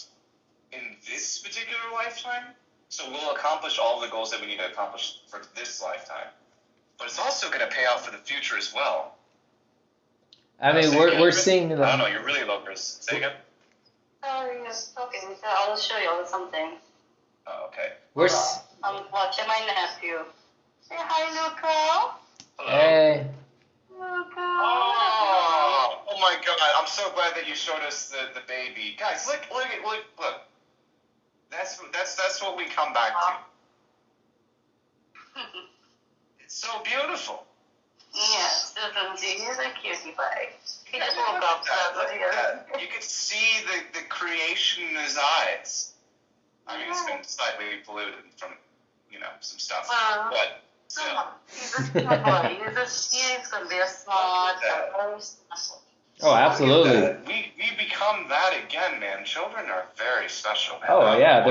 in this particular lifetime. So we'll accomplish all the goals that we need to accomplish for this lifetime. But it's also going to pay off for the future as well. I mean, we're seeing the... I don't know, you're really low, Chris. Say again? Oh, you're talking. So I'll show you something. Oh, okay. I'm watching my nephew. Say hi, Luca. Hey. Luca. Oh my God! I'm so glad that you showed us the baby, guys. Look. That's what we come back to. It's so beautiful. Yes, isn't he? He's a cutie pie. He just woke up. You could see the creation in his eyes. I mean, it's been slightly polluted from, some stuff. But still. He's a smart boy. He's going to be a smart boy. Oh, absolutely. We become that again, man. Children are very special, man. Oh yeah,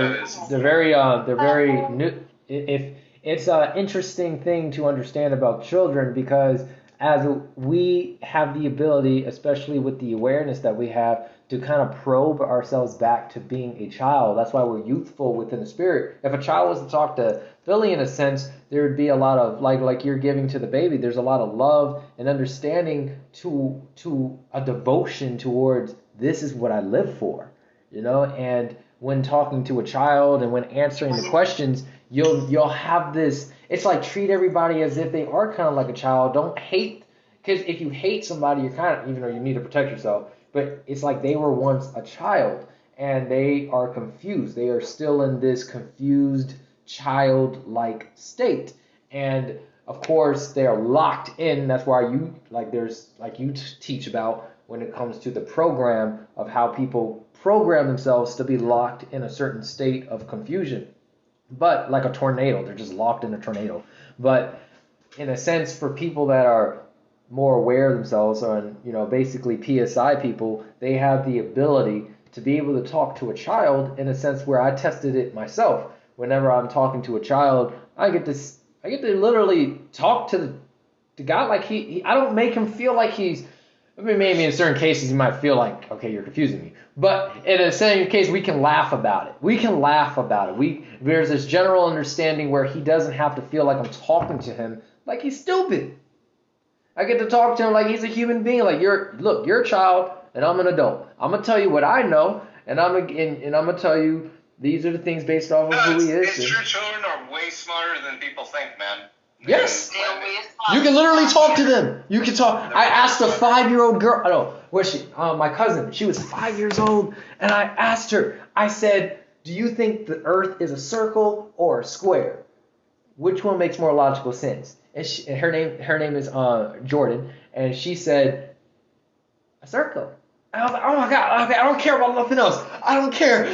they're very new. It's an interesting thing to understand about children, because as we have the ability, especially with the awareness that we have, to kind of probe ourselves back to being a child. That's why we're youthful within the spirit. If a child was to talk to Billy, in a sense, there would be a lot of, like you're giving to the baby, there's a lot of love and understanding to a devotion towards, this is what I live for, and when talking to a child and when answering the questions, you'll have this, it's like treat everybody as if they are kind of like a child. Don't hate, because if you hate somebody, you're kind of, even though you need to protect yourself, but it's like they were once a child and they are confused. They are still in this confused childlike state. And of course they are locked in. That's why you teach about when it comes to the program of how people program themselves to be locked in a certain state of confusion. But like a tornado, they're just locked in a tornado. But in a sense, for people that are more aware of themselves, and basically PSI people, they have the ability to be able to talk to a child in a sense where I tested it myself. Whenever I'm talking to a child, I get to literally talk to the guy like he I don't make him feel like he's, I mean, maybe in certain cases you might feel like, okay, you're confusing me. But in a certain case, we can laugh about it. There's this general understanding where he doesn't have to feel like I'm talking to him like he's stupid. I get to talk to him like he's a human being. Like, you're a child and I'm an adult. I'm gonna tell you what I know, and I'm gonna tell you these are the things based off of who he is. Your children are way smarter than people think, man. Yes. You can literally talk to them. You can talk. I asked a 5-year-old girl. I know, where's she? My cousin. She was 5 years old, and I asked her. I said, Do you think the Earth is a circle or a square? Which one makes more logical sense? And her name is Jordan, and she said a circle. And I was like, oh my god, okay, I don't care about nothing else. I don't care.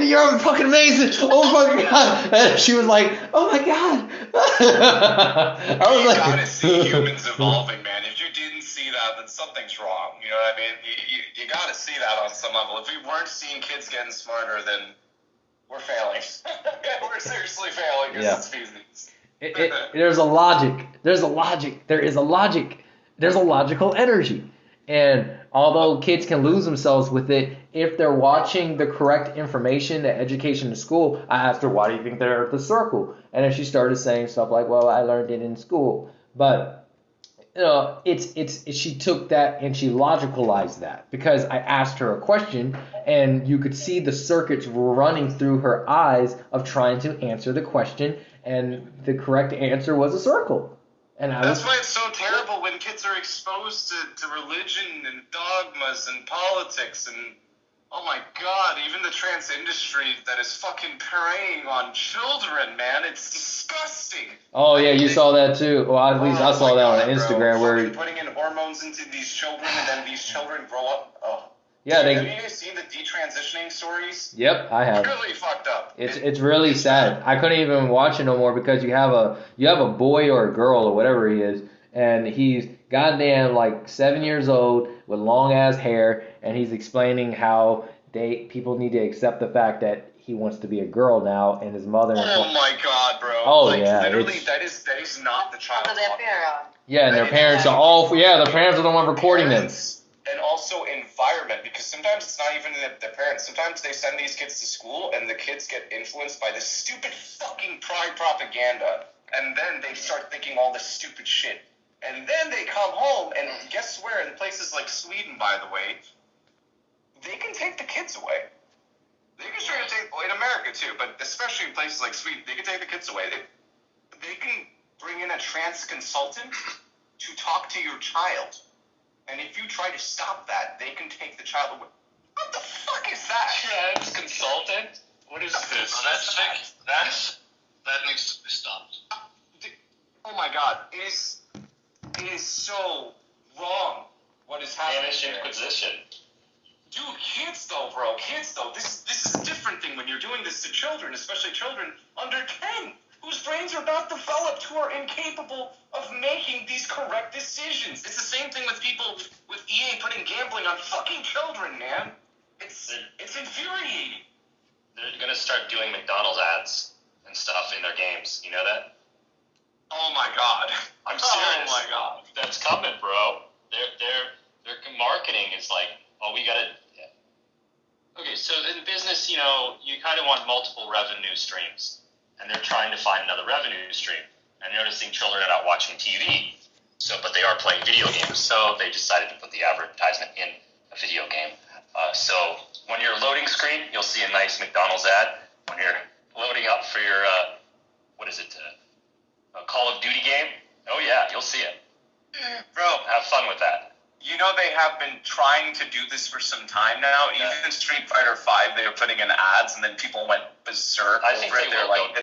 You're fucking amazing. Oh fucking god. And she was like, oh my god. I was You like, gotta see humans evolving, man. If you didn't see that, then something's wrong. You know what I mean? You gotta see that on some level. If we weren't seeing kids getting smarter, then we're failing. We're seriously failing as a species. There's a logic. There is a logic. There's a logical energy. And although kids can lose themselves with it, if they're watching the correct information, the education in school, I asked her, why do you think they're at the circle? And then she started saying stuff like, well, I learned it in school. But she took that and she logicalized that, because I asked her a question and you could see the circuits running through her eyes of trying to answer the question, and the correct answer was a circle. And that's why it's so terrible when kids are exposed to religion and dogmas and politics and, oh my god, even the trans industry that is fucking preying on children, man. It's disgusting. Oh yeah, you saw that too. Well, at least I saw that on Instagram, bro. where Putting in hormones into these children and then these children grow up. Oh. Yeah, have you guys seen the detransitioning stories? Yep, I have. Really fucked up. It's really sad. I couldn't even watch it no more, because you have a boy or a girl or whatever he is, and he's goddamn like 7 years old with long ass hair, and he's explaining how people need to accept the fact that he wants to be a girl now, and his mother. Oh my god, bro! Oh like, yeah, literally that is not the child. Yeah, and their parents are all. Yeah, the parents are the one recording them. And also environment, because sometimes it's not even the parents. Sometimes they send these kids to school, and the kids get influenced by this stupid fucking pride propaganda, and then they start thinking all this stupid shit. And then they come home, and guess where? In places like Sweden, by the way, they can take the kids away. They can try to take, well, in America too, but especially in places like Sweden, they can take the kids away. They can bring in a trans consultant to talk to your child. And if you try to stop that, they can take the child away. What the fuck is that? Trans consultant? What is this? That needs to be stopped. Oh my god, it is so wrong what is happening. Spanish Inquisition. Dude, kids though, bro, this is a different thing when you're doing this to children, especially children under 10, whose brains are not developed, who are incapable of making these correct decisions. It's the same thing with people with EA putting gambling on fucking children, man. It's infuriating. They're gonna start doing McDonald's ads and stuff in their games. You know that? Oh my god. I'm serious. Oh my god. That's coming, bro. Their marketing is like, oh, we gotta. Yeah. Okay, so in business, you kind of want multiple revenue streams. And they're trying to find another revenue stream. And noticing children are not watching TV, but they are playing video games. So they decided to put the advertisement in a video game. So when you're loading screen, you'll see a nice McDonald's ad. When you're loading up for your, a Call of Duty game, oh yeah, you'll see it. Bro, have fun with that. You know they have been trying to do this for some time now. Even in Street Fighter V, they were putting in ads, and then people went berserk over it. They're like,